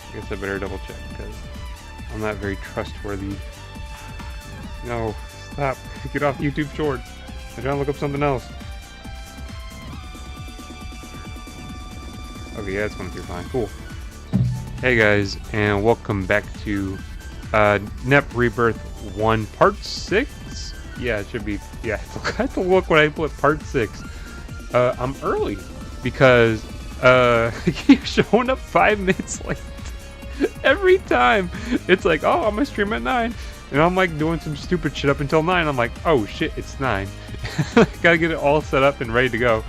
I guess I better double check because I'm not very trustworthy. No, stop. Get off YouTube Shorts. I'm trying to look up something else. Okay, yeah, it's going through fine. Cool. Hey guys, and welcome back to Nep Rebirth 1 Part 6? Yeah, it should be. Yeah, I have to look when I put Part 6. I'm early because I keep showing up 5 minutes late. Every time. It's like, oh, I'm gonna stream at 9. And I'm like doing some stupid shit up until 9. I'm like, oh shit, it's 9. Gotta get it all set up and ready to go.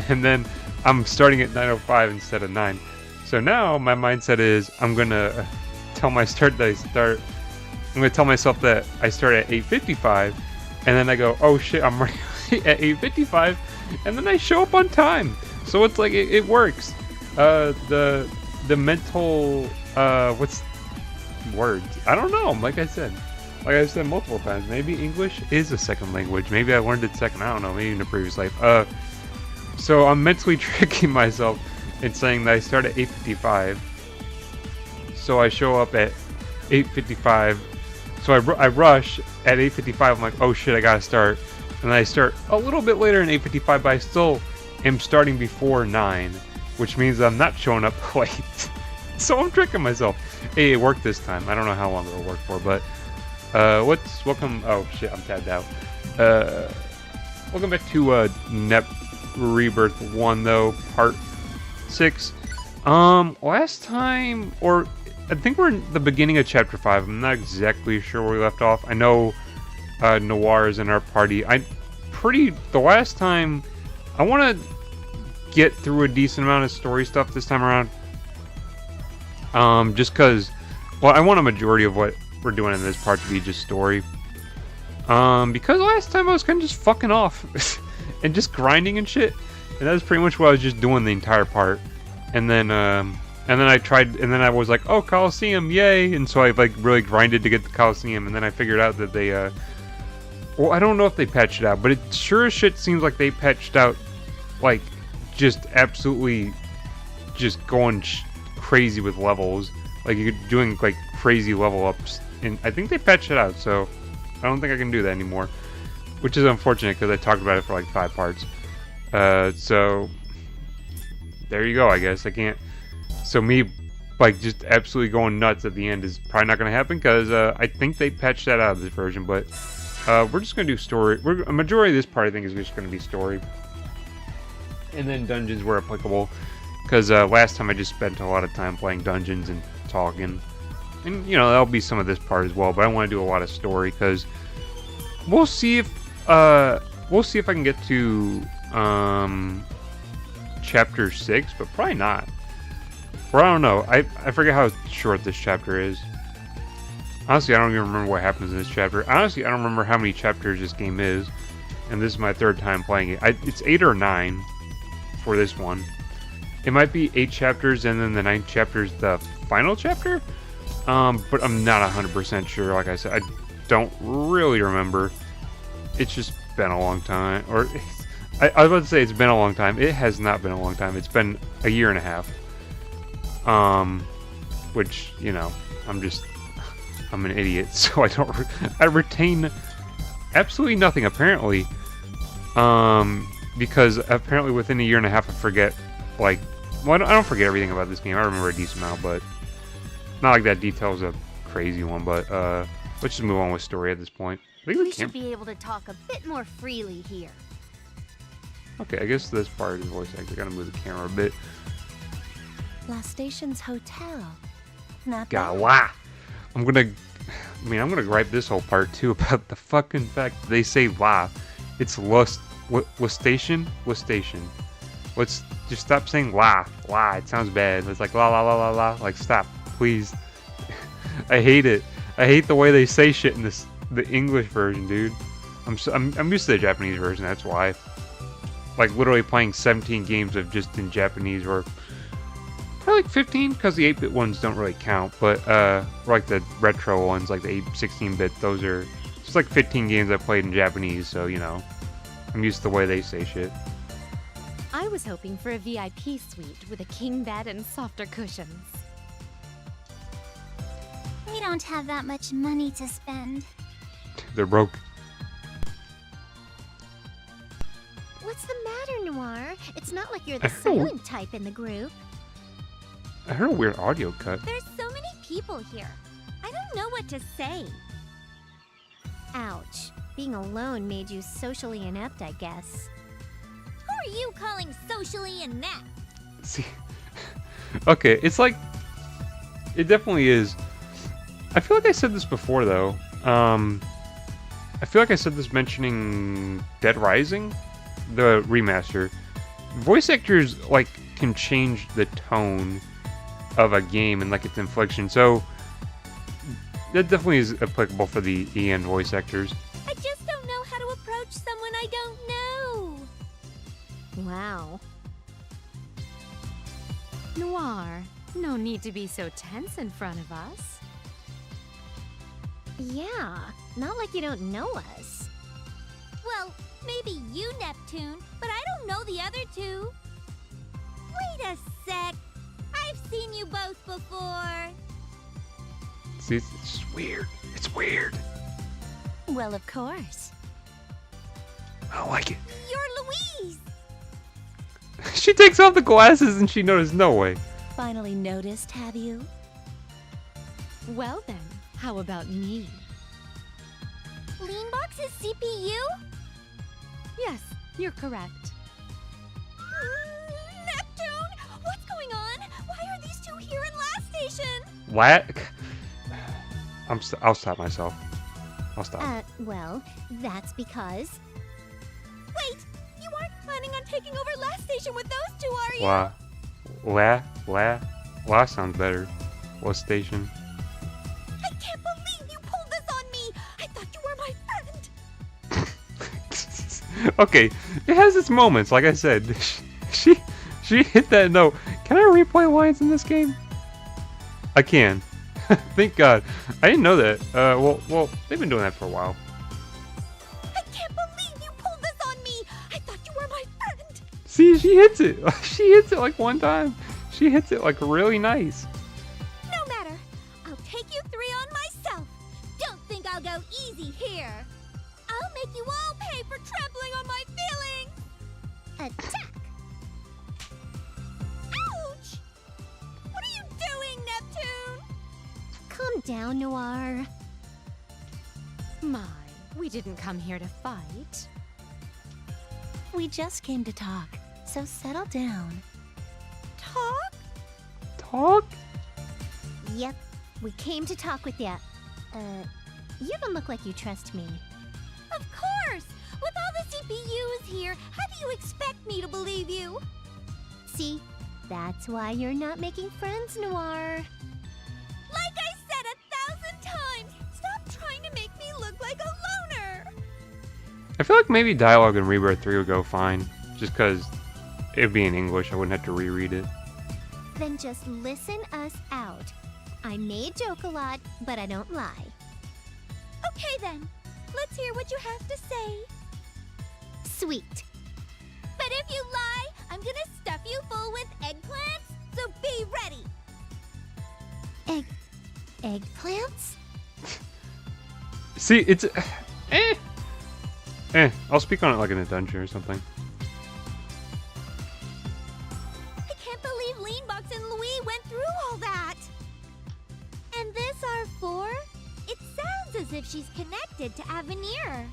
And then I'm starting at 9:05 instead of 9. So now my mindset is I'm gonna tell myself that I start at 8:55, and then I go, oh shit, I'm ready at 8:55, and then I show up on time. So it's like it works. The mental what's words? I don't know. Like I said multiple times, maybe English is a second language. Maybe I learned it second. I don't know. Maybe in a previous life. So I'm mentally tricking myself and saying that I start at 8:55. So I show up at 8:55. So I rush at 8:55. I'm like, oh shit, I gotta start. And I start a little bit later in 8:55, but I still am starting before 9, which means I'm not showing up late. So I'm tricking myself. Hey, it worked this time. I don't know how long it'll work for, but welcome. Oh shit, I'm tabbed out. Welcome back to Nep Rebirth 1 though, Part 6. Last time, or I think we're in the beginning of Chapter 5. I'm not exactly sure where we left off. I know Noir is in our party. The last time, I want to get through a decent amount of story stuff this time around. Just because, well, I want a majority of what we're doing in this part to be just story. Because last time I was kind of just fucking off and just grinding and shit. And that's pretty much what I was just doing the entire part. And then I tried, and then I was like, oh, Coliseum, yay! And so I like really grinded to get the Coliseum, and then I figured out that they, well, I don't know if they patched it out, but it sure as shit seems like they patched out, like, just absolutely, just going crazy with levels. Like, you're doing, like, crazy level ups, and I think they patched it out, so I don't think I can do that anymore. Which is unfortunate, because I talked about it for, like, 5 parts. So there you go, I guess. I can't. So me, like, just absolutely going nuts at the end is probably not going to happen because I think they patched that out of this version. But we're just going to do story. A majority of this part, I think, is just going to be story. And then dungeons where applicable. Because last time I just spent a lot of time playing dungeons and talking. And, you know, that'll be some of this part as well. But I want to do a lot of story because we'll see if I can get to Chapter 6, but probably not. Or I don't know. I forget how short this chapter is. Honestly, I don't even remember what happens in this chapter. Honestly, I don't remember how many chapters this game is. And this is my 3rd time playing it. It's 8 or 9 for this one. It might be 8 chapters and then the 9th chapter is the final chapter. But I'm not 100% sure. Like I said, I don't really remember. It's just been a long time. Or I was about to say it's been a long time. It has not been a long time. It's been a year and a half. Which, you know, I'm an idiot, so I retain absolutely nothing, apparently. Because apparently within a year and a half I forget, like, well, I don't forget everything about this game. I remember a decent amount, but not like that detail's a crazy one, but, let's just move on with story at this point. We should be able to talk a bit more freely here. Okay, I guess this part is voice acting. I gotta move the camera a bit. La Station's hotel. Not God, bad. wow. I'm gonna gripe this whole part too about the fucking fact that they say la. It's la station. Let's just stop saying la. It sounds bad. It's like la la la la la. Like, stop, please. I hate it. I hate the way they say shit in the English version, dude. I'm used to the Japanese version. That's why. Like, literally playing 17 games of just in Japanese, or probably like 15, because the 8-bit ones don't really count, but like the retro ones, like the 16-bit, those are just like 15 games I played in Japanese, so, you know, I'm used to the way they say shit. I was hoping for a VIP suite with a king bed and softer cushions. We don't have that much money to spend. They're broke. What's the matter, Noir? It's not like you're the I heard- silent type in the group. I heard a weird audio cut. There's so many people here. I don't know what to say. Ouch. Being alone made you socially inept, I guess. Who are you calling socially inept? See, okay, it's like, it definitely is. I feel like I said this before though. I feel like I said this mentioning Dead Rising, the remaster. Voice actors like can change the tone of a game and like its inflection. So that definitely is applicable for the EN voice actors. I just don't know how to approach someone I don't know. Wow. Noir, no need to be so tense in front of us. Yeah, not like you don't know us. Well, maybe you, Neptune, but I don't know the other two. Wait a sec. I've seen you both before. See, it's just weird. It's weird. Well, of course. I don't like it. You're Louise. She takes off the glasses and she noticed. No way. Finally noticed, have you? Well then, how about me? Leanbox's CPU? Yes, you're correct. Neptune! What's going on? Why are these two here in Last Station? What? I'll stop myself. I'll stop. Well, that's because... Wait! You aren't planning on taking over Last Station with those two, are you? La sounds better. What station? I can't believe you pulled this on me! I thought you were my friend! Okay, it has its moments. Like I said, she hit that note. Can I replay lines in this game? I can. Thank God. I didn't know that. Well, they've been doing that for a while. I can't believe you pulled this on me! I thought you were my friend! See, she hits it. She hits it like one time. She hits it like really nice. No matter. I'll take you three on myself. Don't think I'll go easy here. I'll make you all pay for trampling on my feelings. Attack! Ouch! What are you doing, Neptune? Calm down, Noir. My, we didn't come here to fight. We just came to talk, so settle down. Talk? Talk? Yep, we came to talk with ya. You don't look like you trust me. Of course! With all the CPUs here, how do you expect me to believe you? See, that's why you're not making friends, Noir. Like I said 1,000 times, stop trying to make me look like a loner! I feel like maybe dialogue in Rebirth 3 would go fine. Just because it would be in English. I wouldn't have to reread it. Then just listen us out. I may joke a lot, but I don't lie. Okay then, let's hear what you have to say. Sweet. But if you lie, I'm gonna stuff you full with eggplants, so be ready. Eggplants? See, it's... I'll speak on it like in a dungeon or something. I can't believe Leanbox and Louis went through all that. And this R4? It sounds as if she's connected to Avenir.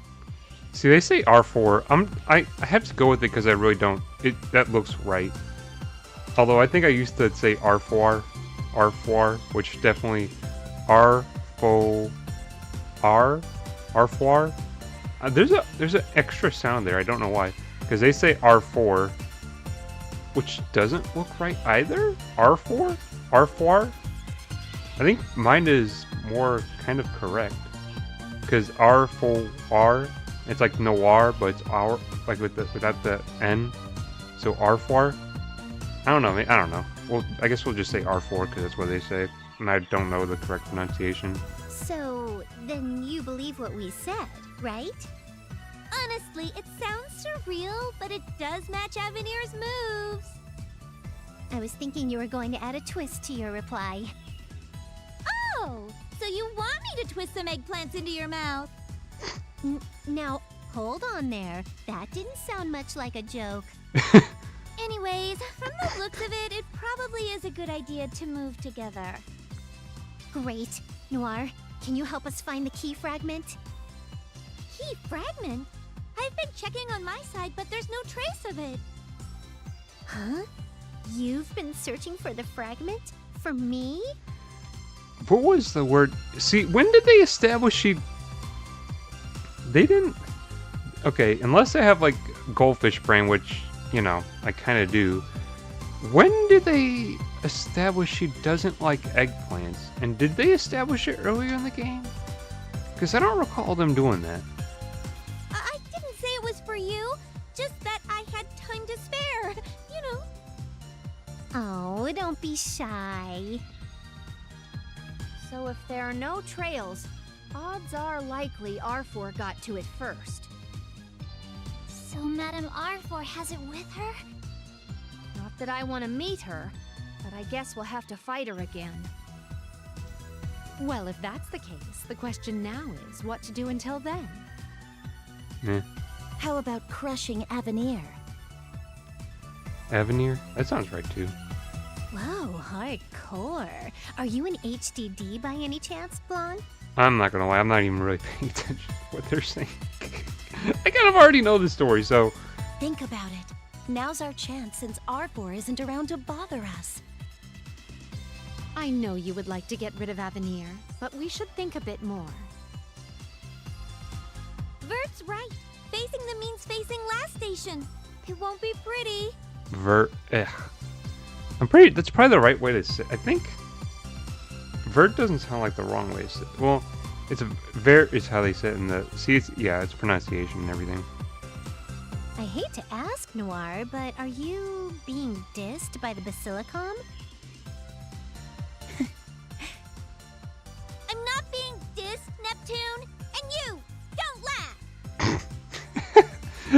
See, they say R4. I have to go with it because I really don't... That looks right. Although I think I used to say R4, which definitely R4. There's an extra sound there. I don't know why. Because they say R4, which doesn't look right either. R4? I think mine is more kind of correct. Because R4R, it's like noir, but it's R, like without the N. So R4. I don't know. Well, I guess we'll just say R4 because that's what they say. And I don't know the correct pronunciation. So, then you believe what we said, right? Honestly, it sounds surreal, but it does match Avenir's moves. I was thinking you were going to add a twist to your reply. Oh, so you to twist some eggplants into your mouth. Now, hold on there. That didn't sound much like a joke. Anyways, from the looks of it, it probably is a good idea to move together. Great. Noir, can you help us find the key fragment? Key fragment? I've been checking on my side, but there's no trace of it. Huh? You've been searching for the fragment? For me? What was the word? See, when did they establish she... They didn't... Okay, unless they have, like, goldfish brain, which, you know, I kind of do. When did they establish she doesn't like eggplants? And did they establish it earlier in the game? Because I don't recall them doing that. I didn't say it was for you. Just that I had time to spare. You know. Oh, don't be shy. So if there are no trails, odds are likely R4 got to it first. So Madame R4 has it with her? Not that I want to meet her, but I guess we'll have to fight her again. Well, if that's the case, the question now is what to do until then. How about crushing Avenir? Avenir? That sounds right, too. Whoa, hardcore. Are you an HDD by any chance, Blonde? I'm not gonna lie, I'm not even really paying attention to what they're saying. I kind of already know the story, so... Think about it. Now's our chance since R4 isn't around to bother us. I know you would like to get rid of Avenir, but we should think a bit more. Vert's right. Facing them means facing last station. It won't be pretty. That's probably the right way to say. I think Vert doesn't sound like the wrong way to say. Well, it's Vert is how they say it in the. See, it's pronunciation and everything. I hate to ask, Noir, but are you being dissed by the Basilicom? I'm not being dissed, Neptune, and you don't laugh.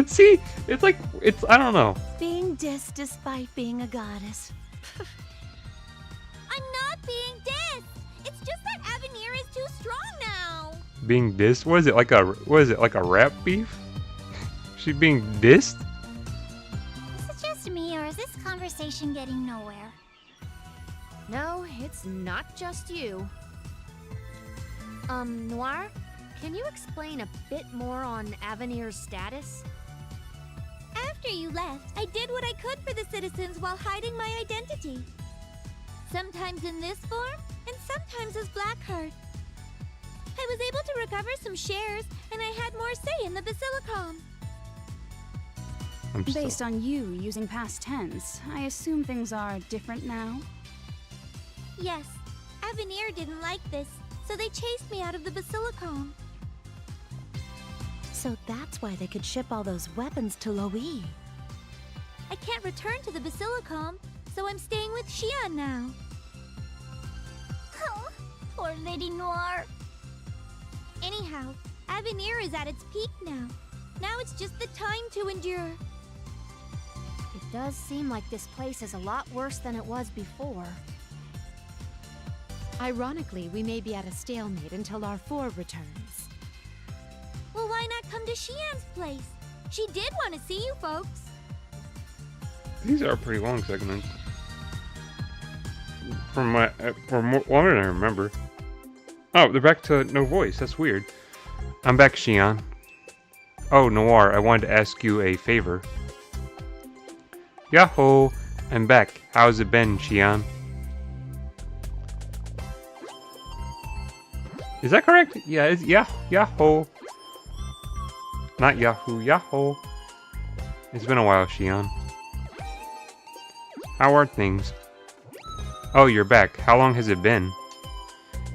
See, I don't know. Being dissed despite being a goddess. I'm not being dissed. It's just that Avenir is too strong now. Being dissed? What is it like a rap beef? She's being dissed? Is it just me, or is this conversation getting nowhere? No, it's not just you. Noir, can you explain a bit more on Avenir's status? After you left, I did what I could for the citizens while hiding my identity. Sometimes in this form, and sometimes as Blackheart. I was able to recover some shares, and I had more say in the Basilicom. Based on you using past tense, I assume things are different now? Yes, Avenir didn't like this, so they chased me out of the Basilicom. So that's why they could ship all those weapons to Loe. I can't return to the Basilicom, so I'm staying with Xian now. Oh, poor Lady Noir. Anyhow, Avenir is at its peak now. Now it's just the time to endure. It does seem like this place is a lot worse than it was before. Ironically, we may be at a stalemate until R4 returns. Well, why not come to Xian's place? She did want to see you folks. These are pretty long segments. For longer than I remember. Oh, they're back to no voice. That's weird. I'm back, Xian. Oh, Noir, I wanted to ask you a favor. Yahoo! I'm back. How's it been, Xian? Is that correct? Yeah, it's Yahoo. Not Yahoo, Yahoo. It's been a while, Xian. How are things? Oh, you're back. How long has it been?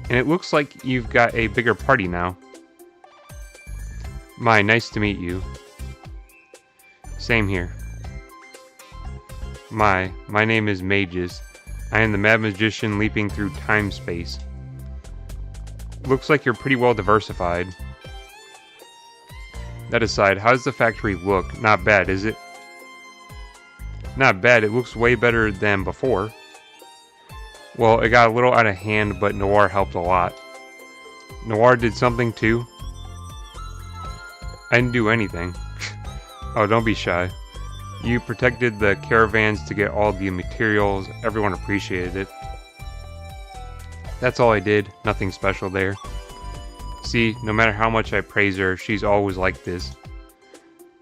And it looks like you've got a bigger party now. My, nice to meet you. Same here. My name is Mages. I am the Mad Magician leaping through time-space. Looks like you're pretty well diversified. That aside, how does the factory look? Not bad, is it? Not bad, it looks way better than before. Well, it got a little out of hand, but Noir helped a lot. Noir did something too? I didn't do anything. Oh, don't be shy. You protected the caravans to get all the materials. Everyone appreciated it. That's all I did. Nothing special there. See, no matter how much I praise her, she's always like this.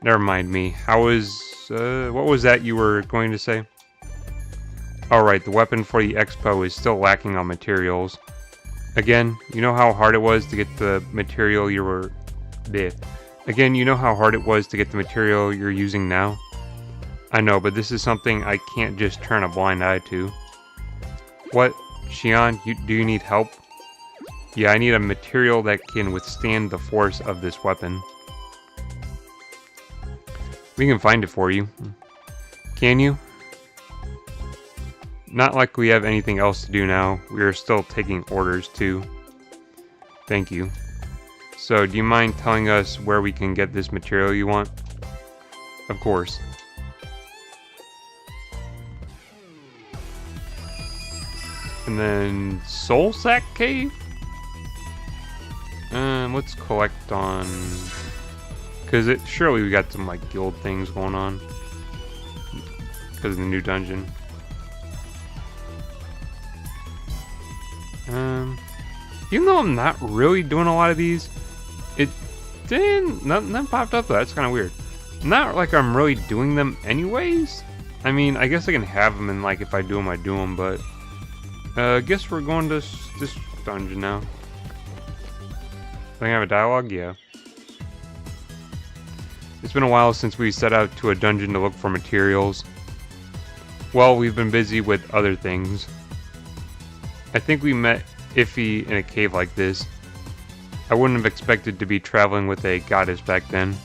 Never mind me. What was that you were going to say? Alright, the weapon for the expo is still lacking on materials. Again, you know how hard it was to get the material you're using now? I know, but this is something I can't just turn a blind eye to. What? Xian, do you need help? Yeah, I need a material that can withstand the force of this weapon. We can find it for you. Can you? Not like we have anything else to do now. We are still taking orders too. Thank you. So, do you mind telling us where we can get this material you want? Of course. And then Soul Sack Cave? Let's collect on... Because surely we got some like guild things going on. Because of the new dungeon. Even though I'm not really doing a lot of these, it didn't... Nothing popped up though, that's kind of weird. Not like I'm really doing them anyways. I mean, I guess I can have them and like if I do them, I do them, but... I guess we're going to this dungeon now. Do I have a dialogue? Yeah. It's been a while since we set out to a dungeon to look for materials. Well, we've been busy with other things. I think we met Iffy in a cave like this. I wouldn't have expected to be traveling with a goddess back then.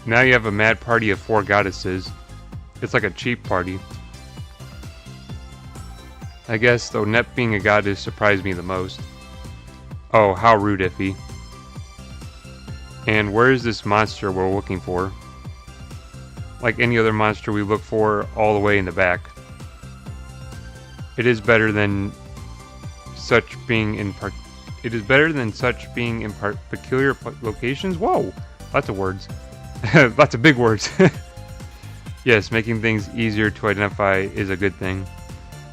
Now you have a mad party of 4 goddesses. It's like a cheap party. I guess, though Net being a goddess surprised me the most. Oh, how rude, Iffy. And where is this monster we're looking for? Like any other monster we look for, all the way in the back. It is better than such being in peculiar locations. Whoa, lots of words, lots of big words. Yes, making things easier to identify is a good thing.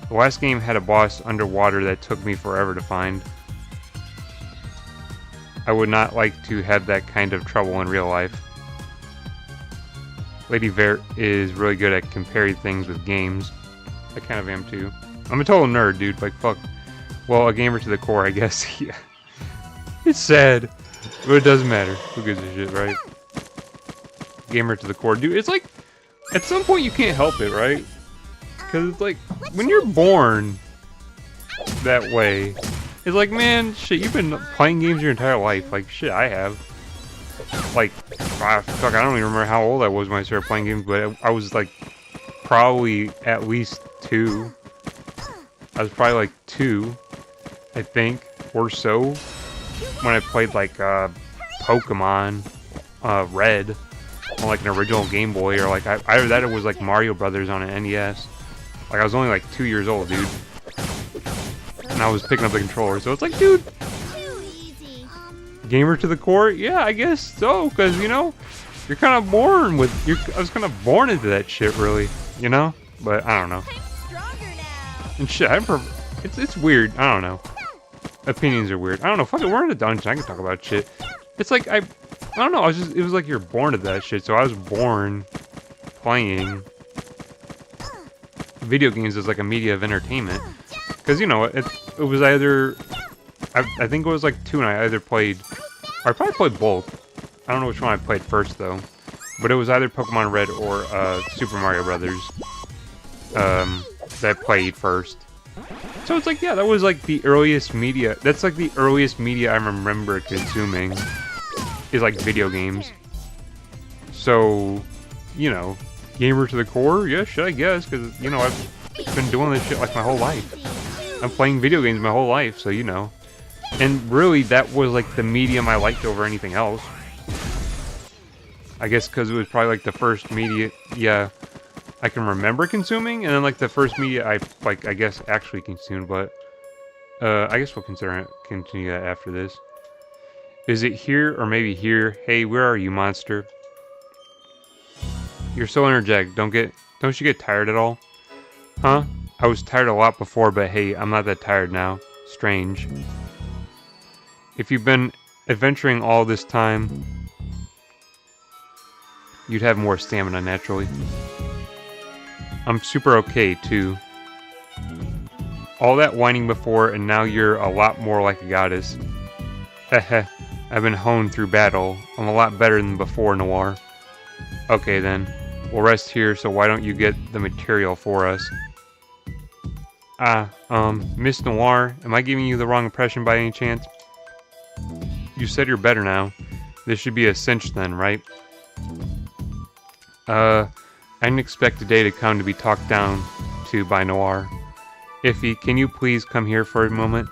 The last game had a boss underwater that took me forever to find. I would not like to have that kind of trouble in real life. Lady Vert is really good at comparing things with games. I kind of am too. I'm a total nerd, dude. Like, fuck. Well, a gamer to the core, I guess. Yeah. It's sad, but it doesn't matter. Who gives a shit, right? Gamer to the core. Dude, it's like, at some point you can't help it, right? Because it's like, when you're born that way, it's like, man, shit, you've been playing games your entire life. Like, shit, I have. Like, fuck, I don't even remember how old I was when I started playing games, but I was like, probably at least 2. I was probably like 2, I think, or so, when I played like Pokemon Red on like an original Game Boy, or like either that or it was like Mario Brothers on an NES. Like I was only like 2 years old, dude, and I was picking up the controller. So it's like, dude, gamer to the core, yeah, I guess so, because you know, you're kind of born with I was kind of born into that shit, really, you know. But I don't know. And shit, it's weird. I don't know. Opinions are weird. I don't know. Fuck it, we're in a dungeon. I can talk about shit. It's like I don't know. It was like you're born to that shit. So I was born playing video games as like a media of entertainment. Because you know, it was either I think it was like 2, and I either played, or I probably played both. I don't know which one I played first though. But it was either Pokemon Red or Super Mario Brothers. That I played first. So it's like, yeah, that was like the earliest media. That's like the earliest media I remember consuming is like video games. So, you know, gamer to the core, yeah, shit, I guess, because, you know, I've been doing this shit like my whole life. I'm playing video games my whole life, so, you know. And really, that was like the medium I liked over anything else. I guess because it was probably like the first media, yeah, I can remember consuming, and then like the first media I like, I guess, actually consumed. But I guess we'll continue that after this. Is it here or maybe here? Hey, where are you, monster? You're so energetic. Don't you get tired at all? Huh? I was tired a lot before, but hey, I'm not that tired now. Strange. If you've been adventuring all this time, you'd have more stamina naturally. I'm super okay too. All that whining before, and now you're a lot more like a goddess. Heh. I've been honed through battle. I'm a lot better than before, Noir. Okay then. We'll rest here, so why don't you get the material for us? Miss Noir, am I giving you the wrong impression by any chance? You said you're better now. This should be a cinch then, right? I didn't expect today to come to be talked down to by Noir. Iffy, can you please come here for a moment?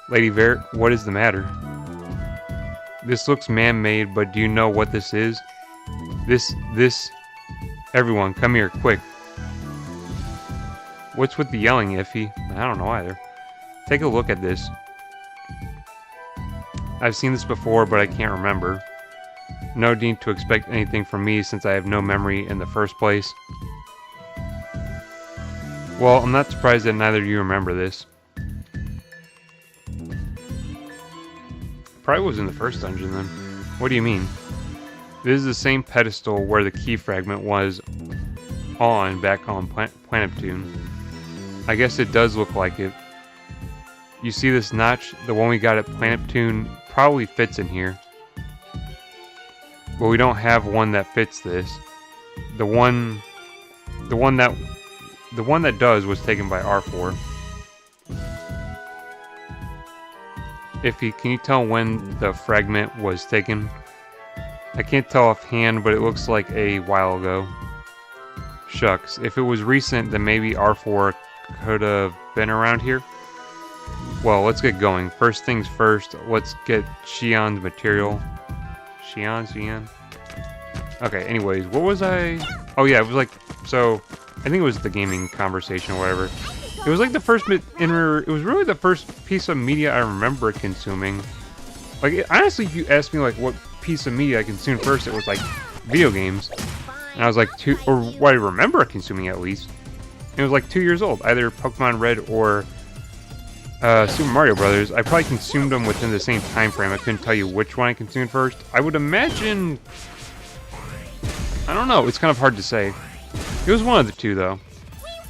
Lady Vert, what is the matter? This looks man-made, but do you know what this is? This... Everyone, come here, quick. What's with the yelling, Iffy? I don't know either. Take a look at this. I've seen this before, but I can't remember. No need to expect anything from me since I have no memory in the first place. Well, I'm not surprised that neither of you remember this. Probably was in the first dungeon then. What do you mean? This is the same pedestal where the key fragment was on back on Planeptune. I guess it does look like it. You see this notch? The one we got at Planeptune probably fits in here. But we don't have one that fits this. The one that does was taken by R4. Iffy, can you tell when the fragment was taken? I can't tell offhand, but it looks like a while ago. Shucks, if it was recent, then maybe R4 could have been around here. Well, let's get going. First things first, let's get Shion's material. Shion? Okay, anyways, what was I... Oh yeah, it was like... So, I think it was the gaming conversation or whatever. It was like the first... It was really the first piece of media I remember consuming. Like, honestly, if you asked me, like, what piece of media I consumed first, it was, like, video games. And I was, like, or what I remember consuming, at least. It was, like, 2 years old. Either Pokemon Red or Super Mario Brothers. I probably consumed them within the same time frame. I couldn't tell you which one I consumed first. I would imagine... I don't know. It's kind of hard to say. It was one of the two, though.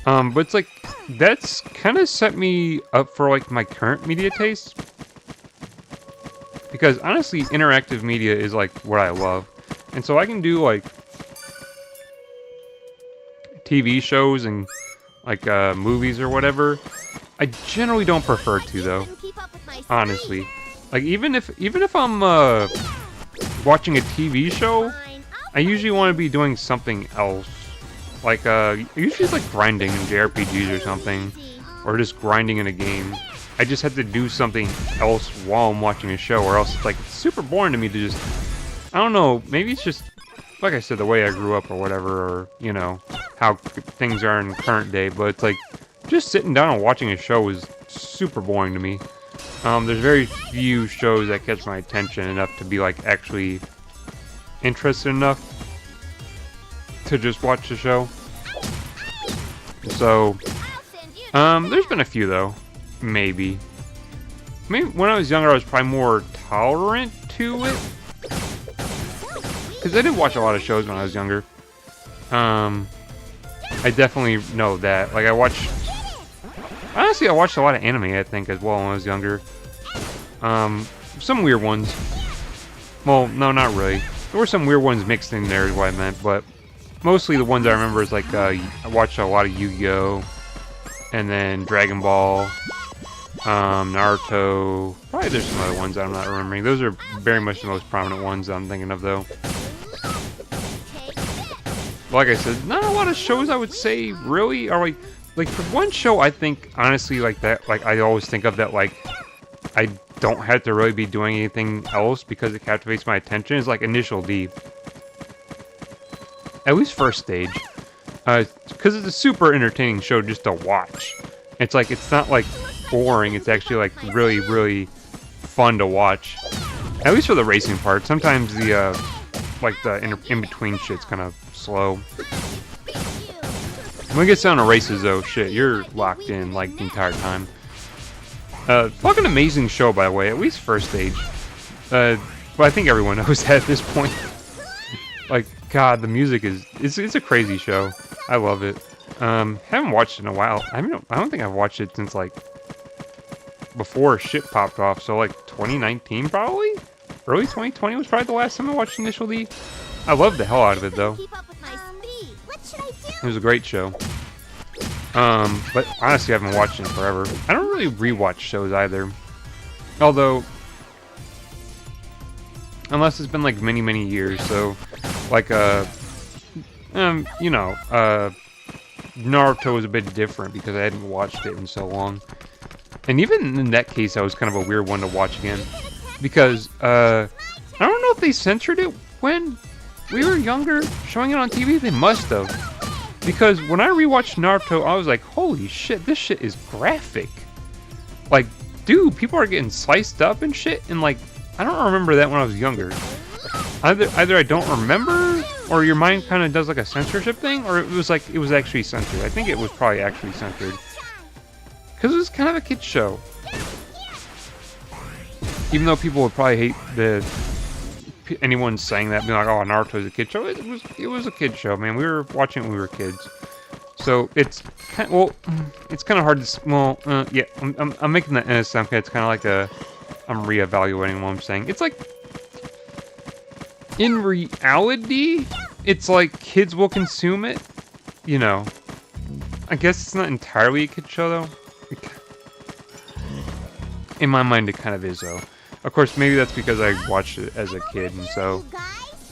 But it's, like, that's kind of set me up for, like, my current media taste. Because, honestly, interactive media is, like, what I love. And so I can do, like, TV shows and, like, movies or whatever. I generally don't prefer to, though. Honestly. Like, even if I'm, watching a TV show, I usually want to be doing something else. Like, usually it's like grinding in JRPGs or something. Or just grinding in a game. I just have to do something else while I'm watching a show, or else it's like, it's super boring to me to just... I don't know, maybe it's just, like I said, the way I grew up or whatever, or, you know, how things are in current day, but it's like, just sitting down and watching a show is super boring to me. There's very few shows that catch my attention enough to be, like, actually interested enough to just watch the show. So, there's been a few, though. Maybe. Maybe when I was younger, I was probably more tolerant to it. Because I did watch a lot of shows when I was younger. I definitely know that. Like, honestly, I watched a lot of anime, I think, as well when I was younger. Some weird ones. Well, no, not really. There were some weird ones mixed in there is what I meant, but mostly the ones I remember is, like, I watched a lot of Yu-Gi-Oh! And then Dragon Ball. Naruto. Probably there's some other ones that I'm not remembering. Those are very much the most prominent ones I'm thinking of, though. Like I said, not a lot of shows I would say really are like for one show I think honestly like that, like I always think of that, like I don't have to really be doing anything else because it captivates my attention, is like Initial D. At least first stage. Because it's a super entertaining show just to watch. It's like, it's not like boring. It's actually like really, really fun to watch. At least for the racing part. Sometimes the like the in between shit's kind of slow. When it gets down to races, though, shit, you're locked in like the entire time. Fucking amazing show, by the way. At least first stage. But I think everyone knows that at this point. Like, God, the music it's a crazy show. I love it. Haven't watched it in a while. I don't think I've watched it since like before shit popped off. So like 2019 probably. Early 2020 was probably the last time I watched Initial D. I loved the hell out of it though. It was a great show. But honestly, I haven't watched it in forever. I don't really rewatch shows either. Although, unless it's been like many, many years. So, like, you know, Naruto was a bit different because I hadn't watched it in so long. And even in that case, that was kind of a weird one to watch again. Because, I don't know if they censored it when we were younger, showing it on TV. They must have. Because when I rewatched Naruto, I was like, holy shit, this shit is graphic. Like, dude, people are getting sliced up and shit. And like, I don't remember that when I was younger. Either I don't remember, or your mind kind of does like a censorship thing, or it was actually censored. I think it was probably actually censored. Because it was kind of a kid's show. Even though people would probably hate anyone saying that, being like, "Oh, Naruto's a kid show." It was a kid show, man. We were watching it when we were kids, so it's kind of hard to. Well, yeah, I'm making that sound. It's kind of like I'm reevaluating what I'm saying. It's like in reality, it's like kids will consume it. You know, I guess it's not entirely a kid show though. In my mind, it kind of is though. Of course, maybe that's because I watched it as a kid, and so,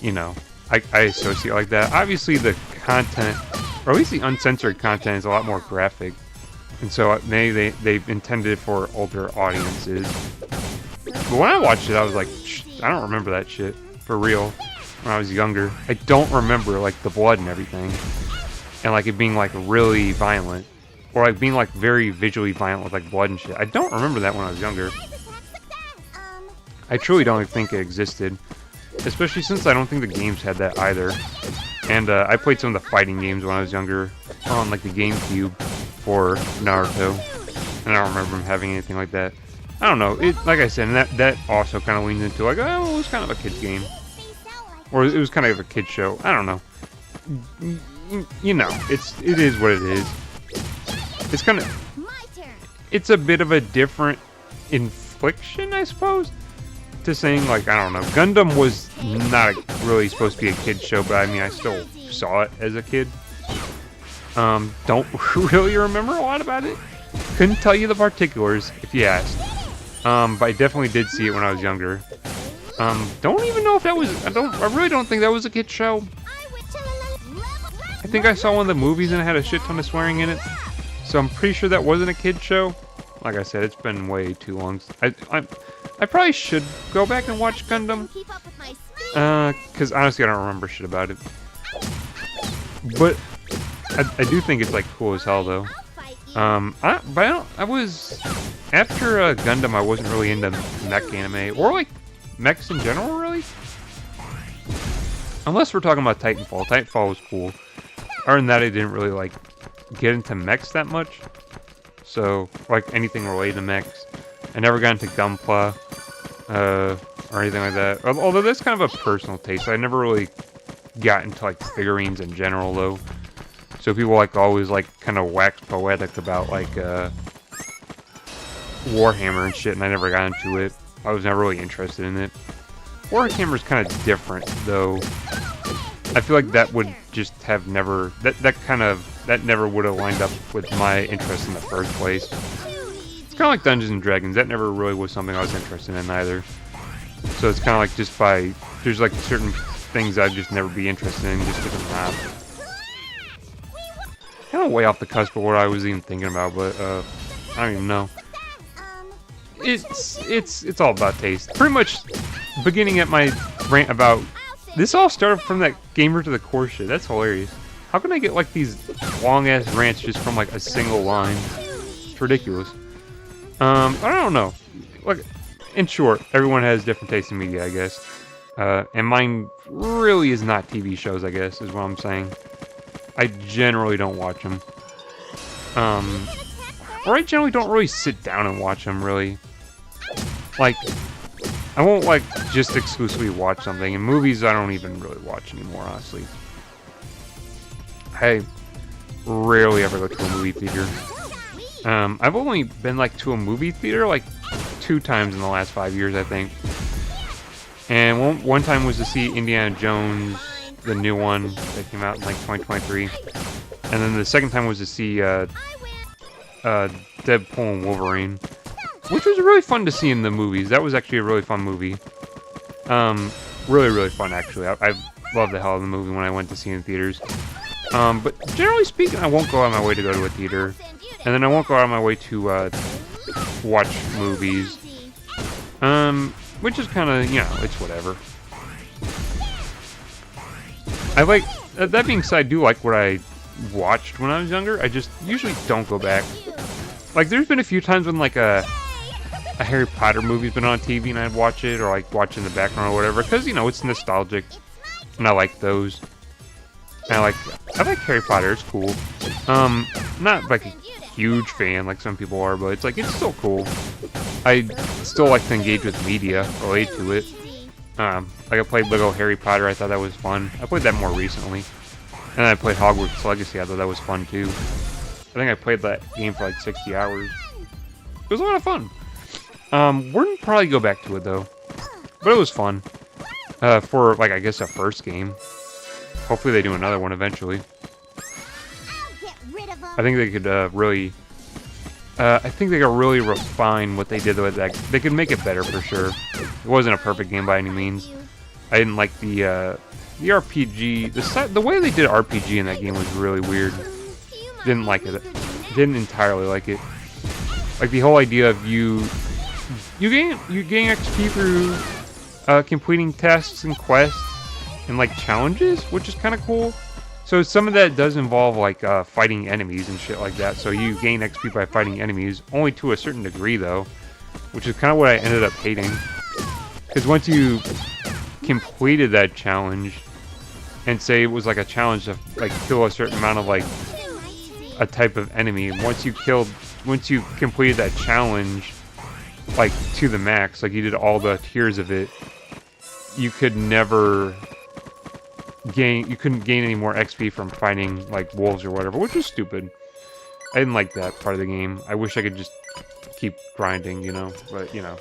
you know, I associate like that. Obviously, the content, or at least the uncensored content, is a lot more graphic, and so maybe they've intended it for older audiences. But when I watched it, I was like, I don't remember that shit, for real, when I was younger. I don't remember, like, the blood and everything, and, like, it being, like, really violent, or, like, being, like, very visually violent with, like, blood and shit. I don't remember that when I was younger. I truly don't think it existed, especially since I don't think the games had that either. And I played some of the fighting games when I was younger on like the GameCube for Naruto, and I don't remember them having anything like that. I don't know. It, like I said, and that also kind of leans into like, oh, it was kind of a kid's game, or it was kind of a kid's show. I don't know. You know, it is what it is. It's kind of, it's a bit of a different infliction, I suppose, to saying, like, I don't know, Gundam was not really supposed to be a kid's show, but I mean, I still saw it as a kid. Don't really remember a lot about it. Couldn't tell you the particulars if you asked. But I definitely did see it when I was younger. Don't even know if that was, I really don't think that was a kid's show. I think I saw one of the movies and it had a shit ton of swearing in it. So I'm pretty sure that wasn't a kid's show. Like I said, it's been way too long. I probably should go back and watch Gundam. Because honestly, I don't remember shit about it. But I do think it's like cool as hell though. I was after Gundam, I wasn't really into mech anime or like mechs in general, really. Unless we're talking about Titanfall. Titanfall was cool. Other than that, I didn't really like get into mechs that much. So like anything related to mechs. I never got into Gunpla, or anything like that. Although that's kind of a personal taste. I never really got into like figurines in general, though. So people like always like kind of wax poetic about like Warhammer and shit, and I never got into it. I was never really interested in it. Warhammer's kind of different, though. I feel like that would just have never that never would have lined up with my interest in the first place. It's kind of like Dungeons and Dragons. That never really was something I was interested in either. So it's kind of like just there's like certain things I'd just never be interested in just because I'm not. Kind of way off the cusp of what I was even thinking about, but I don't even know. It's all about taste. Pretty much beginning at my rant about this all started from that gamer to the core shit. That's hilarious. How can I get like these long ass rants just from like a single line? It's ridiculous. I don't know. Look, in short, everyone has different tastes in media, I guess. And mine really is not TV shows, I guess, is what I'm saying. I generally don't watch them. Or I generally don't really sit down and watch them, really. Like, I won't, like, just exclusively watch something. And movies, I don't even really watch anymore, honestly. I rarely ever go to a movie theater. I've only been, like, to a movie theater, like, 2 times in the last 5 years, I think. And one time was to see Indiana Jones, the new one that came out in, like, 2023. And then the second time was to see, Deadpool and Wolverine. Which was really fun to see in the movies. That was actually a really fun movie. Really, really fun, actually. I loved the hell of the movie when I went to see it in theaters. But generally speaking, I won't go out of my way to go to a theater. And then I won't go out of my way to, watch movies. Which is kind of, you know, it's whatever. I like, that being said, I do like what I watched when I was younger. I just usually don't go back. Like, there's been a few times when, like, a Harry Potter movie's been on TV and I'd watch it, or, like, watch it in the background or whatever, because, you know, it's nostalgic, and I like those. And I like Harry Potter, it's cool. Not, like, a huge fan like some people are, but it's, like, it's still cool. I still like to engage with media related to it. Like, I played Lego Harry Potter, I thought that was fun. I played that more recently. And I played Hogwarts Legacy, I thought that was fun, too. I think I played that game for like 60 hours. It was a lot of fun. Wouldn't probably go back to it though. But it was fun. For like, I guess a first game. Hopefully they do another one eventually. I think they could really... I think they could really refine what they did with that. They could make it better for sure. It wasn't a perfect game by any means. I didn't like the RPG. The way they did RPG in that game was really weird. Didn't like it. Didn't entirely like it. Like the whole idea of you gain XP through completing tasks and quests and like challenges, which is kind of cool. So some of that does involve like fighting enemies and shit like that. So you gain XP by fighting enemies, only to a certain degree though, which is kind of what I ended up hating. Because once you completed that challenge, and say it was like a challenge to like kill a certain amount of like a type of enemy, once you completed that challenge like to the max, like you did all the tiers of it, you couldn't gain any more XP from fighting like wolves or whatever, which was stupid. I didn't like that part of the game. I wish I could just keep grinding, you know, but you know,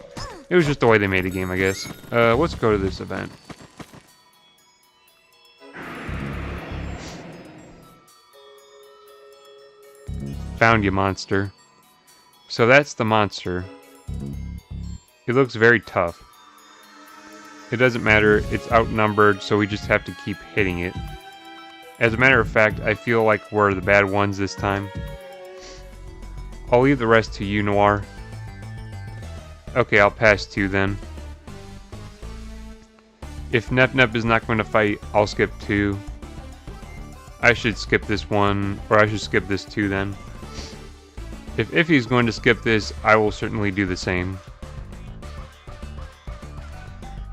it was just the way they made the game, I guess. Let's go to this event. Found you, monster. So that's the monster. It looks very tough. It doesn't matter, it's outnumbered, so we just have to keep hitting it. As a matter of fact, I feel like we're the bad ones this time. I'll leave the rest to you, Noir. Okay, I'll pass 2 then. If Nep is not going to fight, I'll skip 2. I should skip this one, or I should skip this 2 then. If he's going to skip this, I will certainly do the same.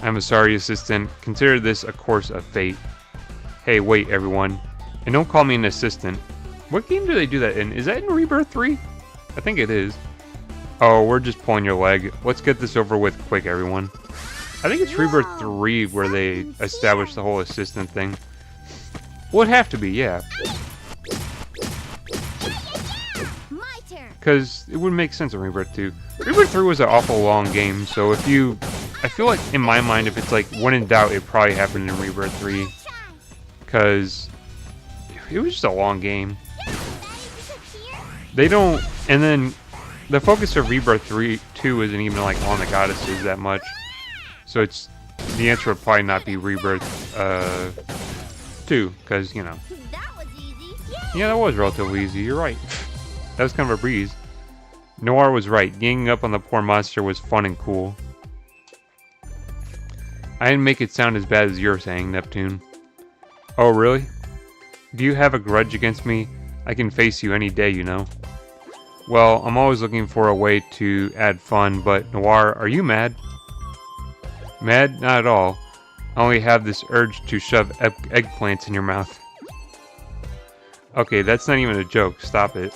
I'm sorry, assistant. Consider this a course of fate. Hey, wait, everyone. And don't call me an assistant. What game do they do that in? Is that in Rebirth 3? I think it is. Oh, we're just pulling your leg. Let's get this over with quick, everyone. I think it's Rebirth 3 where they established the whole assistant thing. Well, it'd have to be, yeah. Because it would make sense in Rebirth 2. Rebirth 3 was an awful long game, so if you... I feel like, in my mind, if it's like, when in doubt, it probably happened in Rebirth 3. Because it was just a long game. They don't... And then, the focus of Rebirth 2 isn't even like on the goddesses that much. So it's... The answer would probably not be Rebirth 2, because, you know. Yeah, that was relatively easy, you're right. That was kind of a breeze. Noir was right. Ganging up on the poor monster was fun and cool. I didn't make it sound as bad as you're saying, Neptune. Oh, really? Do you have a grudge against me? I can face you any day, you know. Well, I'm always looking for a way to add fun, but Noir, are you mad? Mad? Not at all. I only have this urge to shove eggplants in your mouth. Okay, that's not even a joke. Stop it.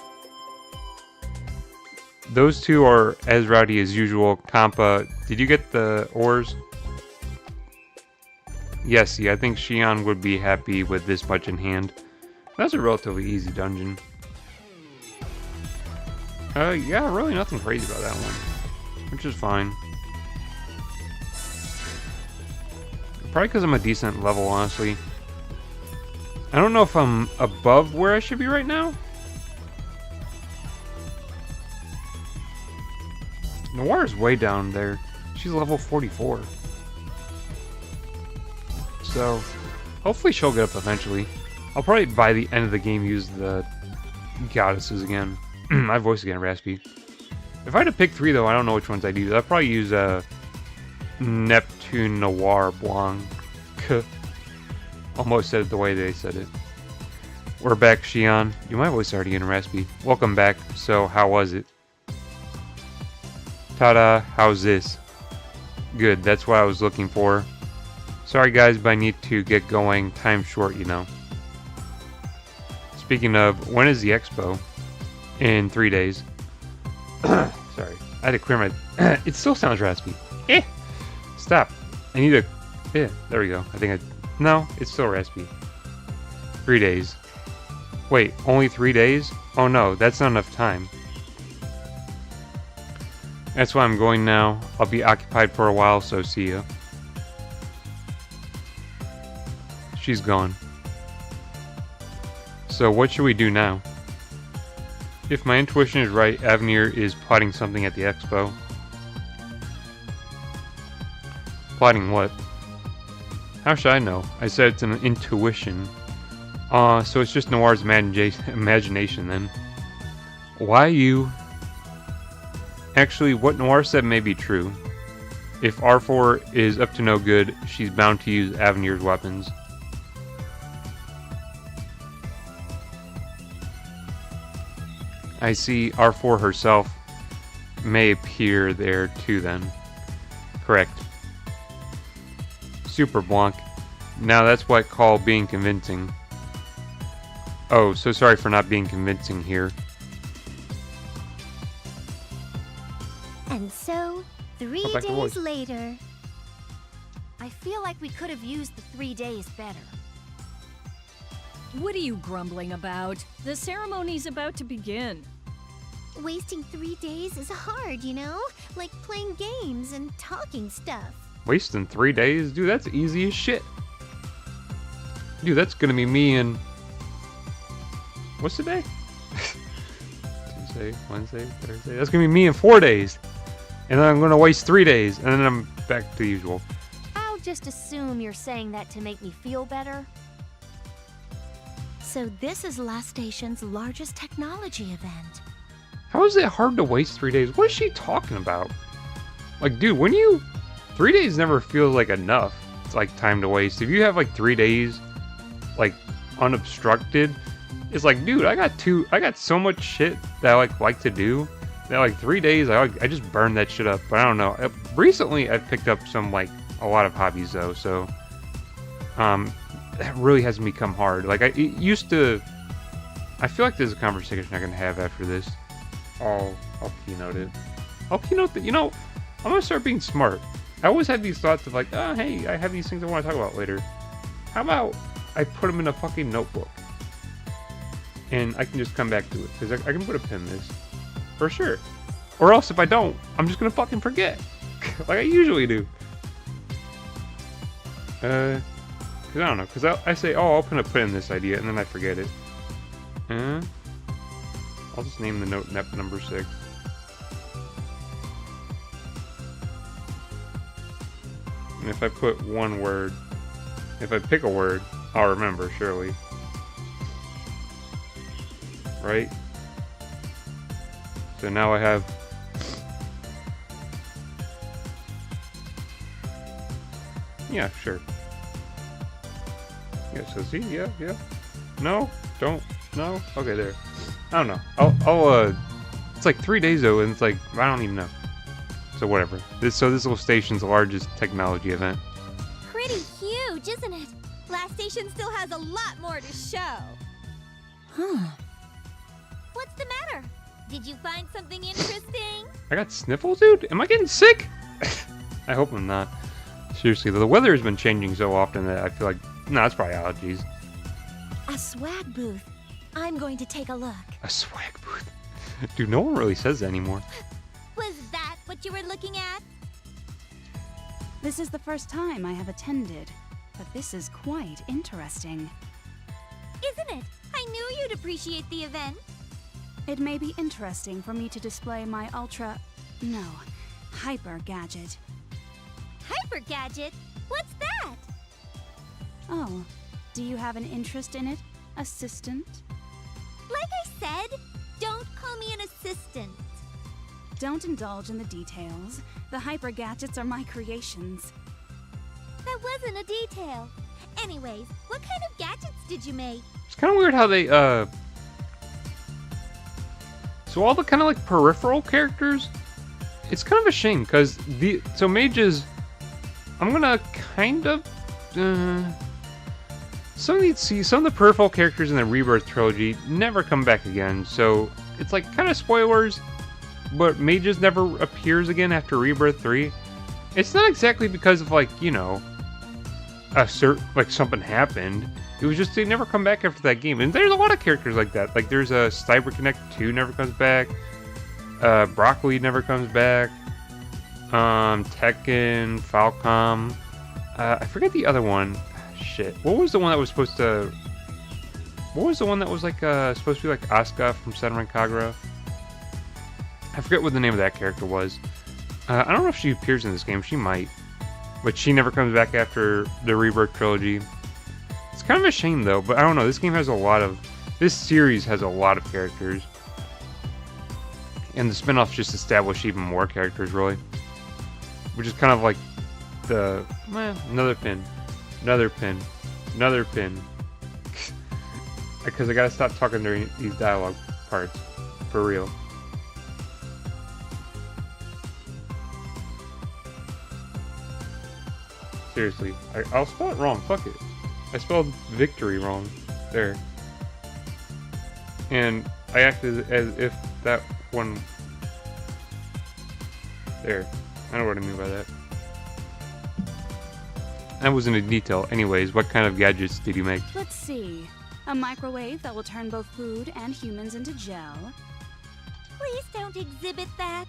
Those two are as rowdy as usual. Kampa, did you get the ores? Yes, see, I think Xion would be happy with this much in hand. That's a relatively easy dungeon. Yeah, really nothing crazy about that one. Which is fine. Probably because I'm a decent level, honestly. I don't know if I'm above where I should be right now. Noir's way down there. She's level 44. So, hopefully she'll get up eventually. I'll probably, by the end of the game, use the goddesses again. My voice is getting raspy. If I had to pick 3, though, I don't know which ones I'd use. I'd probably use Neptune Noir Blanc. Almost said it the way they said it. We're back, Xion. My voice is already getting raspy. Welcome back. So, how was it? Ta-da, how's this? Good, that's what I was looking for. Sorry guys, but I need to get going. Time's short, you know. Speaking of, when is the expo? In 3 days. Sorry, I had to clear my... It still sounds raspy. Stop. I need to... there we go. I think I... No, it's still raspy. 3 days. Wait, only 3 days? Oh no, that's not enough time. That's why I'm going now. I'll be occupied for a while, so see ya. She's gone. So what should we do now? If my intuition is right, Avenir is plotting something at the expo. Plotting what? How should I know? I said it's an intuition. So it's just Noir's imagination then. Why you... Actually, what Noir said may be true. If R4 is up to no good, she's bound to use Avenir's weapons. I see R4 herself may appear there too then. Correct. Super Blanc. Now that's what I call being convincing. Oh, so sorry for not being convincing here. And so, 3 days later... I feel like we could have used the 3 days better. What are you grumbling about? The ceremony's about to begin. Wasting 3 days is hard, you know? Like playing games and talking stuff. Wasting 3 days? Dude, that's easy as shit. Dude, that's gonna be me in... What's the day? Tuesday, Wednesday, Thursday. That's gonna be me in 4 days. And then I'm gonna waste 3 days. And then I'm back to usual. I'll just assume you're saying that to make me feel better. So this is Last Station's largest technology event. How is it hard to waste 3 days? What is she talking about? Like, dude, when you... 3 days never feels like enough. It's like time to waste. If you have like 3 days, like, unobstructed, it's like, dude, I got so much shit that I like to do that like 3 days, I just burn that shit up. But I don't know. Recently, I've picked up a lot of hobbies though, so that really hasn't become hard. Like it used to. I feel like there's a conversation I'm gonna have after this. I'll keynote it. I'll keynote that. You know, I'm gonna start being smart. I always had these thoughts of like, oh hey, I have these things I want to talk about later. How about I put them in a fucking notebook, and I can just come back to it because I can put a pin in this for sure. Or else if I don't, I'm just gonna fucking forget, like I usually do. Cause I don't know. Cause I say, oh, I'll put in this idea, and then I forget it. I'll just name the note NEP number 6. And if I put one word, if I pick a word, I'll remember, surely. Right? So now I have... Yeah, sure. Yeah, so see, yeah. No, don't, no? Okay, there. I don't know. It's like 3 days though, and it's like, I don't even know. So whatever. This little station's the largest technology event. Pretty huge, isn't it? Last station still has a lot more to show. Huh. What's the matter? Did you find something interesting? I got sniffles, dude? Am I getting sick? I hope I'm not. Seriously, the weather has been changing so often that I feel like, nah, it's probably allergies. A swag booth. I'm going to take a look. A swag booth. Dude, no one really says that anymore. Was that what you were looking at? This is the first time I have attended, but this is quite interesting. Isn't it? I knew you'd appreciate the event. It may be interesting for me to display my hyper gadget. Hyper gadget? What's that? Oh, do you have an interest in it, assistant? Like I said, don't call me an assistant. Don't indulge in the details. The hyper gadgets are my creations. That wasn't a detail. Anyways, what kind of gadgets did you make? It's kind of weird how they, so all the kind of like peripheral characters, it's kind of a shame because so mages, I'm gonna kind of, some of the peripheral characters in the Rebirth trilogy never come back again. So it's like kind of spoilers, but mages never appears again after Rebirth 3. It's not exactly because of like, you know, something happened. It was just they never come back after that game. And there's a lot of characters like that. Like there's a Cyber Connect 2 never comes back. Broccoli never comes back. Tekken, Falcom. I forget the other one. Shit. What was the one that was supposed to... What was the one that was like supposed to be like Asuka from Senran Kagura? I forget what the name of that character was. I don't know if she appears in this game. She might. But she never comes back after the Rebirth trilogy. It's kind of a shame though, but I don't know. This game has a lot of... This series has a lot of characters. And the spin-offs just establish even more characters, really. Which is kind of like the... another pin. Another pin. Another pin. Because I gotta stop talking during these dialogue parts. For real. Seriously. I'll spell it wrong. Fuck it. I spelled victory wrong. There. And I acted as if that one... There. I know what I mean by that. That wasn't a detail. Anyways, what kind of gadgets did you make? Let's see. A microwave that will turn both food and humans into gel. Please don't exhibit that.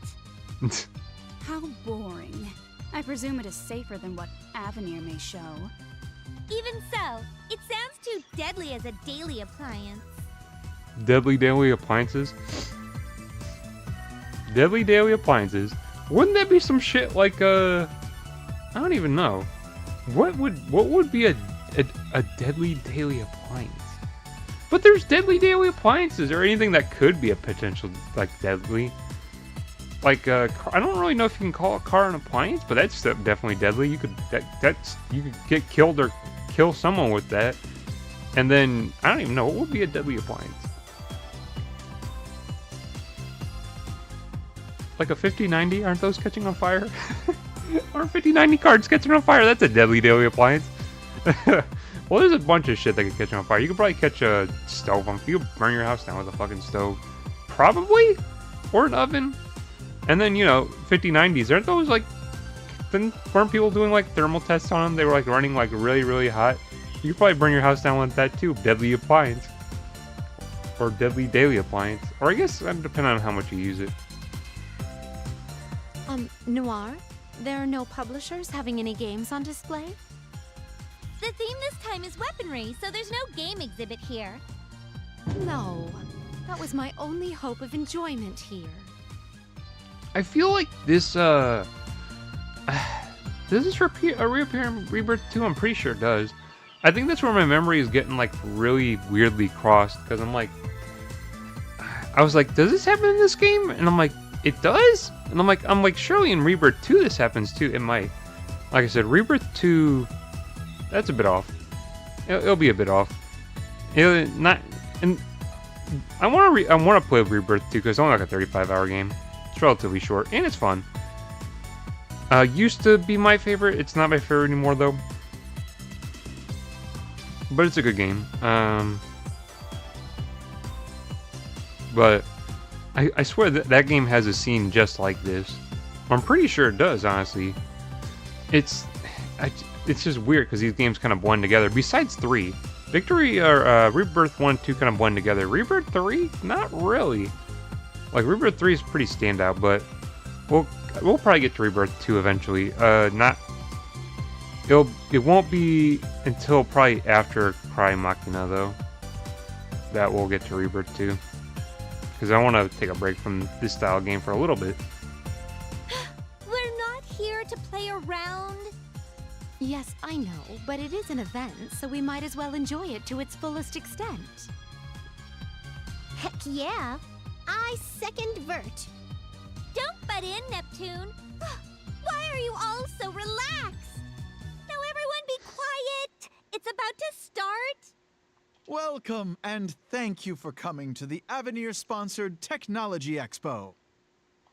How boring. I presume it is safer than what Avenir may show. Even so, it sounds too deadly as a daily appliance. Deadly daily appliances? Deadly daily appliances? Wouldn't that be some shit like I don't even know. What would be a deadly daily appliance? But there's deadly daily appliances or anything that could be a potential like deadly. Like I don't really know if you can call a car an appliance, but that's definitely deadly. You could you could get killed or kill someone with that. And then I don't even know what would be a deadly appliance. Like a 5090, aren't those catching on fire? Aren't 5090 cards catching on fire? That's a deadly daily appliance. Well, there's a bunch of shit that could catch on fire. You could probably catch a stove on fire. You could burn your house down with a fucking stove. Probably? Or an oven. And then, you know, 5090s, aren't those like... Weren't people doing like thermal tests on them? They were like running like really, really hot. You could probably burn your house down with that too. Deadly appliance. Or deadly daily appliance. Or I guess it depends on how much you use it. Noir? There are no publishers having any games on display? The theme this time is weaponry, so there's no game exhibit here. No. That was my only hope of enjoyment here. I feel like this, does this reappear in Rebirth 2? I'm pretty sure it does. I think that's where my memory is getting, like, really weirdly crossed, because I'm like... I was like, does this happen in this game? And I'm like, it does? And I'm like, surely in Rebirth 2 this happens too. It might. Like I said, Rebirth 2, that's a bit off. It'll be a bit off. It'll not... And I want to play Rebirth 2 because it's only like a 35-hour game. It's relatively short and it's fun. Used to be my favorite. It's not my favorite anymore though. But it's a good game. But I swear that game has a scene just like this. I'm pretty sure it does, honestly. It's just weird because these games kind of blend together. Besides 3, Victory or Rebirth 1, 2 kind of blend together. Rebirth 3, not really. Like Rebirth 3 is pretty standout, but we'll probably get to Rebirth 2 eventually. It won't be until probably after Cry Machina though that we'll get to Rebirth 2. Because I want to take a break from this style game for a little bit. We're not here to play around. Yes, I know, but it is an event, so we might as well enjoy it to its fullest extent. Heck yeah. I second Vert. Don't butt in, Neptune. Why are you all so relaxed? Now everyone be quiet. It's about to start. Welcome, and thank you for coming to the Avenir-sponsored Technology Expo.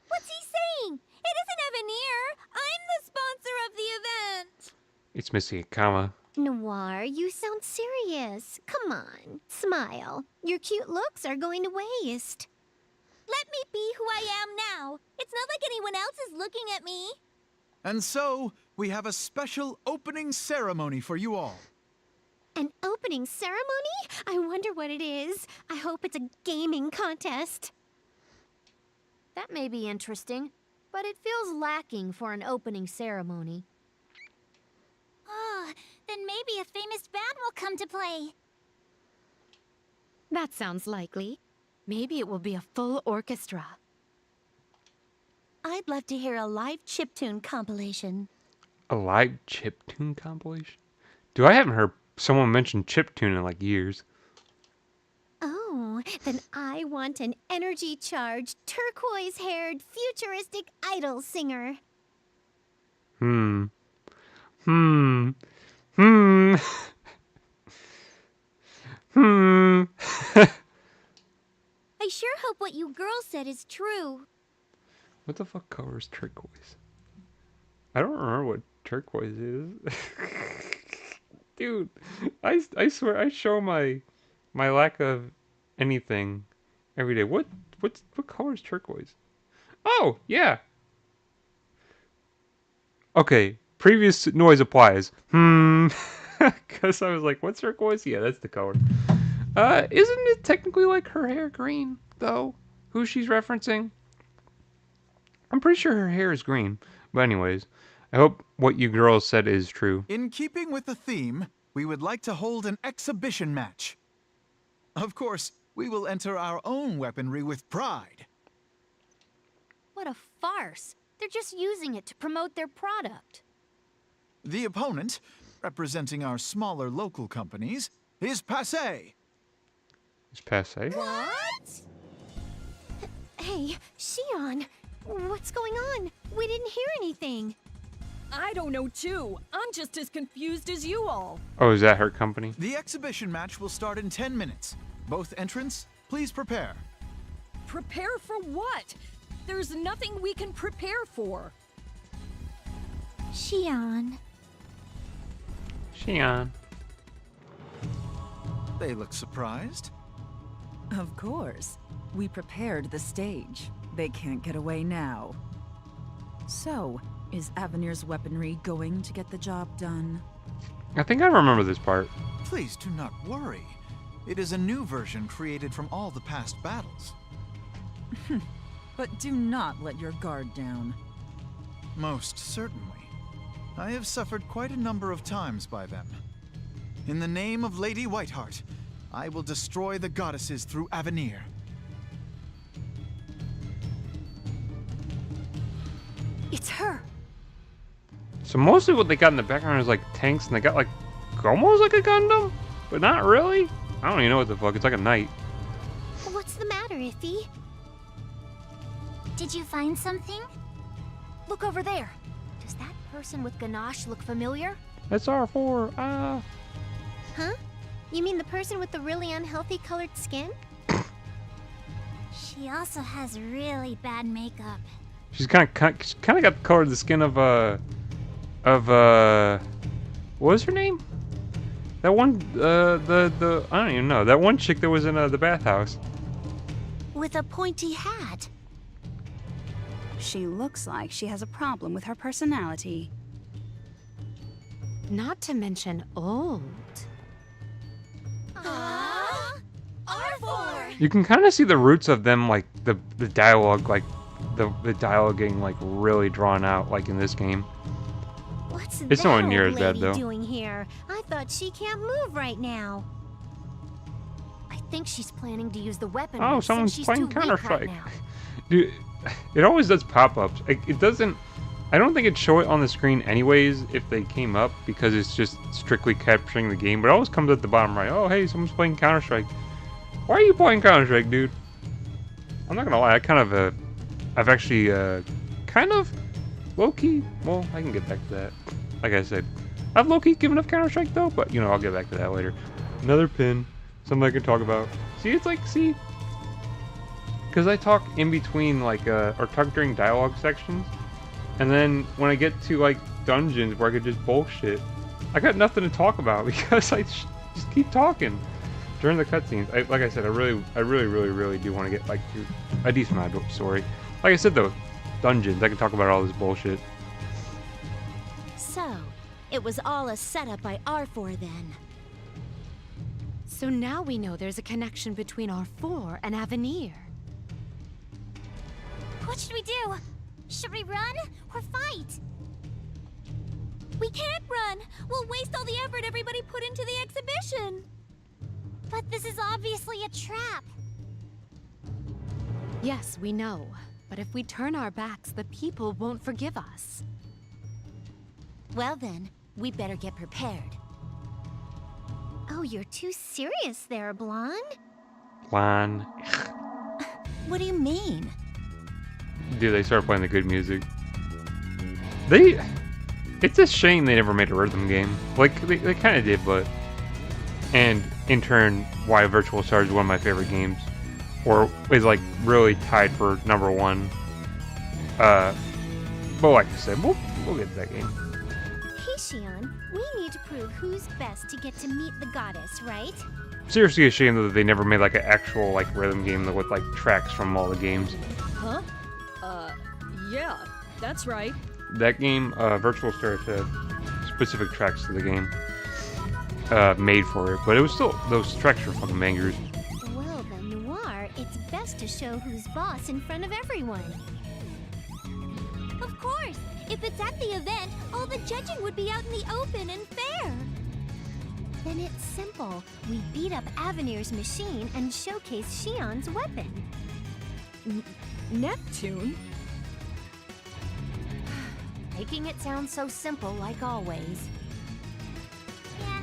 What's he saying? It isn't Avenir. I'm the sponsor of the event. It's missing a comma. Noir, you sound serious. Come on, smile. Your cute looks are going to waste. Let me be who I am now. It's not like anyone else is looking at me. And so, we have a special opening ceremony for you all. An opening ceremony? I wonder what it is. I hope it's a gaming contest. That may be interesting, but it feels lacking for an opening ceremony. Oh, then maybe a famous band will come to play. That sounds likely. Maybe it will be a full orchestra. I'd love to hear a live chiptune compilation. A live chiptune compilation? Dude, I haven't heard someone mention chiptune in like years. Oh, then I want an energy-charged, turquoise-haired, futuristic idol singer. Hmm. I sure hope what you girls said is true. What the fuck color is turquoise? I don't remember what turquoise is. Dude, I swear I show my lack of anything every day. What color is turquoise? Oh, yeah. Okay, previous noise applies. Because I was like, what's turquoise? Yeah, that's the color. Isn't it technically like her hair green, though? Who she's referencing? I'm pretty sure her hair is green. But anyways, I hope what you girls said is true. In keeping with the theme, we would like to hold an exhibition match. Of course, we will enter our own weaponry with pride. What a farce. They're just using it to promote their product. The opponent, representing our smaller local companies, is Passé. It's passe. What? Hey, Xion, what's going on? We didn't hear anything. I don't know too. I'm just as confused as you all. Oh, is that her company? The exhibition match will start in 10 minutes. Both entrants, please prepare. Prepare for what? There's nothing we can prepare for. Xion. Xion. They look surprised. Of course. We prepared the stage. They can't get away now. So, is Avenir's weaponry going to get the job done? I think I remember this part. Please do not worry. It is a new version created from all the past battles. But do not let your guard down. Most certainly. I have suffered quite a number of times by them. In the name of Lady Whiteheart, I will destroy the goddesses through Avenir. It's her. So mostly what they got in the background is like tanks, and they got like almost like a Gundam, but not really. I don't even know what the fuck. It's like a knight. What's the matter, Iffy? Did you find something? Look over there. Does that person with ganache look familiar? That's R4. Huh? You mean the person with the really unhealthy colored skin? She also has really bad makeup. She's kind of got the color of the skin of what was her name? That one, the I don't even know. That one chick that was in the bathhouse. With a pointy hat. She looks like she has a problem with her personality. Not to mention old. R4! You can kind of see the roots of them, like the dialogue, like the dialogue getting like really drawn out, like in this game. What's It's that nowhere near old as bad, lady though. doing here? I thought she can't move right now. I think she's planning to use the weapon. Oh, since someone's she's playing too weak Counter-Strike. right now. Dude, it always does pop-ups. It doesn't. I don't think it'd show it on the screen anyways if they came up because it's just strictly capturing the game. But it always comes at the bottom right. Oh, hey, someone's playing Counter-Strike. Why are you playing Counter-Strike, dude? I'm not gonna lie. I kind of I've actually kind of low-key. Well, I can get back to that. Like I said, I've low-key given up Counter-Strike though, but you know I'll get back to that later. Another pin, something I can talk about. See, it's like because I talk in between like or talk during dialogue sections, and then when I get to like dungeons where I could just bullshit, I got nothing to talk about because I just keep talking during the cutscenes. Like I said, I really do want to get like to a decent amount of story. Like I said though, dungeons, I can talk about all this bullshit. So, it was all a setup by R4 then. So now we know there's a connection between R4 and Avenir. What should we do? Should we run or fight? We can't run! We'll waste all the effort everybody put into the exhibition! But this is obviously a trap. Yes, we know. But if we turn our backs, the people won't forgive us. Well then, we better get prepared. Oh, you're too serious there, Blonde. Juan. What do you mean? Dude, they started playing the good music. It's a shame they never made a rhythm game. Like, they kind of did, but... And, in turn, why Virtual Star is one of my favorite games. Or is, like, really tied for #1. But like I said, we'll get to that game. Hey, Xion, we need to prove who's best to get to meet the goddess, right? Seriously a shame that they never made, like, an actual, like, rhythm game with, like, tracks from all the games. Huh? Yeah, that's right. That game, Virtual Star had specific tracks to the game. Made for it, but it was still, those tracks were fucking bangers. Well then, Noir, it's best to show who's boss in front of everyone. Of course! If it's at the event, all the judging would be out in the open and fair. Then it's simple. We beat up Avenir's machine and showcase Xion's weapon. Neptune? Making it sound so simple, like always. Yeah,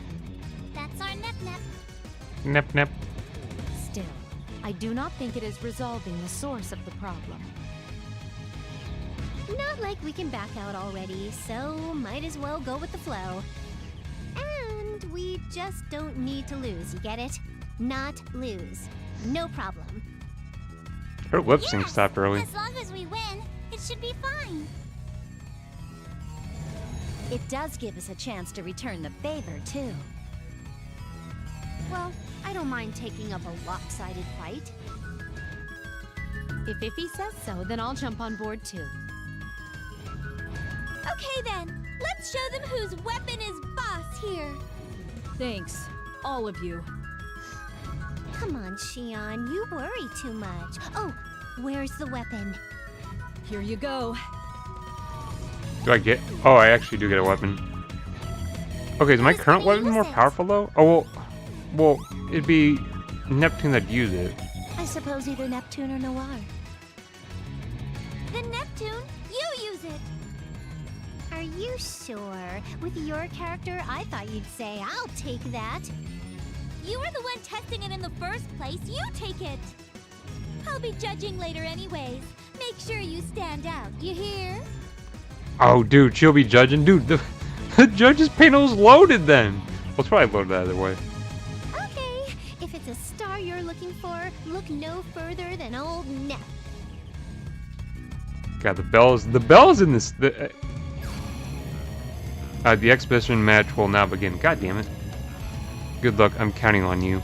that's our Nep-Nep. Nep nep. Still, I do not think it is resolving the source of the problem. Not like we can back out already, so might as well go with the flow. And we just don't need to lose, you get it? Not lose. No problem. Her lip sync stopped early. As long as we win, it should be fine. It does give us a chance to return the favor, too. Well, I don't mind taking up a lopsided fight. If Iffy says so, then I'll jump on board too. Okay then, let's show them whose weapon is boss here. Thanks, all of you. Come on, Xion, you worry too much. Oh, where's the weapon? Here you go. Do I get... Oh, I actually do get a weapon. Okay, is my Who's current gonna weapon use more it? powerful though? Oh, well, it'd be Neptune that'd use it. I suppose either Neptune or Noir. Then Neptune, you use it! Are you sure? With your character, I thought you'd say, I'll take that. You were the one testing it in the first place. You take it! I'll be judging later anyways. Make sure you stand out, you hear? Oh, dude, she'll be judging. Dude, the judge's panel's loaded then. Well, it's probably loaded the other way. Okay, if it's a star you're looking for, look no further than old Nep. God, the bells in this. The exhibition match will now begin. God damn it. Good luck. I'm counting on you.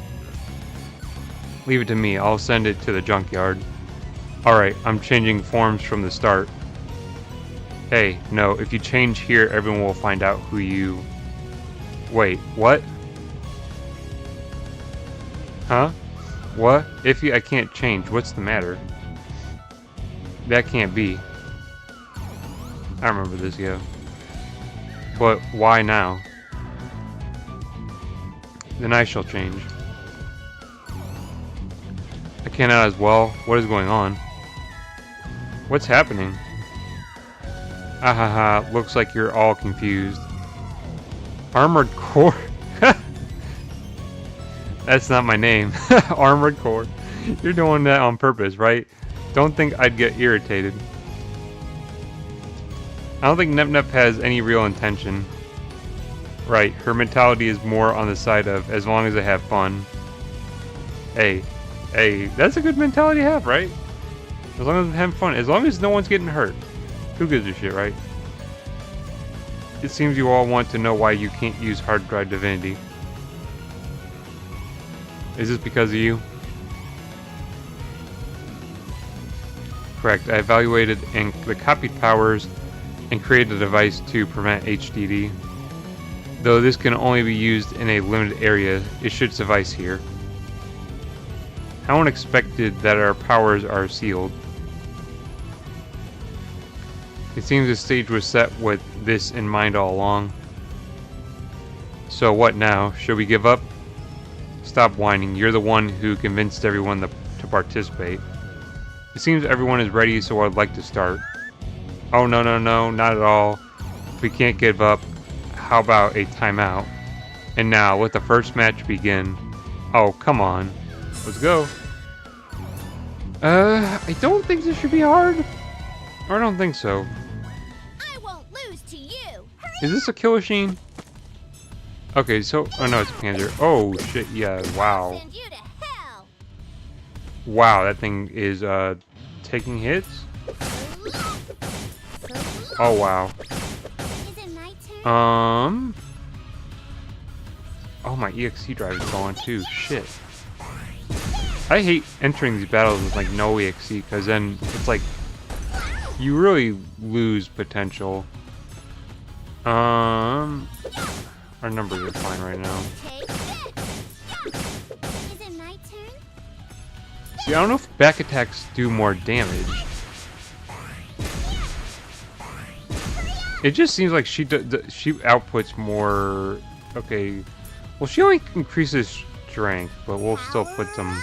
Leave it to me. I'll send it to the junkyard. Alright, I'm changing forms from the start. Hey, no, if you change here, everyone will find out who you... Wait, what? Huh? What? I can't change. What's the matter? That can't be. I remember this, yeah. But why now? Then I shall change. I cannot as well. What is going on? What's happening? Ahaha, looks like you're all confused. Armored Core? That's not my name. Armored Core. You're doing that on purpose, right? Don't think I'd get irritated. I don't think Nep has any real intention. Right, her mentality is more on the side of, as long as I have fun. Hey, that's a good mentality to have, right? As long as I'm having fun. As long as no one's getting hurt. Who gives a shit, right? It seems you all want to know why you can't use hard drive divinity. Is this because of you? Correct. I evaluated and the copied powers and created a device to prevent HDD. Though this can only be used in a limited area, it should suffice here. How unexpected that our powers are sealed. It seems the stage was set with this in mind all along. So what now? Should we give up? Stop whining. You're the one who convinced everyone to participate. It seems everyone is ready, so I'd like to start. Oh, no, not at all. If we can't give up, how about a timeout? And now, let the first match begin. Oh, come on. Let's go. I don't think this should be hard. Or I don't think so. I won't lose to you. Is this a kill machine? Okay, so... Oh, no, it's a Panzer. Oh, shit, yeah, wow. Send you to hell. Wow, that thing is, taking hits? Oh, wow. Is it my turn? Oh, my EXE drive is gone, too. Shit. I hate entering these battles with, like, no EXE, because then it's like... You really lose potential. Our numbers are fine right now. Take this. Is it my turn? See, I don't know if back attacks do more damage. It just seems like she outputs more... Okay. Well, she only increases strength, but we'll still put some...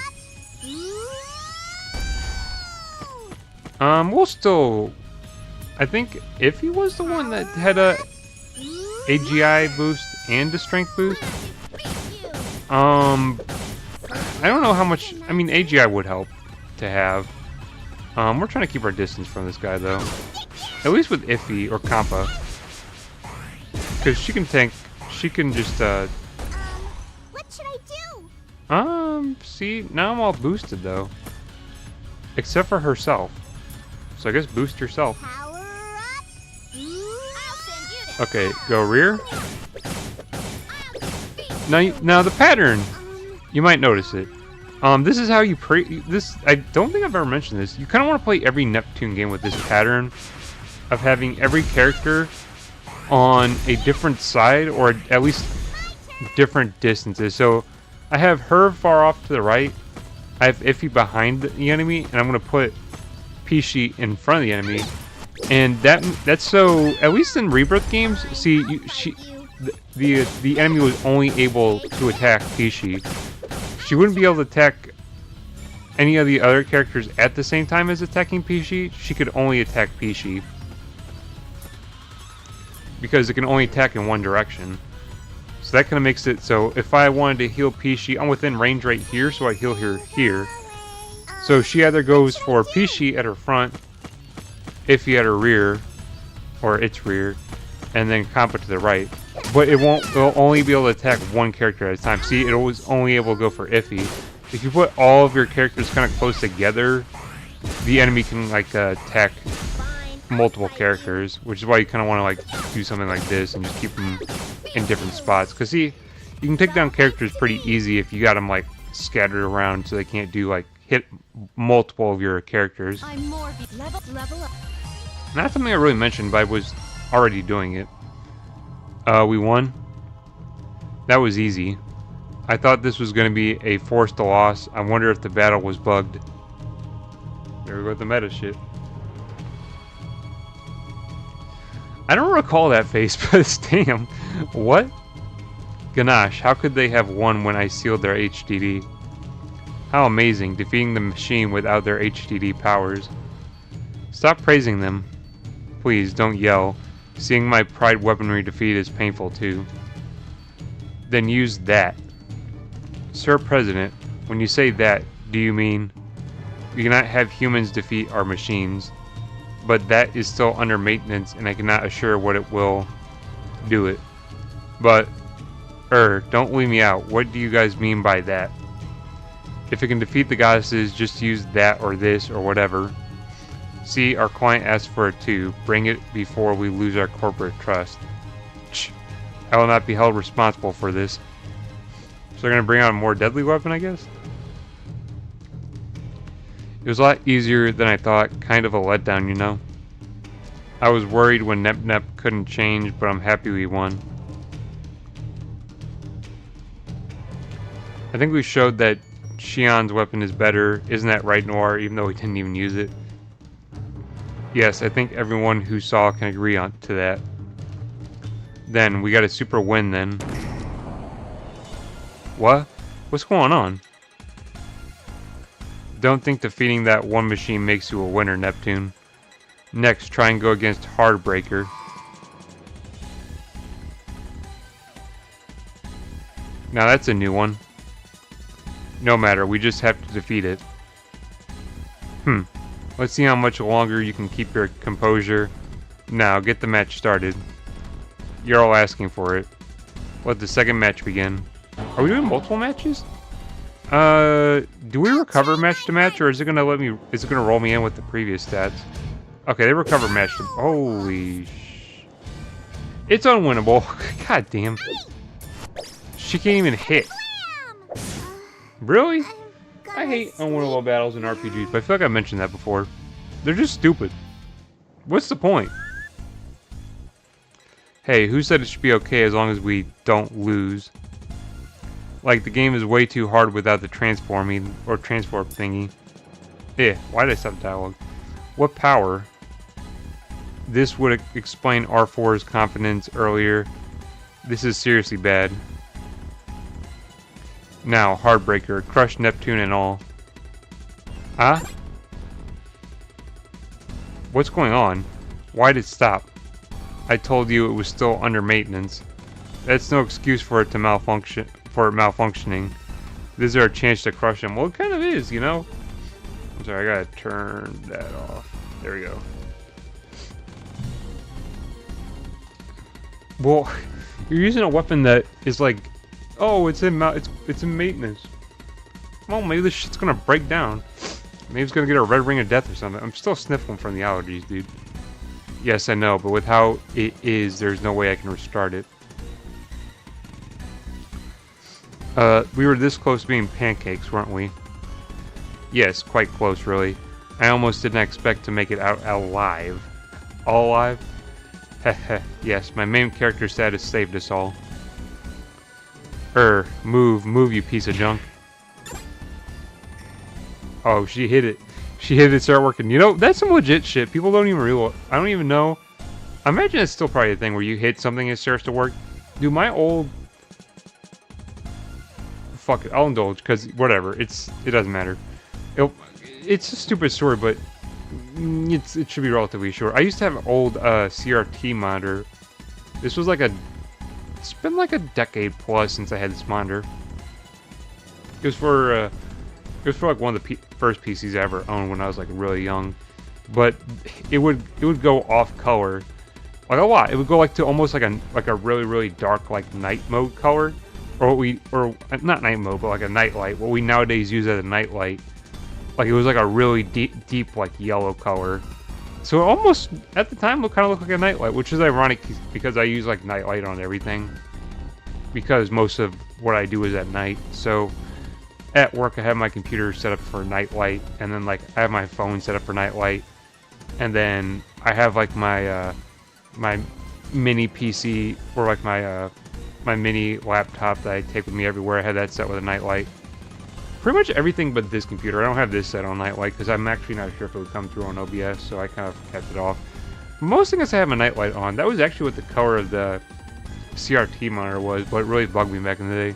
We'll still... I think Iffy was the one that had a AGI boost and a strength boost. I don't know how much... I mean, AGI would help to have. We're trying to keep our distance from this guy, though. At least with Iffy or Kampa. Because she can tank... She can just, What should I do? See, now I'm all boosted, though. Except for herself. So I guess boost yourself. Power up. I'll send you to Okay, go rear. Now the pattern, you might notice it. This is how you this. I don't think I've ever mentioned this. You kind of want to play every Neptune game with this pattern of having every character on a different side or at least different distances. So I have her far off to the right. I have Iffy behind the enemy, and I'm going to put Pishi in front of the enemy. And that's so, at least in Rebirth games, see, the enemy was only able to attack Pishi. She wouldn't be able to attack any of the other characters at the same time as attacking Pishi. She could only attack Pishi. Because it can only attack in one direction. So that kind of makes it so if I wanted to heal Pishi, I'm within range right here, so I heal her here. So she either goes for Pishi at her front, Iffy at her rear, or its rear, and then Kampa to the right. But it'll only be able to attack one character at a time. See, it was only able to go for Iffy. if you put all of your characters kind of close together, the enemy can like attack multiple characters, which is why you kind of want to like do something like this and just keep them in different spots. Because see, you can take down characters pretty easy if you got them like scattered around so they can't do like hit multiple of your characters. I'm more level up. Not something I really mentioned, but I was already doing it. We won. That was easy. I thought this was going to be a forced loss. I wonder if the battle was bugged. There we go with the meta shit. I don't recall that face, but damn. What? Ganache, how could they have won when I sealed their HDD? How amazing, defeating the machine without their HDD powers. Stop praising them. Please, don't yell. Seeing my pride weaponry defeat is painful too. Then use that. Sir President, when you say that, do you mean we cannot have humans defeat our machines, but that is still under maintenance and I cannot assure what it will do it. But, don't leave me out. What do you guys mean by that? If it can defeat the goddesses, just use that or this or whatever. See, our client asked for it too. Bring it before we lose our corporate trust. I will not be held responsible for this. So they're going to bring out a more deadly weapon, I guess? It was a lot easier than I thought. Kind of a letdown, you know? I was worried when Nep couldn't change, but I'm happy we won. I think we showed that Shion's weapon is better. Isn't that right, Noir? Even though we didn't even use it. Yes, I think everyone who saw can agree on to that. Then, we got a super win then. What? What's going on? Don't think defeating that one machine makes you a winner, Neptune. Next, try and go against Hardbreaker. Now that's a new one. No matter, we just have to defeat it. Let's see how much longer you can keep your composure. Now, get the match started. You're all asking for it. Let the second match begin. Are we doing multiple matches? Do we recover match to match, or is it gonna let me? Is it gonna roll me in with the previous stats? Okay, they recover match to. Holy sh! It's unwinnable. God damn. She can't even hit. Really? I hate unwinnable battles in RPGs, but I feel like I mentioned that before. They're just stupid. What's the point? Hey, who said it should be okay as long as we don't lose? Like, the game is way too hard without the transforming, or transform thingy. Yeah, why did I stop dialogue? What power? This would explain R4's confidence earlier. This is seriously bad. Now, Hardbreaker, crush Neptune and all. Huh? What's going on? Why did it stop? I told you it was still under maintenance. That's no excuse for it to malfunction. For it malfunctioning. This is our chance to crush him. Well, it kind of is, you know. I'm sorry, I gotta turn that off. There we go. Well, you're using a weapon that is like, oh, it's in maintenance. Well, maybe this shit's gonna break down. Maybe it's gonna get a red ring of death or something. I'm still sniffling from the allergies, dude. Yes, I know, but with how it is, there's no way I can restart it. We were this close to being pancakes, weren't we? Yes, quite close, really. I almost didn't expect to make it out alive. All alive? Heh. Yes, my main character status saved us all. Move, you piece of junk. Oh, she hit it. She hit it, started working. You know, that's some legit shit. People don't even realize. I don't even know. I imagine it's still probably a thing where you hit something and it starts to work. Dude, my old... Fuck it, I'll indulge, because whatever. It doesn't matter. It's a stupid story, but it should be relatively short. I used to have an old CRT monitor. This was like it's been like a decade plus since I had this monitor. It was for like one of the first PCs I ever owned when I was like really young. But it would go off color, like a lot. It would go like to almost like a really really dark like night mode color, or not night mode, but like a night light. What we nowadays use as a night light. Like it was like a really deep like yellow color. So it almost at the time kind of looked like a nightlight, which is ironic because I use like nightlight on everything. Because most of what I do is at night. So at work I have my computer set up for nightlight, and then like I have my phone set up for nightlight, and then I have like my my mini PC or like my my mini laptop that I take with me everywhere. I have that set with a nightlight. Pretty much everything but this computer. I don't have this set on nightlight because I'm actually not sure if it would come through on OBS, so I kind of kept it off. Most things I have a nightlight on. That was actually what the color of the CRT monitor was, but it really bugged me back in the day.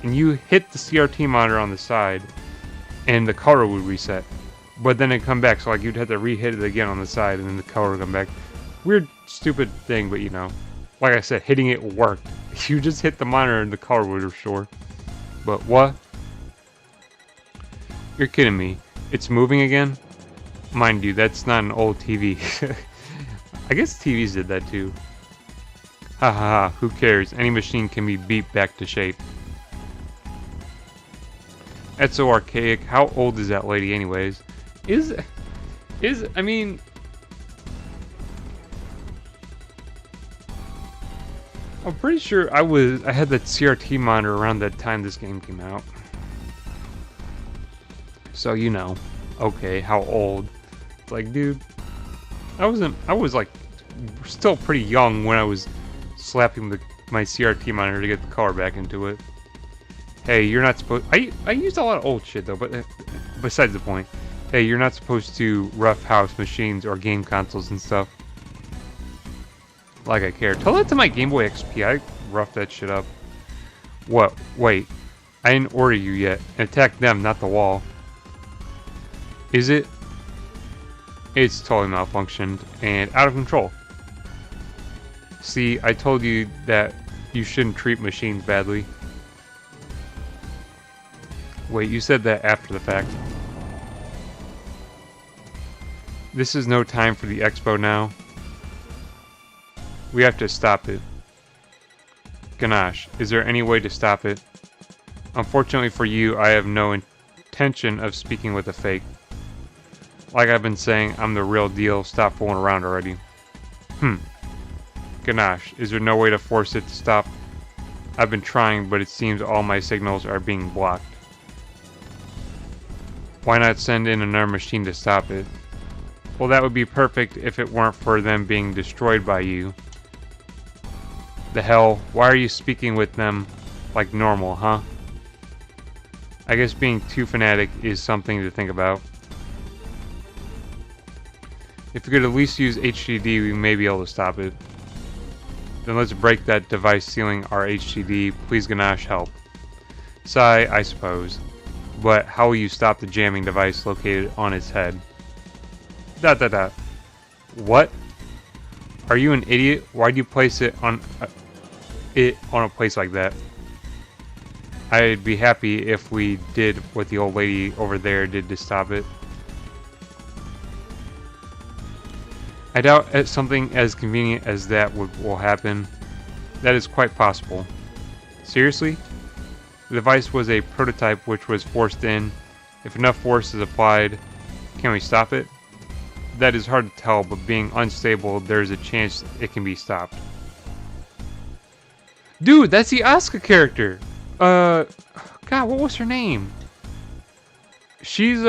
And you hit the CRT monitor on the side, and the color would reset. But then it'd come back, so like you'd have to re-hit it again on the side, and then the color would come back. Weird, stupid thing, but you know. Like I said, hitting it worked. You just hit the monitor and the color would restore. But what? You're kidding me. It's moving again? Mind you, that's not an old TV. I guess TVs did that too. Ha ha ha, who cares? Any machine can be beat back to shape. That's so archaic. How old is that lady anyways? I mean... I'm pretty sure I had that CRT monitor around that time this game came out. So you know, okay, how old? It's like, dude, I was like still pretty young when I was slapping my CRT monitor to get the color back into it. Hey, you're not supposed. I used a lot of old shit though, but besides the point. Hey, you're not supposed to roughhouse machines or game consoles and stuff. Like I care. Tell that to my Game Boy XP. I roughed that shit up. What? Wait, I didn't order you yet. Attack them, not the wall. Is it? It's totally malfunctioned and out of control. See, I told you that you shouldn't treat machines badly. Wait, you said that after the fact. This is no time for the expo now. We have to stop it. Ganache, is there any way to stop it? Unfortunately for you, I have no intention of speaking with a fake. Like I've been saying, I'm the real deal. Stop fooling around already. Ganache, is there no way to force it to stop? I've been trying, but it seems all my signals are being blocked. Why not send in another machine to stop it? Well, that would be perfect if it weren't for them being destroyed by you. The hell? Why are you speaking with them like normal, huh? I guess being too fanatic is something to think about. If we could at least use HDD, we may be able to stop it. Then let's break that device sealing our HDD. Please, Ganache, help. Sigh, I suppose. But how will you stop the jamming device located on its head? ... What? Are you an idiot? Why'd you place it on a place like that? I'd be happy if we did what the old lady over there did to stop it. I doubt something as convenient as that will happen. That is quite possible. Seriously? The device was a prototype which was forced in. If enough force is applied, can we stop it? That is hard to tell, but being unstable, there is a chance it can be stopped. Dude, that's the Asuka character! God, what was her name? She's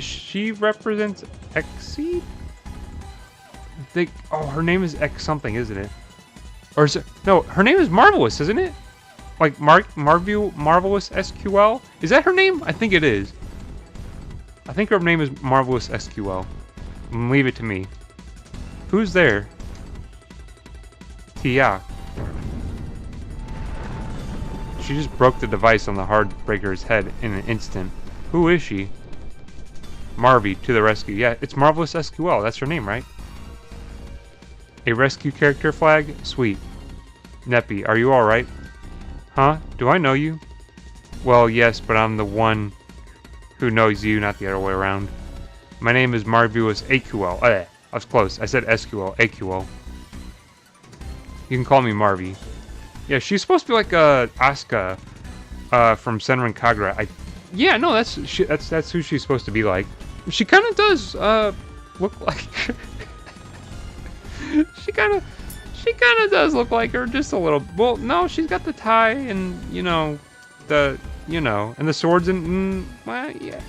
she represents Exceed? Oh, her name is X something, isn't it? Or is it... No, her name is Marvelous, isn't it? Like Marvelous SQL? Is that her name? I think it is. I think her name is Marvelous SQL. Leave it to me. Who's there? Tia. She just broke the device on the Heartbreaker's head in an instant. Who is she? Marvy, to the rescue. Yeah, it's Marvelous SQL. That's her name, right? A rescue character flag? Sweet. Neppy, are you alright? Huh? Do I know you? Well, yes, but I'm the one who knows you, not the other way around. My name is Marvelous AQL. I was close. I said SQL. AQL. You can call me Marvy. Yeah, she's supposed to be like Asuka from Senran Kagura. Yeah, no, that's who she's supposed to be like. She kind of does look like she kind of does look like her just a little. Well, no, she's got the tie and and the swords and well, yeah.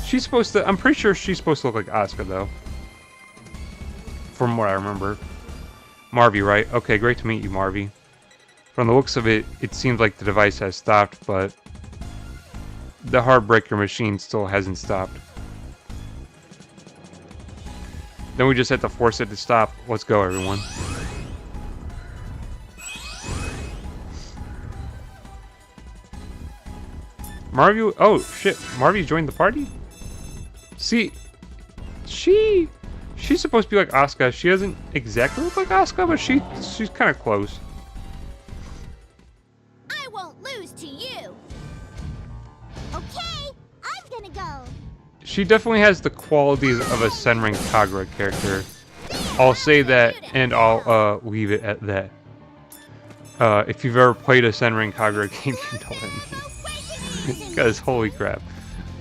She's supposed to. I'm pretty sure she's supposed to look like Asuka though. From what I remember. Marvy, right? Okay, great to meet you, Marvy. From the looks of it, it seems like the device has stopped, but the Heartbreaker machine still hasn't stopped. Then we just have to force it to stop. Let's go, everyone. Marvy, oh shit, Marvy joined the party? See, she's supposed to be like Asuka. She doesn't exactly look like Asuka, but she's kind of close. I won't lose to you. Okay, I'm gonna go. She definitely has the qualities of a Senran Kagura character. I'll say that, and I'll leave it at that. If you've ever played a Senran Kagura game, you know what I mean. Because holy crap.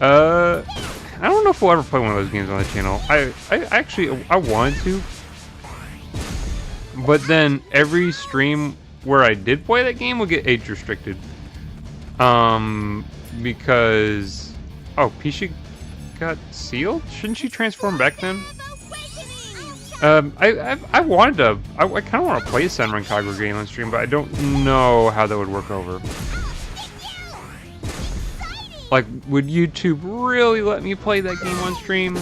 I don't know if we'll ever play one of those games on the channel. I actually wanted to, but then every stream where I did play that game would get age restricted. Because Pisha got sealed. Shouldn't she transform back then? I wanted to. I kind of want to play a Senran Kagura game on stream, but I don't know how that would work over. Like, would YouTube really let me play that game on stream?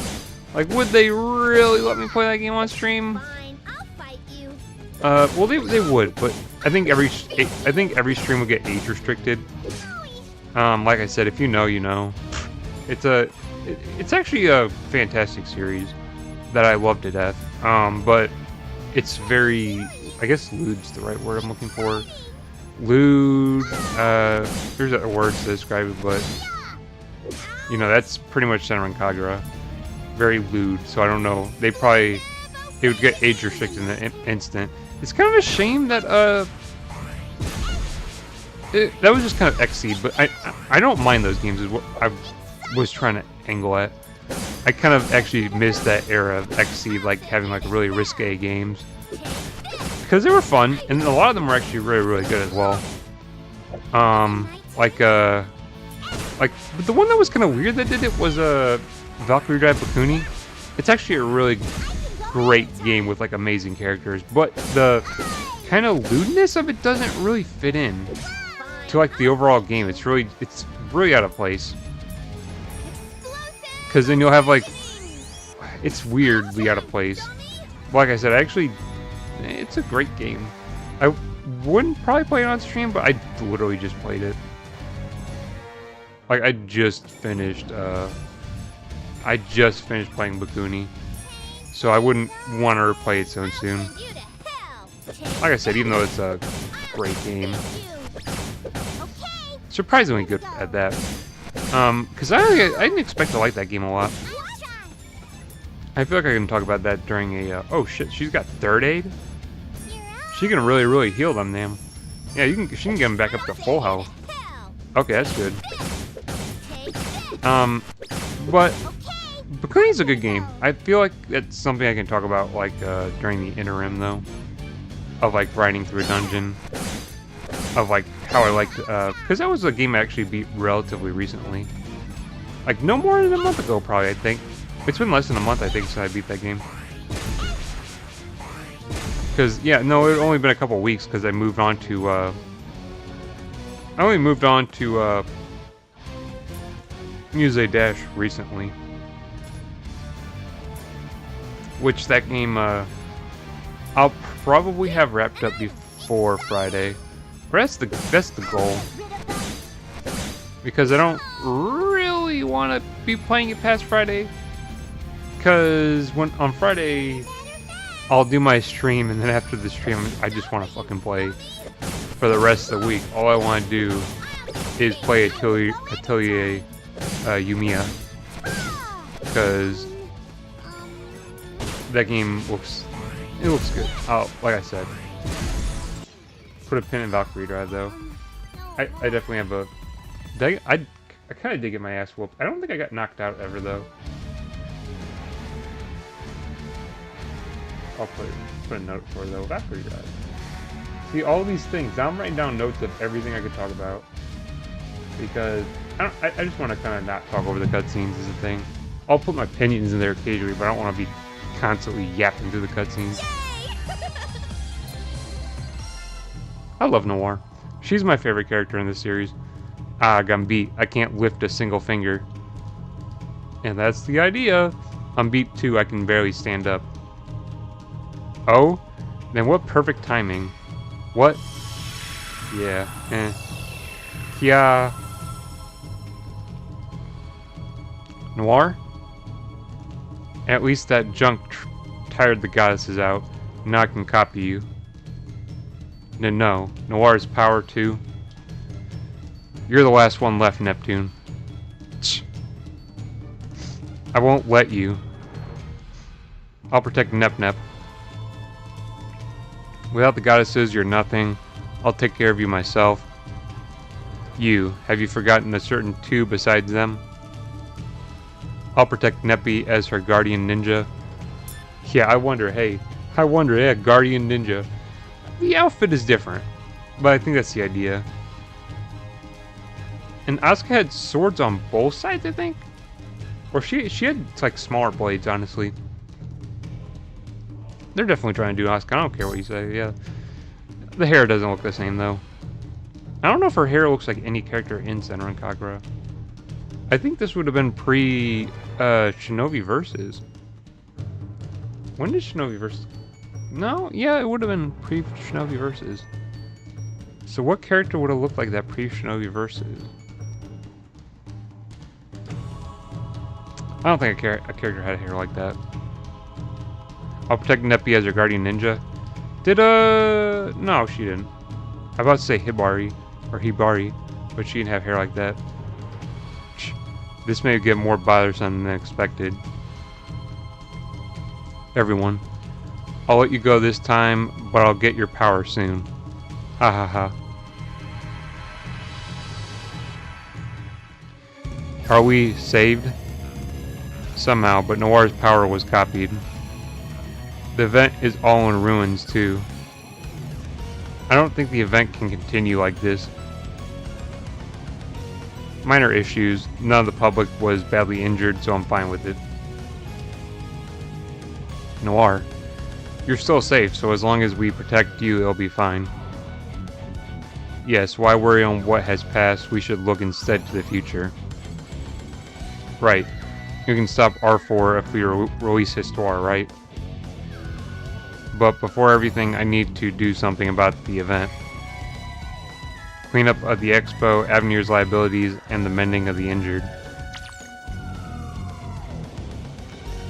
Like, would they really let me play that game on stream? Fine, I'll fight you. Well, they would, but I think every stream would get age restricted. Like I said, if you know, you know. It's actually a fantastic series that I love to death. But it's very, I guess, lewd's the right word I'm looking for. Lewd. There's a word to describe it, but you know, that's pretty much Senran Kagura. Very lewd, so I don't know. They would get age restricted in the instant. It's kind of a shame that that was just kind of Xseed, but I don't mind those games is what I was trying to angle at. I kind of actually missed that era of Xseed, like having like really risque games. Because they were fun, and a lot of them were actually really, really good as well. But the one that was kind of weird that did it was Valkyrie Drive Bakuni. It's actually a really great game with like amazing characters, but the kind of lewdness of it doesn't really fit in to like the overall game. It's really out of place. Because then you'll have like, it's weirdly out of place. Like I said, it's a great game. I wouldn't probably play it on stream, but I literally just played it. Like I just finished playing Bakuni, so I wouldn't want to replay it so soon. Like I said, even though it's a great game, surprisingly good at that. Because I didn't expect to like that game a lot. I feel like I can talk about that during a. Oh shit, she's got third aid. She can really, really heal them, damn. Yeah, she can get them back up to full health. Okay, that's good. But Bakuni's a good game. I feel like that's something I can talk about like during the interim though, of like grinding through a dungeon, of like how I liked because that was a game I actually beat relatively recently, like no more than a month ago probably. I think it's been less than a month I think since I beat that game. Because yeah, no, it had only been a couple weeks because I moved on to Musée Dash recently, which that game I'll probably have wrapped up before Friday. But that's the goal, because I don't really want to be playing it past Friday, because on Friday I'll do my stream, and then after the stream I just want to fucking play for the rest of the week. All I want to do is play Atelier Yumiya, because that game looks good. Like I said, put a pin in Valkyrie Drive though. No, I definitely have a. I kind of did get my ass whooped. I don't think I got knocked out ever though. I'll put a note for though. Valkyrie Drive. See all these things. Now I'm writing down notes of everything I could talk about because I just want to kind of not talk over the cutscenes is the thing. I'll put my opinions in there occasionally, but I don't want to be constantly yapping through the cutscenes. I love Noir. She's my favorite character in this series. I got beat. I can't lift a single finger. And that's the idea. I'm beat too. I can barely stand up. Oh? Then what perfect timing. What? Yeah. Yeah. Noir? At least that junk tired the goddesses out. Now I can copy you. No. Noir's power too. You're the last one left, Neptune. I won't let you. I'll protect Nep. Without the goddesses, you're nothing. I'll take care of you myself. You, have you forgotten a certain two besides them? I'll protect Neppy as her guardian ninja. Yeah, I wonder, yeah, guardian ninja. The outfit is different, but I think that's the idea. And Asuka had swords on both sides, I think? Or she had, like, smaller blades, honestly. They're definitely trying to do Asuka. I don't care what you say, yeah. The hair doesn't look the same, though. I don't know if her hair looks like any character in Senran Kagura. I think this would have been pre-Shinobi Versus. When did Shinobi Versus... No? Yeah, it would have been pre-Shinobi Versus. So what character would have looked like that pre-Shinobi Versus? I don't think a character had hair like that. I'll protect Neppy as her guardian ninja. No, she didn't. I was about to say Hibari, or Hibari, but she didn't have hair like that. This may get more bothersome than expected. Everyone, I'll let you go this time, but I'll get your power soon. Ha ha ha. Are we saved? Somehow, but Noir's power was copied. The event is all in ruins, too. I don't think the event can continue like this. Minor issues. None of the public was badly injured, so I'm fine with it. Noir, you're still safe, so as long as we protect you, it'll be fine. Yes, why worry on what has passed? We should look instead to the future. Right. You can stop R4 if we release Histoire, right? But before everything, I need to do something about the event. Cleanup of the expo, Avenir's liabilities, and the mending of the injured.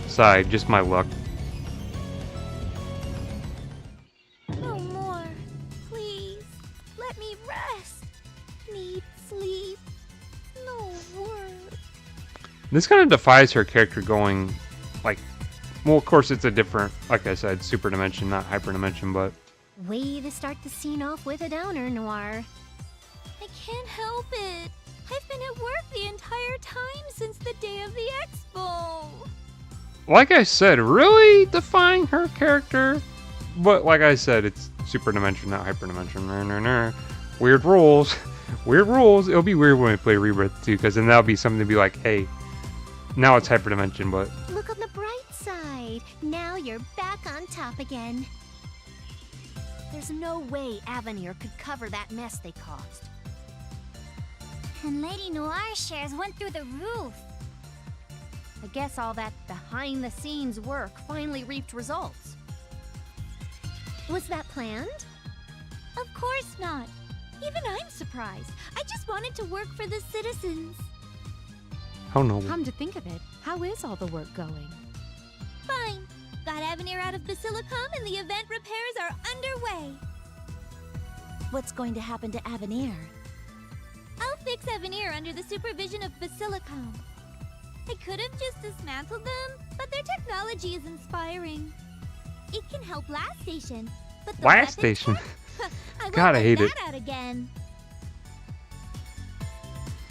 Sigh, just my luck. No more. Please. Let me rest. Need sleep. No work. This kind of defies her character going, like, well, of course it's a different, like I said, super dimension, not hyperdimension, but... Way to start the scene off with a downer, Noir. I can't help it. I've been at work the entire time since the day of the expo. Like I said, really defying her character? But like I said, it's super dimension, not hyperdimension. Weird rules. Weird rules. It'll be weird when we play Rebirth too, because then that'll be something to be like, hey, now it's hyperdimension, but... Look on the bright side. Now you're back on top again. There's no way Avenir could cover that mess they caused. And Lady Noir's shares went through the roof. I guess all that behind-the-scenes work finally reaped results. Was that planned? Of course not. Even I'm surprised. I just wanted to work for the citizens. Oh no. Come to think of it, how is all the work going? Fine. Got Avenir out of Basilicom and the event repairs are underway. What's going to happen to Avenir? I'll fix Avenir under the supervision of Basilicom. I could have just dismantled them, but their technology is inspiring. It can help Last Station, but the Last weapon Station? tech? I won't God, I let hate that it. out again.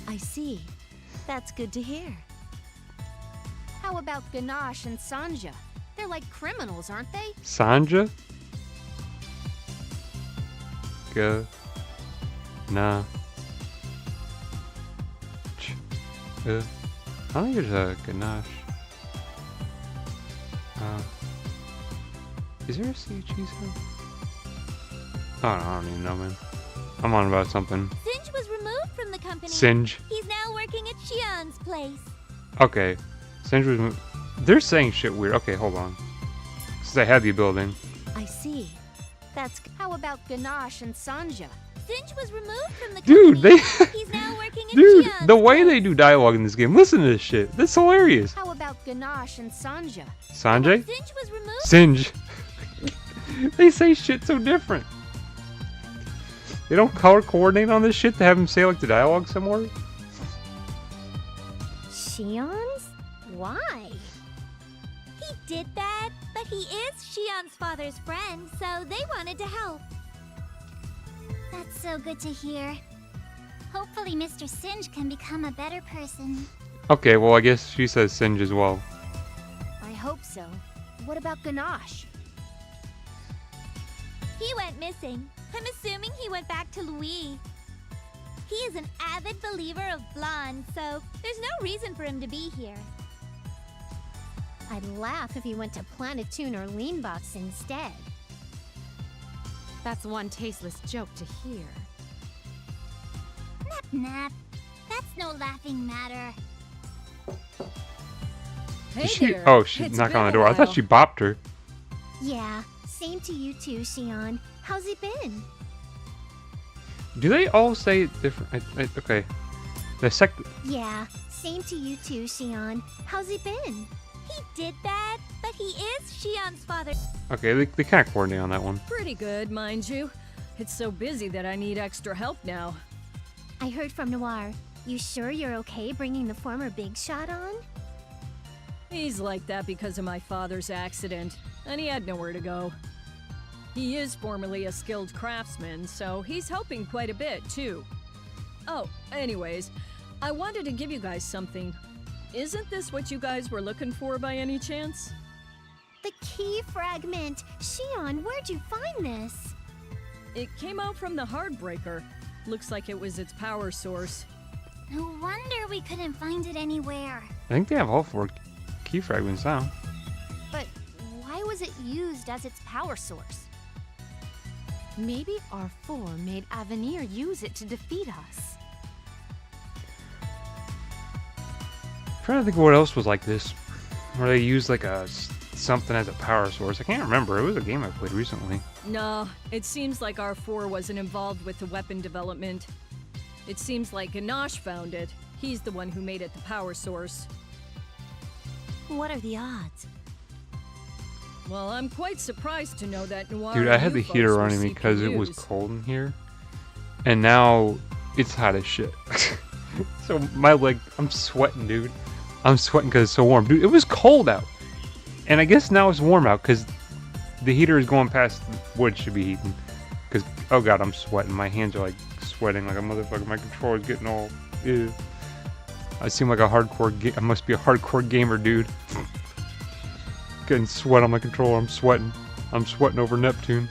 I see. That's good to hear. How about Ganache and Sanja? They're like criminals, aren't they? Sanja? Go. Nah. I think there's a Ganache. Is there a CHE? I don't even know, man. I'm on about something. Singe was removed from the company. Singe. He's now working at Shion's place. Okay. Singe was. They're saying shit weird. Okay, hold on. Since I have the building. I see. That's How about Ganache and Sanja? Singe was removed from the Dude, company. they. He's now working at Dude, Shion's the way place. they do dialogue in this game. Listen to this shit. That's hilarious. How about Ganache and Sanja? Sanjay? Singe was removed. Singe. They say shit so different. They don't color coordinate on this shit to have him say like the dialogue somewhere? Shion's? Why? He did that, but he is Shion's father's friend, so they wanted to help. That's so good to hear. Hopefully Mr. Singe can become a better person. Okay, well I guess she says Singe as well. I hope so. What about Ganache? He went missing. I'm assuming he went back to Louis. He is an avid believer of blonde, so there's no reason for him to be here. I'd laugh if he went to Planetoon or Leanbox instead. That's one tasteless joke to hear. Nap nap. That's no laughing matter. Hey Did she? there. Oh, she It's knocked been on the a door. I thought while. she bopped her. Yeah, same to you too, Shion. How's he been? Do they all say it different? Okay. The sec. Yeah, same to you too, Shion. How's he been? He did that, but he is Shion's father. Okay, they kind of coordinate on that one. Pretty good, mind you. It's so busy that I need extra help now. I heard from Noir. You sure you're okay bringing the former Big Shot on? He's like that because of my father's accident, and he had nowhere to go. He is formerly a skilled craftsman, so he's helping quite a bit, too. Oh, anyways, I wanted to give you guys something. Isn't this what you guys were looking for by any chance? The key fragment! Shion, where'd you find this? It came out from the Heartbreaker. Looks like it was its power source. No wonder we couldn't find it anywhere. I think they have all 4 key fragments now. But why was it used as its power source? Maybe R4 made Avenir use it to defeat us. I'm trying to think of what else was like this, where they used like something as a power source. I can't remember. It was a game I played recently. No, it seems like R4 wasn't involved with the weapon development. It seems like Ganache found it. He's the one who made it the power source. What are the odds? Well, I'm quite surprised to know that Noir Dude, I and had you the heater folks were running because it was CPUs. cold in here, and now it's hot as shit. So my leg, I'm sweating, dude. I'm sweating because it's so warm. Dude, it was cold out, and I guess now it's warm out because the heater is going past the wood should be heating. Because, oh god, I'm sweating. My hands are like sweating like a motherfucker. My controller's getting all, ew. I seem like a hardcore, I must be a hardcore gamer, dude. Getting sweat on my controller. I'm sweating. I'm sweating over Neptune.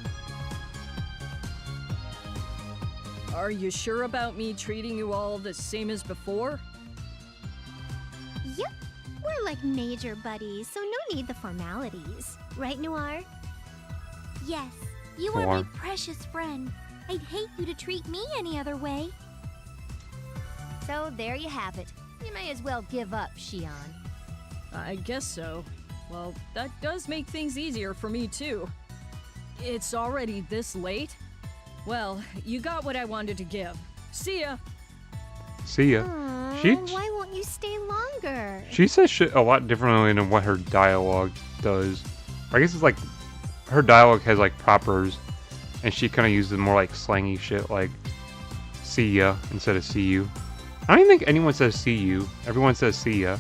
Are you sure about me treating you all the same as before? Yep, we're like major buddies, so no need the formalities. Right, Noir? Yes, you are Noir. my precious friend. I'd hate you to treat me any other way. So there you have it. You may as well give up, Shion. I guess so. Well, that does make things easier for me, too. It's already this late? Well, you got what I wanted to give. See ya! See ya. Aw, She- why won't you stay longer? She says shit a lot differently than what her dialogue does. I guess it's like her dialogue has like propers, and she kind of uses more like slangy shit like see ya instead of see you. I don't even think anyone says see you. Everyone says see ya.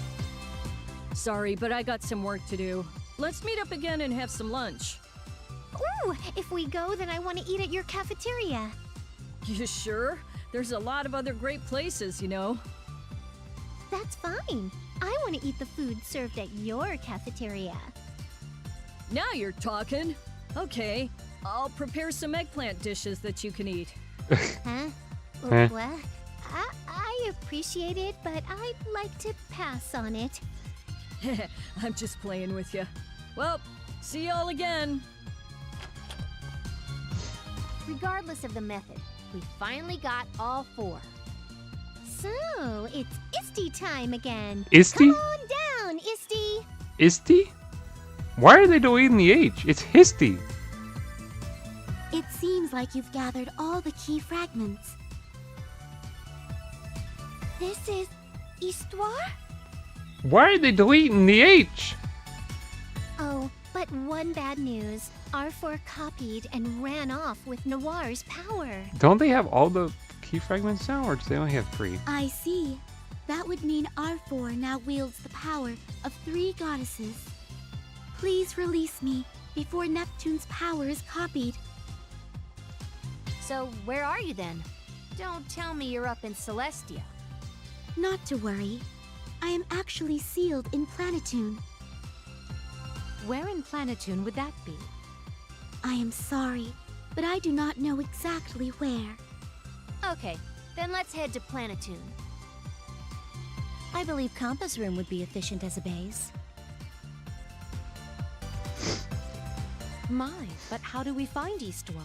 Sorry, but I got some work to do. Let's meet up again and have some lunch. too! If we go, then I want to eat at your cafeteria. You sure? There's a lot of other great places, you know. That's fine. I want to eat the food served at your cafeteria. Now you're talking. Okay, I'll prepare some eggplant dishes that you can eat. Huh? Huh? What? I appreciate it, but I'd like to pass on it. I'm just playing with you. Well, see y'all again. Regardless of the method, we finally got all 4. So, it's Isty time again. Isty? Come on down, Isty. Isty? Why are they deleting the H? It's Histy. It seems like you've gathered all the key fragments. This is Histoire? Why are they deleting the H? Oh, but one bad news. R4 copied and ran off with Noir's power. Don't they have all the key fragments now, or do they only have 3? I see. That would mean R4 now wields the power of 3 goddesses. Please release me before Neptune's power is copied. So, where are you then? Don't tell me you're up in Celestia. Not to worry. I am actually sealed in Planetune. Where in Planetune would that be? I am sorry, but I do not know exactly where. Okay, then let's head to Planetune. I believe Compass Room would be efficient as a base. My, but how do we find Histoire?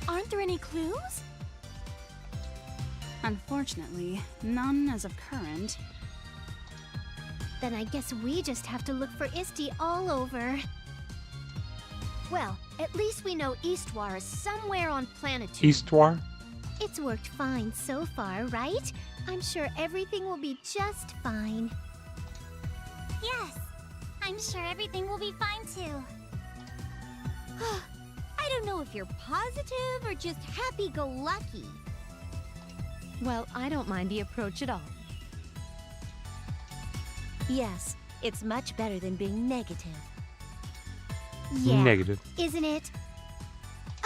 Aren't there any clues? Unfortunately, none as of current. Then I guess we just have to look for Isty all over. Well, at least we know Histoire is somewhere on Planetune. Histoire? It's worked fine so far, right? I'm sure everything will be just fine. Yes, I'm sure everything will be fine too. I don't know if you're positive or just happy-go-lucky. Well, I don't mind the approach at all. Yes, it's much better than being negative. Yeah, Negative. isn't it?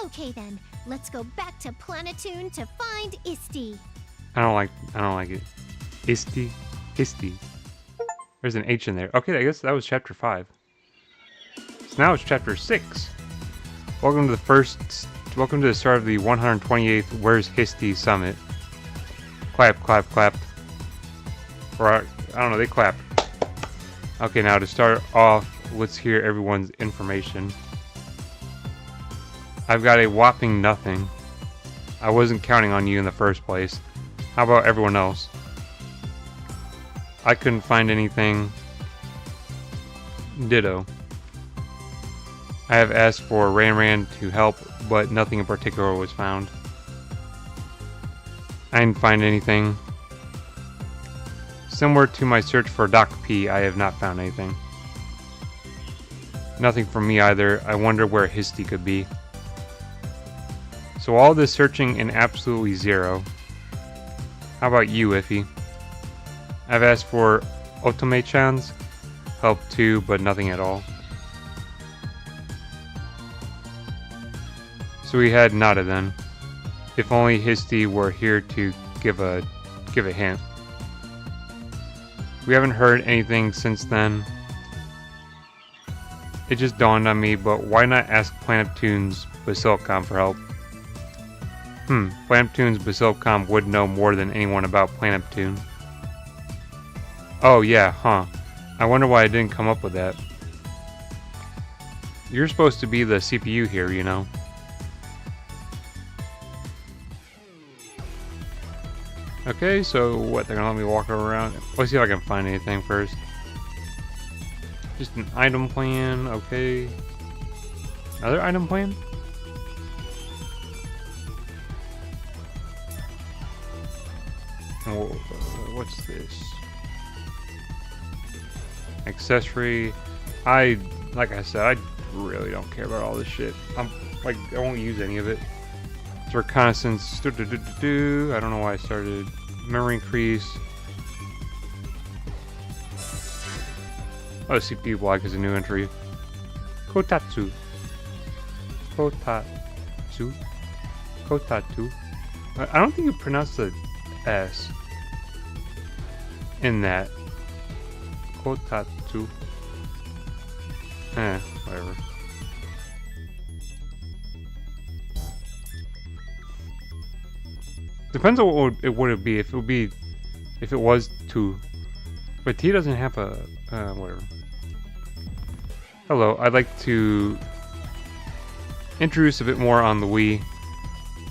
Okay then, let's go back to Planetune to find Isty. I don't like it. Isty. Histy. There's an H in there. Okay, I guess that was chapter 5. So now it's chapter 6. Welcome to the start of the 128th Where's Histy Summit. Clap, clap, clap. Or, I don't know, they clapped. Okay, now to start off, let's hear everyone's information. I've got a whopping nothing. I wasn't counting on you in the first place. How about everyone else? I couldn't find anything. Ditto. I have asked for Ran to help, but nothing in particular was found. I didn't find anything. Similar to my search for Doc P, I have not found anything. Nothing from me either. I wonder where Histy could be. So all this searching and absolutely zero. How about you, Iffy? I've asked for Otome-chan's help too, but nothing at all. So we had nada then. If only Histy were here to give a hint. We haven't heard anything since then. It just dawned on me, but why not ask Planeptune's Basilicom for help? Planeptune's Basilicom would know more than anyone about Planeptune. Oh yeah, huh. I wonder why I didn't come up with that. You're supposed to be the CPU here, you know. Okay, so what, they're gonna let me walk around? Let's see if I can find anything first. Just an item plan, okay. Another item plan? Oh, what's this? Accessory. Like I said, I really don't care about all this shit. I won't use any of it. It's reconnaissance. I don't know why I started. Memory increase. Oh, CPU block is a new entry. Kotatsu. Kotatsu. Kotatsu. I don't think you pronounce the S in that. Kotatsu. Whatever. Depends on what it would be. If it was two, but T doesn't have a whatever. Hello, I'd like to introduce a bit more on the Wii.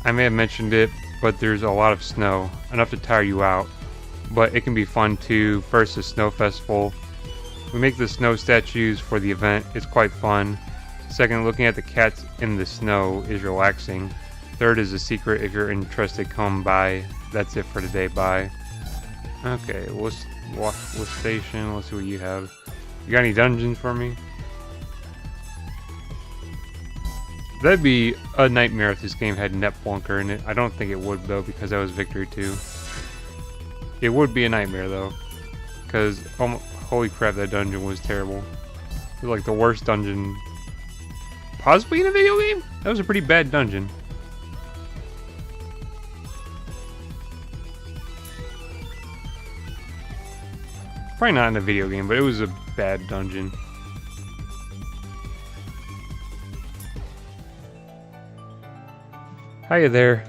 I may have mentioned it, but there's a lot of snow, enough to tire you out. But it can be fun too. First, the snow festival. We make the snow statues for the event. It's quite fun. Second, looking at the cats in the snow is relaxing. Third is a secret. If you're interested, come by. That's it for today. Bye. Okay, let's walk the station. Let's see what you have. You got any dungeons for me? That'd be a nightmare if this game had Net Bunker in it. I don't think it would though, because that was Victory 2. It would be a nightmare though, because holy crap, that dungeon was terrible. It was like the worst dungeon possibly in a video game. That was a pretty bad dungeon. Probably not in a video game, but it was a bad dungeon. Hiya there.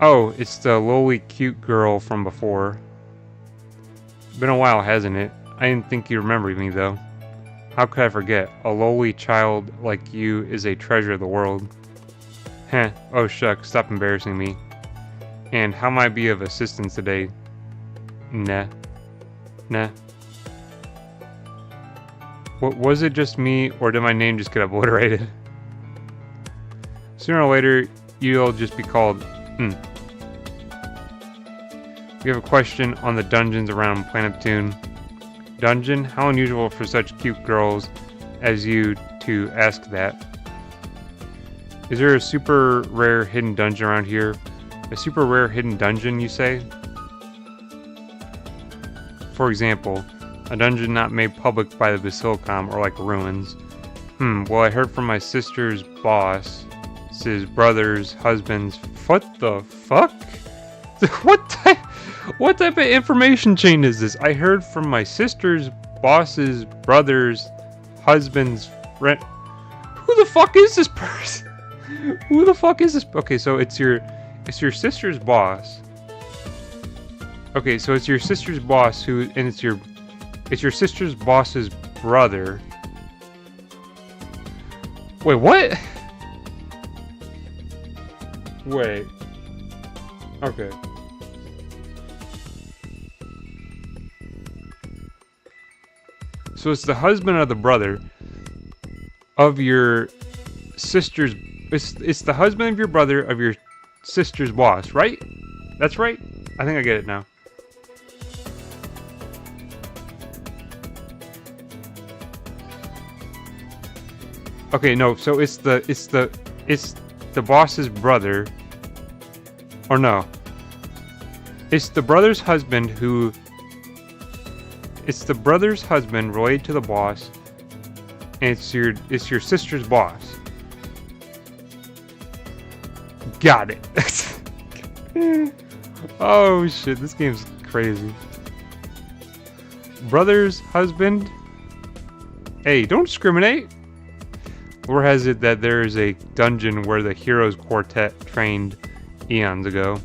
Oh, it's the lowly cute girl from before. Been a while, hasn't it? I didn't think you remembered me though. How could I forget? A lowly child like you is a treasure of the world. Heh, oh shucks, stop embarrassing me. And how might I be of assistance today? Nah. What, was it just me, or did my name just get obliterated? Sooner or later, you'll just be called We have a question on the dungeons around Planet Neptune. Dungeon? How unusual for such cute girls as you to ask that. Is there a super rare hidden dungeon around here? A super rare hidden dungeon, you say? For example, a dungeon not made public by the Basilicom or like ruins. Well, I heard from my sister's boss, his brother's husband's. What the fuck? What type of information chain is this? I heard from my sister's boss's brother's husband's friend. Who the fuck is this person? Who the fuck is this? Okay, so it's your sister's boss. Okay, so it's your sister's boss and it's your sister's boss's brother. Wait, what? Wait. Okay. So it's the husband of the brother of your sister's. It's the husband of your brother of your sister's boss, right? That's right. I think I get it now. Okay, no. So it's the boss's brother. Or no. It's the brother's husband who. It's the brother's husband related to the boss, and it's your sister's boss. Got it. Oh shit, this game's crazy. Brother's husband. Hey, don't discriminate. Or has it that there is a dungeon where the heroes quartet trained eons ago?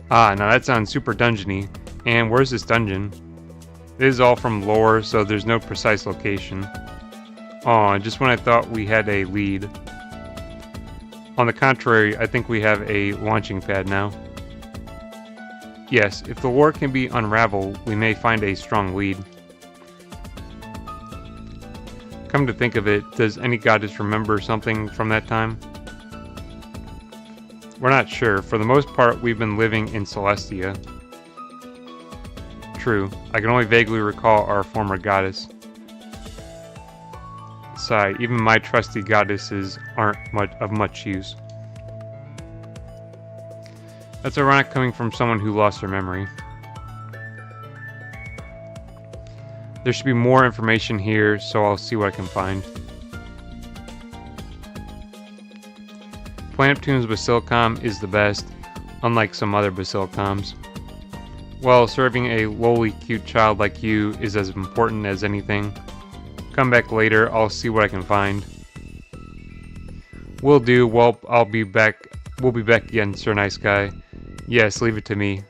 Ah, now that sounds super dungeony. And where's this dungeon? It is all from lore, so there's no precise location. Aw, just when I thought we had a lead. On the contrary, I think we have a launching pad now. Yes, if the lore can be unraveled, we may find a strong lead. Come to think of it, does any goddess remember something from that time? We're not sure. For the most part, we've been living in Celestia. True. I can only vaguely recall our former goddess. Sigh, even my trusty goddesses aren't of much use. That's ironic coming from someone who lost their memory. There should be more information here, so I'll see what I can find. Neptune's Basilicom is the best, unlike some other Basilicums. Well, serving a lowly cute child like you is as important as anything. Come back later, I'll see what I can find. Will do. Well, I'll be back. We'll be back again, Sir Nice Guy. Yes, leave it to me.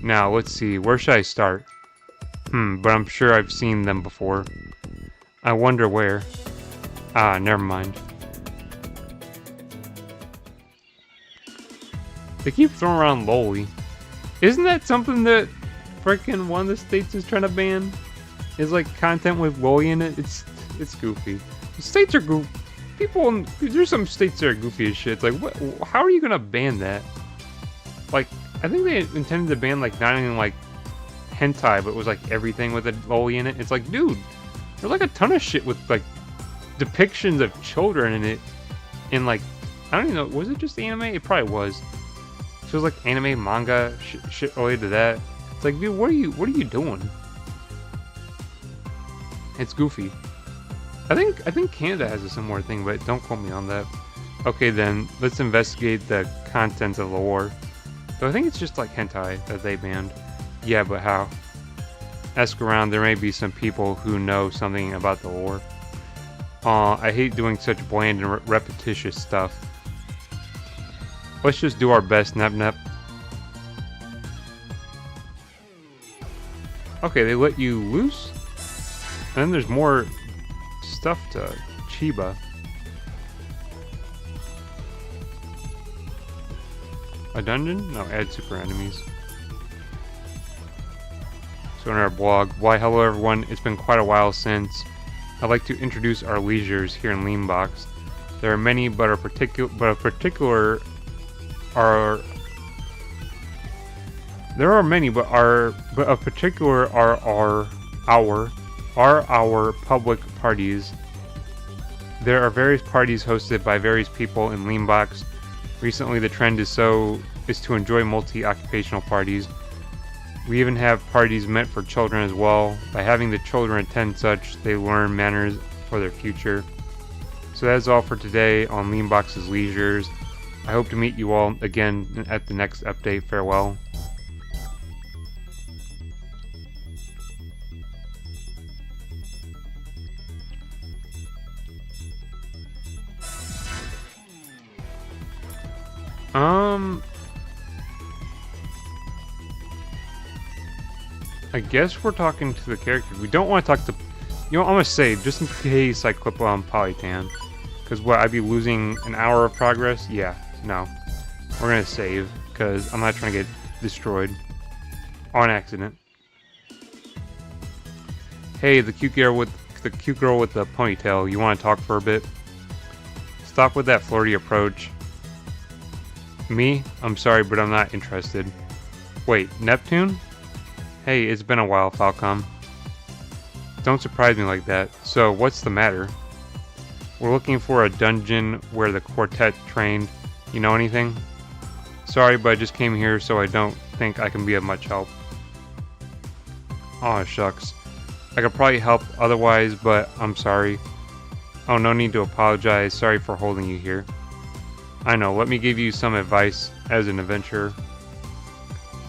Now, let's see. Where should I start? But I'm sure I've seen them before. I wonder where. Ah, never mind. They keep throwing around lowly. Isn't that something that frickin' one of the states is trying to ban? Is like content with lowly in it? It's goofy. The states are goofy. There's some states that are goofy as shit. It's like, what? How are you gonna ban that? Like, I think they intended to ban like not even like hentai, but it was like everything with a loli in it. It's like, dude, there's like a ton of shit with like depictions of children in it. And like, I don't even know, was it just anime? It probably was. So it was like anime, manga, shit related to that. It's like, dude, what are you doing? It's goofy. I think Canada has a similar thing, but don't quote me on that. Okay then, let's investigate the contents of the lore. So I think it's just like hentai that they banned. Yeah, but how? Ask around, there may be some people who know something about the lore. Aw, I hate doing such bland and repetitious stuff. Let's just do our best, Nep Nep. Okay, they let you loose? And then there's more stuff to Chiba. A dungeon? No, add super enemies. So in our blog, why hello everyone, it's been quite a while since. I'd like to introduce our leisures here in Leanbox. There are many, but of particular are our public parties. There are various parties hosted by various people in Leanbox. Recently the trend is to enjoy multi-occupational parties. We even have parties meant for children as well. By having the children attend such, they learn manners for their future. So that is all for today on Leanbox's Leisures. I hope to meet you all again at the next update. Farewell. I guess we're talking to the character. We don't want to talk to... You know, I'm going to save, just in case I clip on Polytan. Because what, I'd be losing an hour of progress? Yeah, no. We're going to save, because I'm not trying to get destroyed. On accident. Hey, the cute girl with the ponytail, you want to talk for a bit? Stop with that flirty approach. Me? I'm sorry, but I'm not interested. Wait, Neptune? Hey, it's been a while, Falcom. Don't surprise me like that. So, what's the matter? We're looking for a dungeon where the quartet trained. You know anything? Sorry, but I just came here, so I don't think I can be of much help. Aw, shucks. I could probably help otherwise, but I'm sorry. Oh, no need to apologize. Sorry for holding you here. I know, let me give you some advice as an adventurer.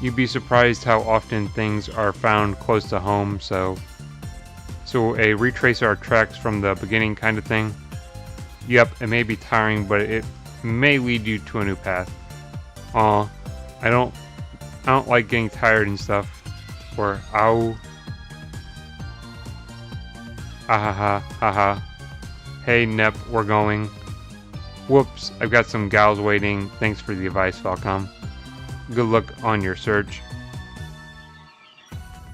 You'd be surprised how often things are found close to home, so a retrace our tracks from the beginning kind of thing. Yep, it may be tiring, but it may lead you to a new path. Aw, I don't like getting tired and stuff. Or ow. Ahaha, haha. Hey Nep, we're going. Whoops, I've got some gals waiting. Thanks for the advice, Falcom. Good luck on your search.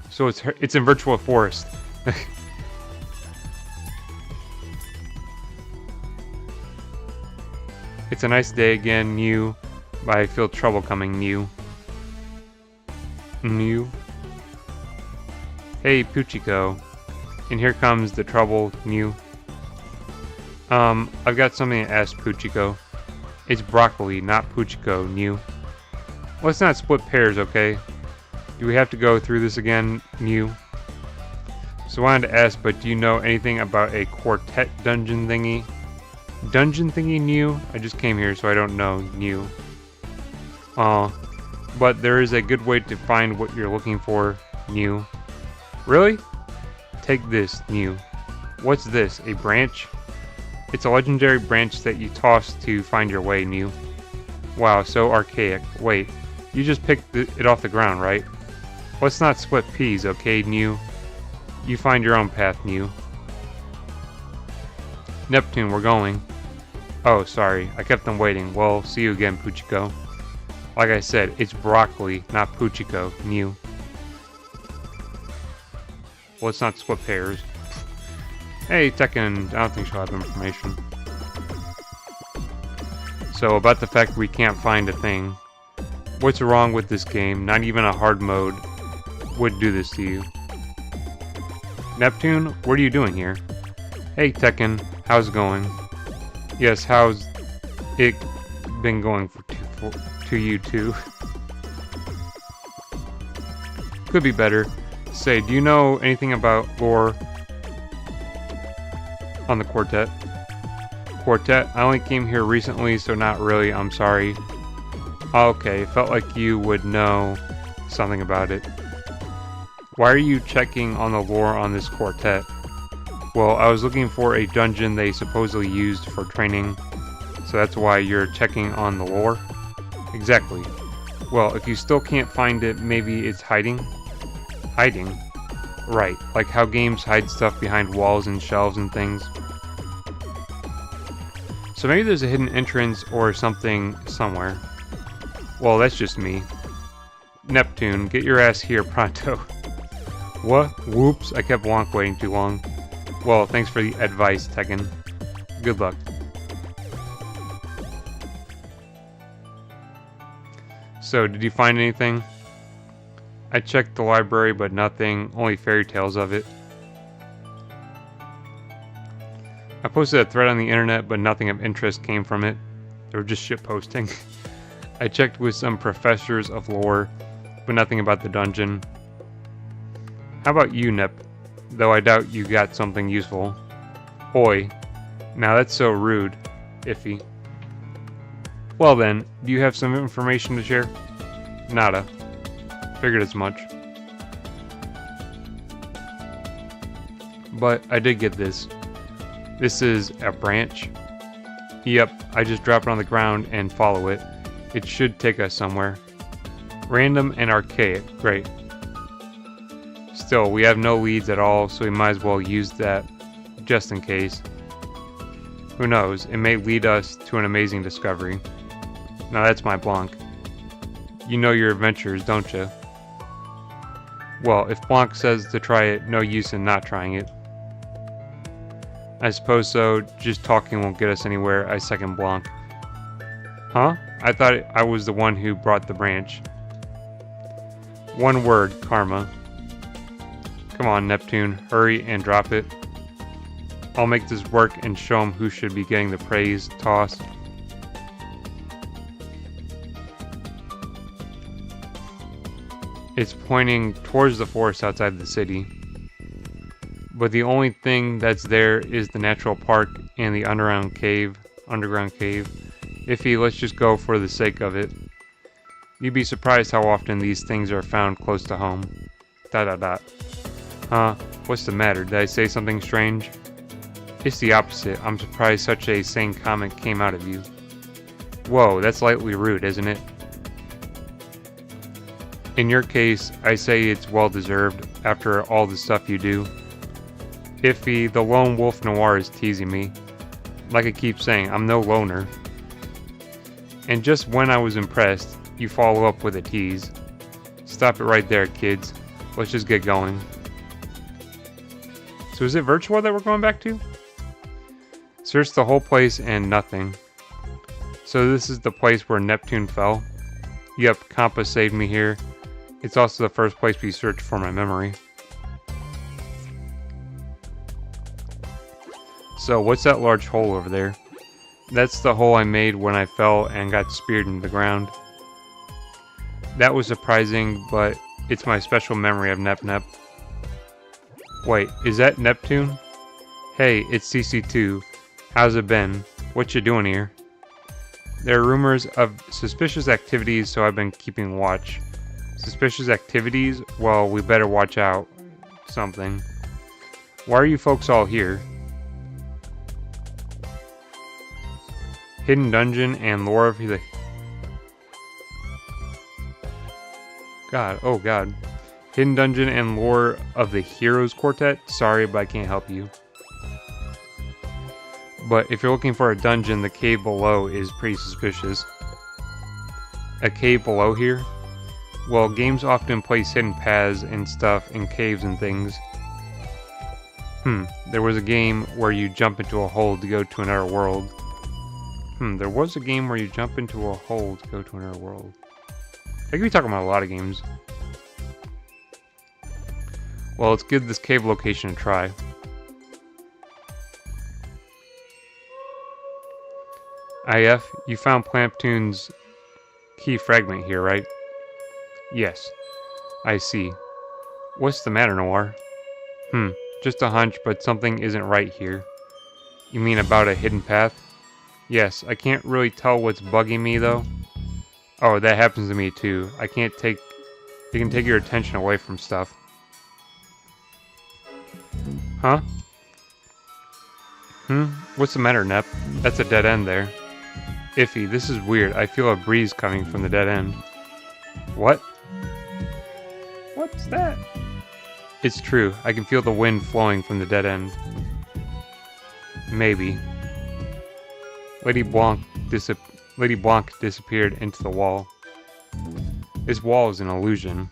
So it's in Virtual Forest. It's a nice day again, Mew. But I feel trouble coming, Mew. Mew. Hey, Puchiko. And here comes the trouble, Mew. I've got something to ask Puchiko. It's broccoli, not Puchiko, Mew. Let's not split pairs, okay? Do we have to go through this again, Mew? So I wanted to ask, but do you know anything about a quartet dungeon thingy? Dungeon thingy new? I just came here, so I don't know new. But there is a good way to find what you're looking for new. Really? Take this new. What's this? A branch? It's a legendary branch that you toss to find your way new. Wow, so archaic. Wait, you just picked it off the ground, right? Let's not split peas, okay, new? You find your own path, new. Neptune, we're going. Oh, sorry, I kept them waiting. Well, see you again, Puchiko. Like I said, it's broccoli, not Puchiko, new. Let's not split pairs. Hey, Tekken, I don't think she'll have information. So, about the fact we can't find a thing. What's wrong with this game? Not even a hard mode would do this to you. Neptune, what are you doing here? Hey, Tekken, how's it going? Yes, how's it been going to you too? Could be better. Say, do you know anything about lore on the quartet? Quartet? I only came here recently, so not really, I'm sorry. Okay, felt like you would know something about it. Why are you checking on the lore on this quartet? Well, I was looking for a dungeon they supposedly used for training, so that's why you're checking on the lore? Exactly. Well, if you still can't find it, maybe it's hiding? Hiding? Right, like how games hide stuff behind walls and shelves and things. So maybe there's a hidden entrance or something somewhere. Well, that's just me. Neptune, get your ass here pronto. What? Whoops, I kept Wonk waiting too long. Well, thanks for the advice, Tekken. Good luck. So, did you find anything? I checked the library, but nothing. Only fairy tales of it. I posted a thread on the internet, but nothing of interest came from it. They were just shitposting. I checked with some professors of lore, but nothing about the dungeon. How about you, Nep? Though I doubt you got something useful. Oi. Now that's so rude. Iffy. Well then, do you have some information to share? Nada. Figured as much. But I did get this. This is a branch. Yep, I just drop it on the ground and follow it. It should take us somewhere. Random and archaic. Great. Still, we have no leads at all, so we might as well use that just in case. Who knows, it may lead us to an amazing discovery. Now that's my Blanc. You know your adventures, don't you? Well, if Blanc says to try it, no use in not trying it. I suppose so, just talking won't get us anywhere, I second Blanc. Huh? I thought I was the one who brought the branch. One word, karma. Come on, Neptune, hurry and drop it. I'll make this work and show him who should be getting the praise toss. It's pointing towards the forest outside the city. But the only thing that's there is the natural park and the underground cave. Iffy, let's just go for the sake of it. You'd be surprised how often these things are found close to home. ... Huh? What's the matter? Did I say something strange? It's the opposite. I'm surprised such a sane comment came out of you. Whoa, that's lightly rude, isn't it? In your case, I say it's well-deserved after all the stuff you do. Iffy, the lone wolf noir is teasing me. Like I keep saying, I'm no loner. And just when I was impressed, you follow up with a tease. Stop it right there, kids. Let's just get going. So is it Virtua that we're going back to? Search the whole place and nothing. So this is the place where Neptune fell? Yep, Compa saved me here. It's also the first place we searched for my memory. So what's that large hole over there? That's the hole I made when I fell and got speared into the ground. That was surprising, but it's my special memory of Nep Nep. Wait, is that Neptune? Hey, it's CC2. How's it been? What you doing here? There are rumors of suspicious activities, so I've been keeping watch. Suspicious activities? Well, we better watch out. Something. Why are you folks all here? Hidden dungeon and lore of the... God, oh god. Hidden dungeon and lore of the Heroes Quartet? Sorry, but I can't help you. But if you're looking for a dungeon, the cave below is pretty suspicious. A cave below here? Well, games often place hidden paths and stuff in caves and things. There was a game where you jump into a hole to go to another world. There was a game where you jump into a hole to go to another world. I could be talking about a lot of games. Well, let's give this cave location a try. IF, you found Plamptoon's key fragment here, right? Yes. I see. What's the matter, Noir? Just a hunch, but something isn't right here. You mean about a hidden path? Yes, I can't really tell what's bugging me, though. Oh, that happens to me, too. It can take your attention away from stuff. Huh? What's the matter, Nep? That's a dead end there. Iffy, this is weird. I feel a breeze coming from the dead end. What? What's that? It's true. I can feel the wind flowing from the dead end. Maybe. Lady Blanc disappeared into the wall. This wall is an illusion.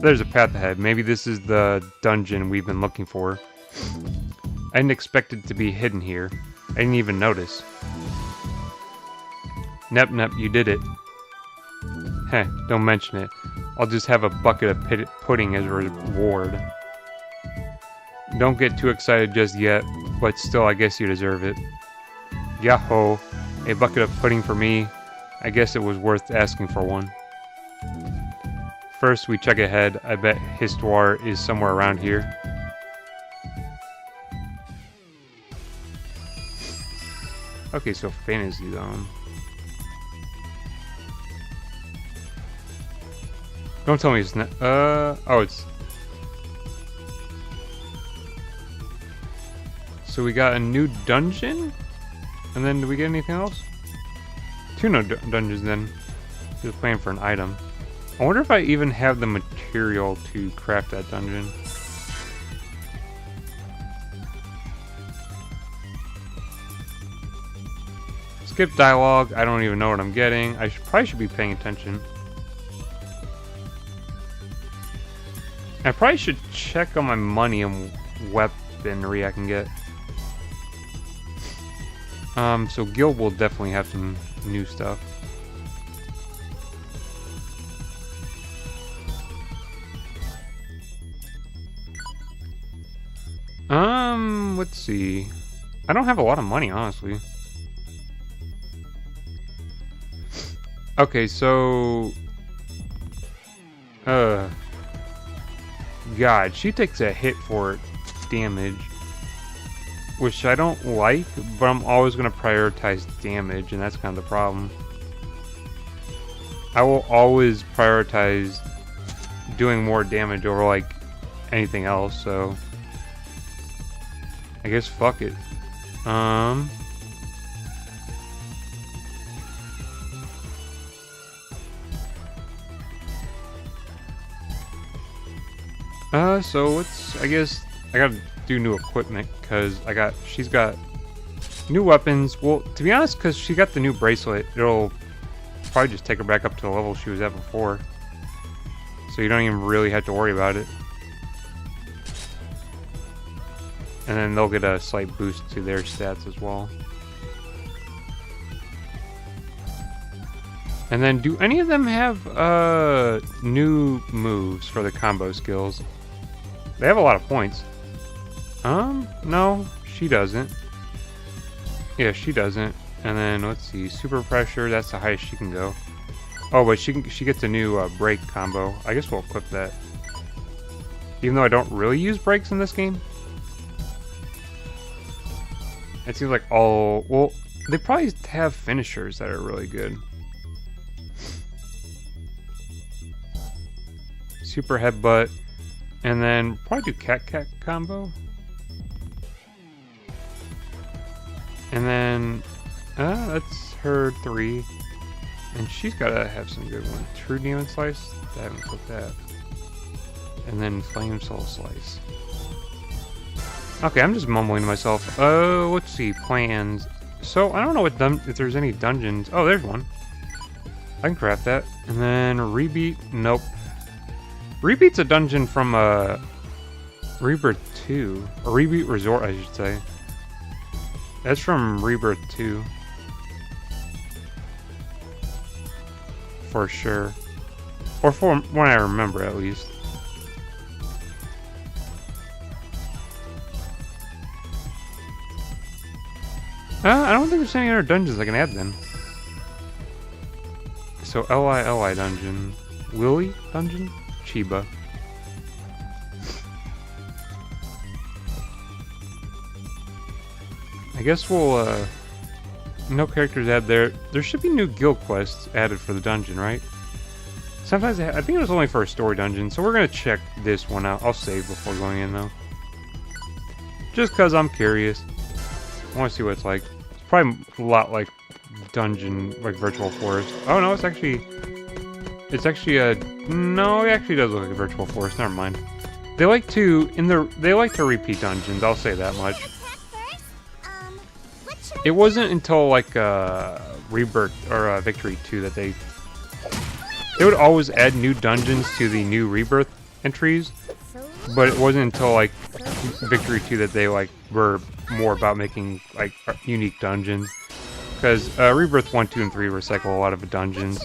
There's a path ahead. Maybe this is the dungeon we've been looking for. I didn't expect it to be hidden here. I didn't even notice. Nep, you did it. Heh, don't mention it. I'll just have a bucket of pudding as a reward. Don't get too excited just yet, but still I guess you deserve it. Yahoo! A bucket of pudding for me. I guess it was worth asking for one. First we check ahead. I bet Histoire is somewhere around here. Okay, so Fantasy Zone. Don't tell me it's not. Oh, it's. So we got a new dungeon? And then do we get anything else? Two dungeons then. Just playing for an item. I wonder if I even have the material to craft that dungeon. Skip dialogue. I don't even know what I'm getting. I probably should be paying attention. I probably should check on my money and weaponry I can get. So Guild will definitely have some new stuff. Let's see. I don't have a lot of money, honestly. Okay, so... God, she takes a hit for damage. Which I don't like, but I'm always going to prioritize damage, and that's kind of the problem. I will always prioritize doing more damage over, like, anything else, so... I guess fuck it. So I guess I gotta do new equipment, because she's got new weapons. Well, to be honest, because she got the new bracelet, it'll probably just take her back up to the level she was at before. So you don't even really have to worry about it. And then they'll get a slight boost to their stats as well. And then, do any of them have new moves for the combo skills? They have a lot of points. No, she doesn't. Yeah, she doesn't. And then, let's see, super pressure, that's the highest she can go. Oh, but she gets a new break combo. I guess we'll equip that. Even though I don't really use breaks in this game. It seems like all... Well, they probably have finishers that are really good. Super headbutt. And then probably do cat-cat combo. And then... that's her 3. And she's gotta have some good ones. True Demon Slice? I haven't put that. And then Flame Soul Slice. Okay, I'm just mumbling to myself. Oh, let's see. Plans. So, I don't know if there's any dungeons. Oh, there's one. I can craft that. And then Rebeat. Nope. Rebeat's a dungeon from Rebirth 2. Or Rebeat Resort, I should say. That's from Rebirth 2. For sure. Or from when I remember, at least. I don't think there's any other dungeons I can add then. So Li dungeon. Willy dungeon? Chiba. I guess we'll, no characters added there. There should be new guild quests added for the dungeon, right? Sometimes I think it was only for a story dungeon, so we're gonna check this one out. I'll save before going in though. Just cause I'm curious. I wanna see what it's like. It's probably a lot like dungeon, like Virtual Forest. Oh no, it's actually a, no, it actually does look like a Virtual Forest, never mind. They like to repeat dungeons, I'll say that much. It wasn't until like Rebirth or Victory 2 that they would always add new dungeons to the new Rebirth entries, but it wasn't until like Victory 2 that they like were more about making like unique dungeons. Because Rebirth 1, 2, and 3 recycle a lot of the dungeons,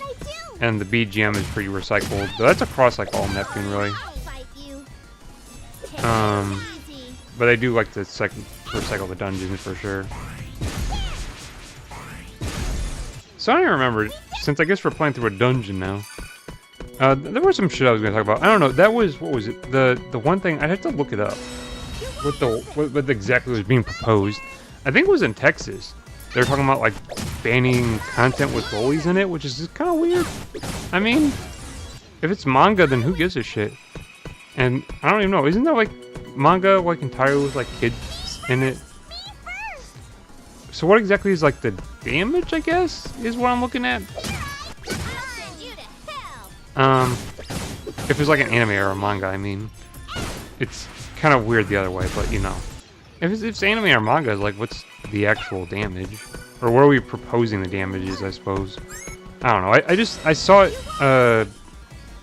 and the BGM is pretty recycled. But that's across like all Neptune really. But they do like to recycle the dungeons for sure. So I don't even remember, since I guess we're playing through a dungeon now. There was some shit I was gonna talk about. I don't know. That was, what was it? The one thing I'd have to look it up. What exactly was being proposed? I think it was in Texas. They were talking about like banning content with lollies in it, which is just kind of weird. I mean, if it's manga, then who gives a shit? And I don't even know. Isn't that like manga like entirely with like kids in it? So what exactly is like the damage, I guess, is what I'm looking at? If it's like an anime or a manga, I mean, it's kind of weird the other way, but you know. If it's anime or manga, like what's the actual damage? Or what are we proposing the damage is, I suppose? I don't know. I saw it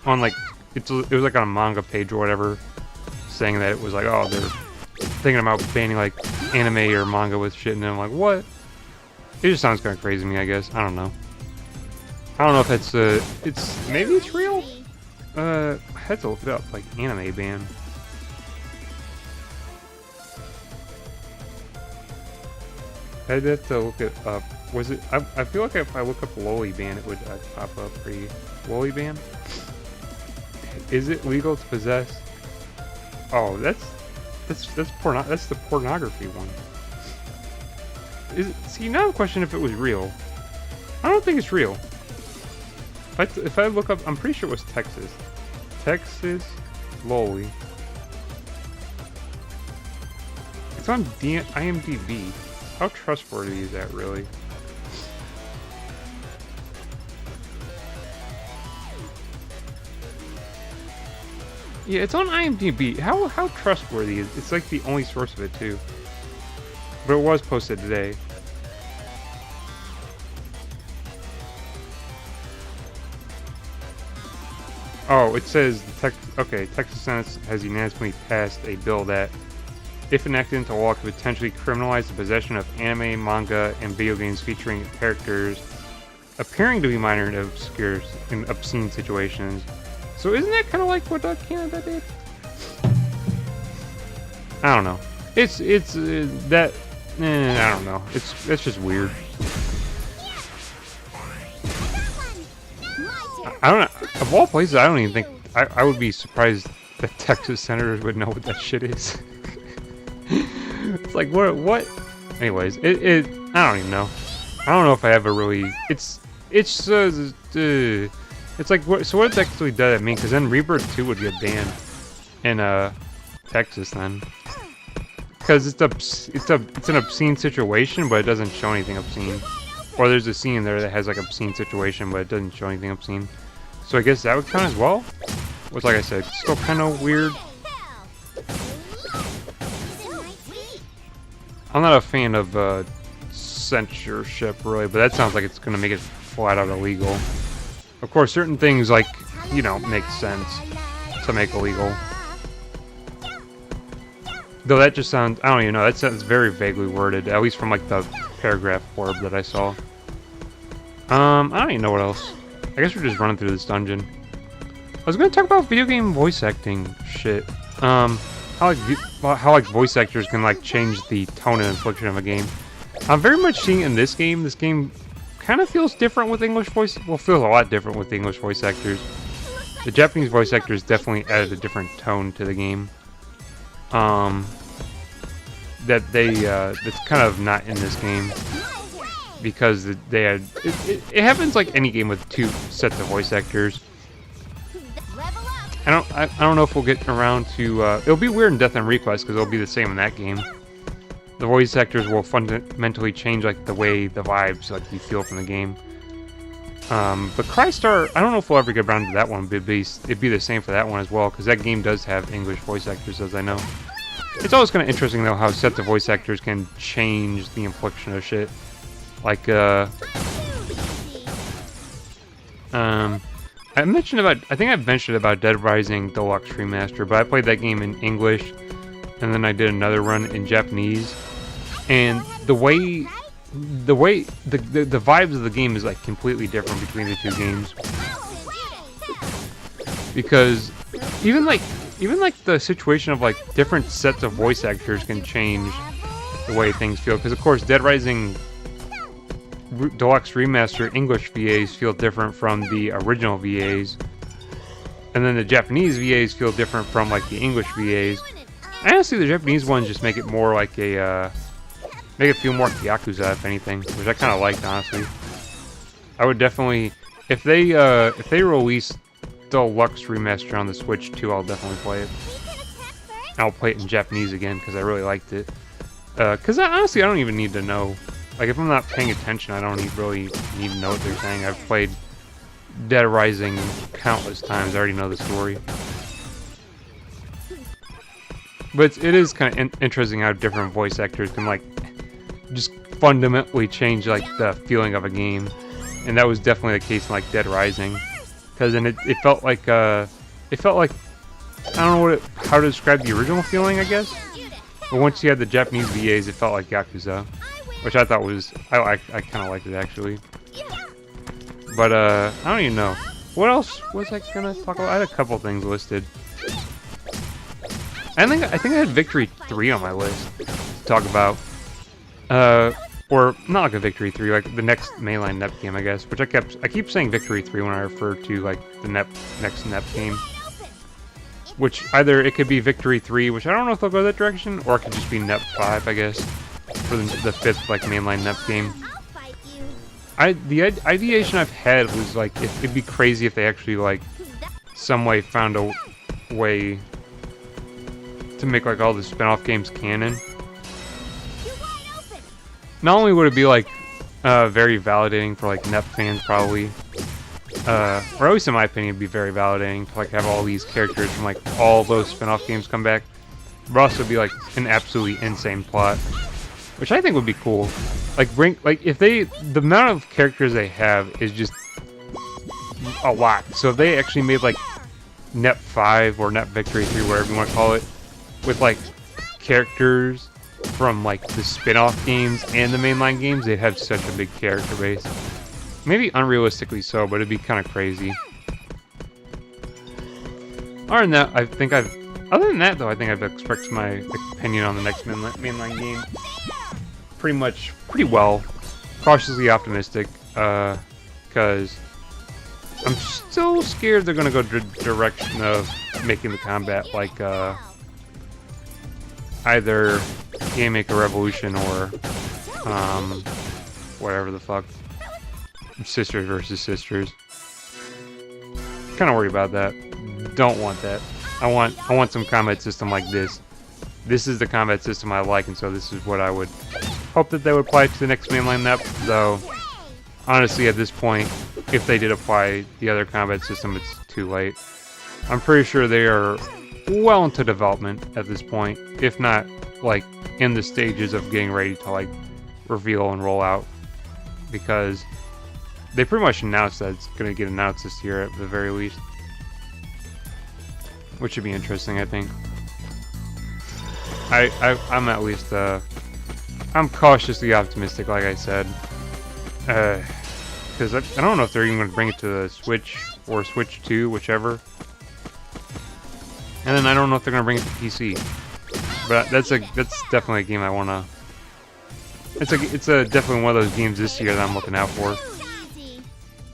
on like, it was like on a manga page or whatever, saying that it was like, oh, they're thinking about banning like anime or manga with shit, and then I'm like, what? It just sounds kind of crazy to me, I guess. I don't know. I don't know if it's maybe it's real. I had to look it up, like anime ban. I'd have to look it up. Was it? I feel like if I look up lolly ban, it would pop up for you. Lolly ban? Is it legal to possess? Oh, that's the pornography one. See, now the question if it was real. I don't think it's real. If I look up, I'm pretty sure it was Texas. Texas lolly. It's on IMDb. How trustworthy is that, really? Yeah, it's on IMDb. How trustworthy is it? It's like the only source of it, too. But it was posted today. Oh, it says Texas Senate has unanimously passed a bill that, if enacted into law, could potentially criminalize the possession of anime, manga, and video games featuring characters appearing to be minor and obscene situations. So isn't that kind of like what Canada did? I don't know. I don't know. It's just weird. I don't know. Of all places, I don't even think I would be surprised that Texas senators would know what that shit is. It's like what? Anyways, I don't even know. I don't know if I ever really. It's like so what exactly does that mean? Because then Rebirth 2 would get banned in Texas then. Because it's an obscene situation, but it doesn't show anything obscene. Or there's a scene there that has like obscene situation, but it doesn't show anything obscene. So I guess that would count as well. Which, like I said, still kind of weird. I'm not a fan of censorship really, but that sounds like it's gonna make it flat out illegal. Of course, certain things like, you know, make sense to make illegal. Though that just sounds, I don't even know, that sounds very vaguely worded, at least from like the paragraph blurb that I saw. I don't even know what else. I guess we're just running through this dungeon. I was gonna talk about video game voice acting shit. How like voice actors can like change the tone and inflection of a game. I'm very much seeing in this game. This game kind of feels different with English voice. Well, feels a lot different with English voice actors. The Japanese voice actors definitely added a different tone to the game. That's kind of not in this game because they had it happens like any game with two sets of voice actors. I don't know if we'll get around to it'll be weird in Death and Request because it'll be the same in that game. The voice actors will fundamentally change like the way the vibes like you feel from the game. But Crystar, I don't know if we'll ever get around to that one, but it'd be the same for that one as well because that game does have English voice actors, as I know. It's always kind of interesting though how sets of voice actors can change the inflection of shit. Like I think I've mentioned about Dead Rising Deluxe Remaster, but I played that game in English, and then I did another run in Japanese, and the vibes of the game is like completely different between the two games. Because even like the situation of like different sets of voice actors can change the way things feel. Because of course, Dead Rising Deluxe Remaster English VAs feel different from the original VAs, and then the Japanese VAs feel different from like the English VAs. Honestly, the Japanese ones just make it more like a make it feel more like Yakuza, if anything, which I kind of liked, honestly. I would definitely, if they release Deluxe Remaster on the Switch too, I'll definitely play it. I'll play it in Japanese again because I really liked it. Because honestly, I don't even need to know. Like, if I'm not paying attention, I don't really need to know what they're saying. I've played Dead Rising countless times. I already know the story. But it is kind of interesting how different voice actors can, like, just fundamentally change, like, the feeling of a game. And that was definitely the case in, like, Dead Rising. Because then it felt like, I don't know how to describe the original feeling, I guess. But once you had the Japanese VAs, it felt like Yakuza. Which I thought was, I kind of liked it actually. But I don't even know. What else was I gonna talk about? I had a couple things listed. I think I had Victory 3 on my list to talk about. Or not like a Victory 3, like the next mainline NEP game, I guess. Which I keep saying Victory 3 when I refer to like the next NEP game. Which either it could be Victory 3, which I don't know if they'll go that direction, or it could just be NEP 5, I guess. For the fifth like mainline NEP game. The ideation I've had was like it'd be crazy if they actually like some way found a way to make like all the spin-off games canon. Not only would it be like very validating for like NEP fans probably, or at least in my opinion it'd be very validating to like have all these characters from like all those spin-off games come back, but also be like an absolutely insane plot. Which I think would be cool. Like if the amount of characters they have is just a lot. So if they actually made like NEP 5 or NEP Victory 3, whatever you want to call it, with like characters from like the spin-off games and the mainline games, they'd have such a big character base. Maybe unrealistically so, but it'd be kind of crazy. Other than that, I think I've expressed my opinion on the next mainline game pretty well. Cautiously optimistic, because I'm still scared they're gonna go the direction of making the combat like either Game Maker Revolution or whatever the fuck. Sisters versus Sisters. Kind of worried about that. Don't want that. I want some combat system like this. This is the combat system I like, and so this is what I would hope that they would apply to the next mainline map. Though, honestly, at this point, if they did apply the other combat system, it's too late. I'm pretty sure they are well into development at this point, if not like in the stages of getting ready to like reveal and roll out, because they pretty much announced that it's going to get announced this year at the very least, which should be interesting, I think. I'm at least I'm cautiously optimistic, like I said, because I don't know if they're even going to bring it to the Switch or Switch 2, whichever. And then I don't know if they're going to bring it to PC. But that's definitely a game I want to... It's definitely one of those games this year that I'm looking out for.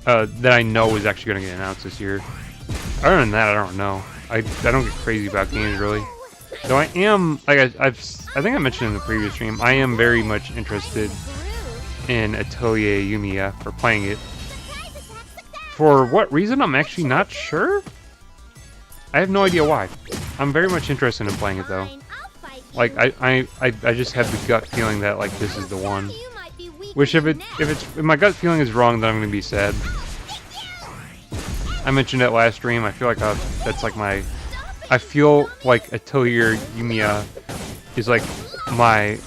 That I know is actually going to get announced this year. Other than that, I don't know. I don't get crazy about games, really. Though I am, like I think I mentioned in the previous stream, I am very much interested in Atelier Yumiya, for playing it. For what reason, I'm actually not sure. I have no idea why. I'm very much interested in playing it, though. Like, I just have the gut feeling that, like, this is the one. Which, if my gut feeling is wrong, then I'm gonna be sad. I mentioned it last stream. I feel like that's like my... I feel like Atelier Yumiya is like my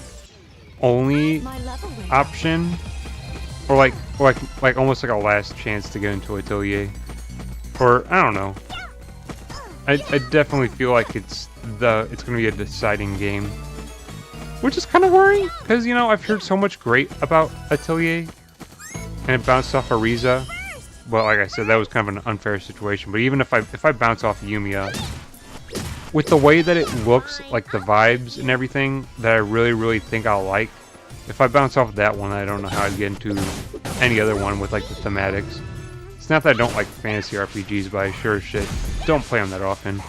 only option, or like almost like a last chance to get into Atelier. Or I don't know. I definitely feel like it's gonna be a deciding game, which is kind of worrying because, you know, I've heard so much great about Atelier, and it bounced off Ariza. Well, like I said, that was kind of an unfair situation. But even if I bounce off Yumiya, with the way that it looks, like the vibes and everything, that I really think I'll like, if I bounce off that one, I don't know how I'd get into any other one with like the thematics. It's not that I don't like fantasy RPGs, but I sure as shit don't play them that often.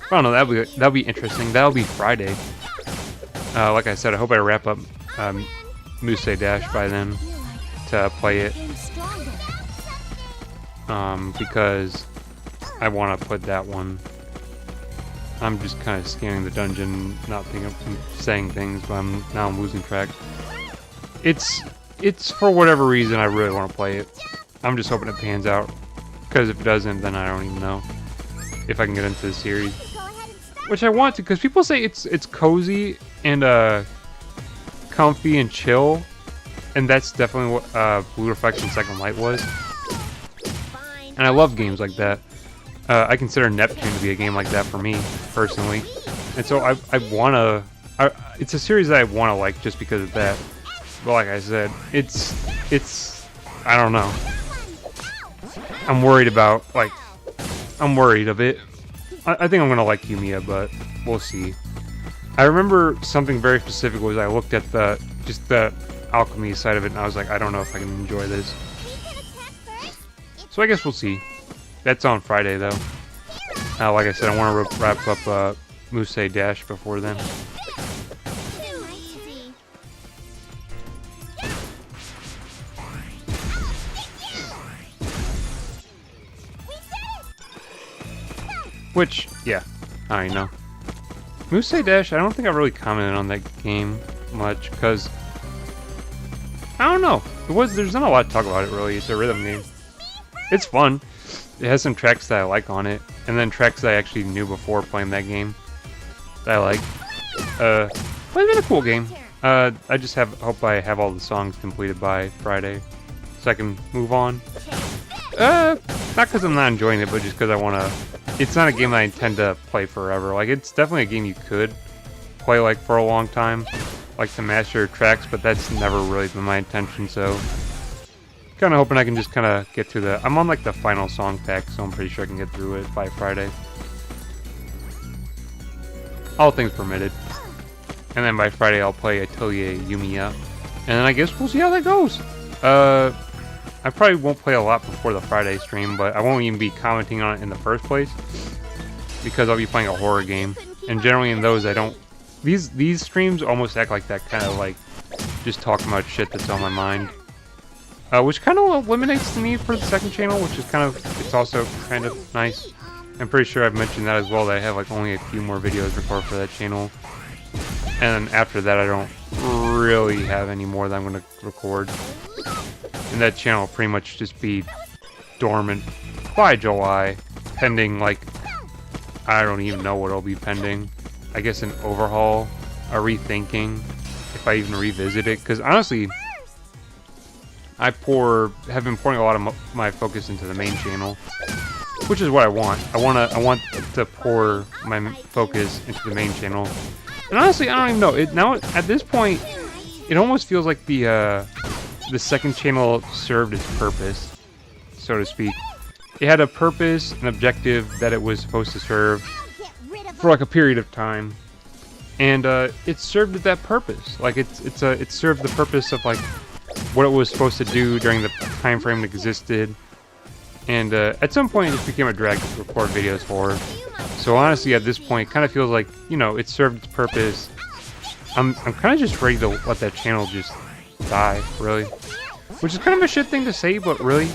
I don't know, that'll be interesting. That'll be Friday. Like I said, I hope I wrap up Musou Dash by then to play it. Because I want to put that one. I'm just kind of scanning the dungeon, not thinking, saying things, but now I'm losing track. It's for whatever reason I really want to play it. I'm just hoping it pans out, because if it doesn't, then I don't even know if I can get into the series. Which I want to, because people say it's cozy and comfy and chill, and that's definitely what Blue Reflection Second Light was. And I love games like that. I consider Neptune to be a game like that for me, personally. And so I want to... it's a series that I want to like just because of that. But like I said, it's... I don't know. I'm worried about, like... I'm worried a bit. I think I'm going to like Yumiya, but we'll see. I remember something very specific was I looked at the alchemy side of it, and I was like, I don't know if I can enjoy this. So I guess we'll see. That's on Friday, though. Like I said, I want to wrap up Musou Dash before then. Which, yeah, I know. Musou Dash, I don't think I've really commented on that game much, because... I don't know. There's not a lot to talk about it, really. It's a rhythm game. It's fun. It has some tracks that I like on it, and then tracks that I actually knew before playing that game that I like. But it's been a cool game. I just hope I have all the songs completed by Friday, so I can move on. Not because I'm not enjoying it, but just because I want to... It's not a game I intend to play forever. Like, it's definitely a game you could play, like, for a long time, like, to master tracks, but that's never really been my intention, so... Kind of hoping I can just kind of get through the... I'm on, like, the final song pack, so I'm pretty sure I can get through it by Friday. All things permitted. And then by Friday, I'll play Atelier Yumiya. And then I guess we'll see how that goes. I probably won't play a lot before the Friday stream, but I won't even be commenting on it in the first place. because I'll be playing a horror game, and generally in those I don't. These streams almost act like that, kind of like just talking about shit that's on my mind, which kind of eliminates the need for the second channel, which is kind of, it's also kind of nice. I'm pretty sure I've mentioned that as well, that I have like only a few more videos recorded for that channel, and then after that I don't really have any more that I'm going to record, and that channel will pretty much just be dormant by July, pending, like, I don't even know what it'll be pending. I guess an overhaul, a rethinking, if I even revisit it, because honestly, I have been pouring a lot of my focus into the main channel, which is what I want. I want to pour my focus into the main channel, and honestly, I don't even know. Now at this point, it almost feels like the second channel served its purpose, so to speak. It had a purpose, an objective that it was supposed to serve for like a period of time, and it served that purpose. Like it served the purpose of like what it was supposed to do during the time frame that existed, and at some point it just became a drag to record videos for. So honestly, at this point, it kind of feels like, you know, it served its purpose. I'm kind of just ready to let that channel just die, really, which is kind of a shit thing to say, but really,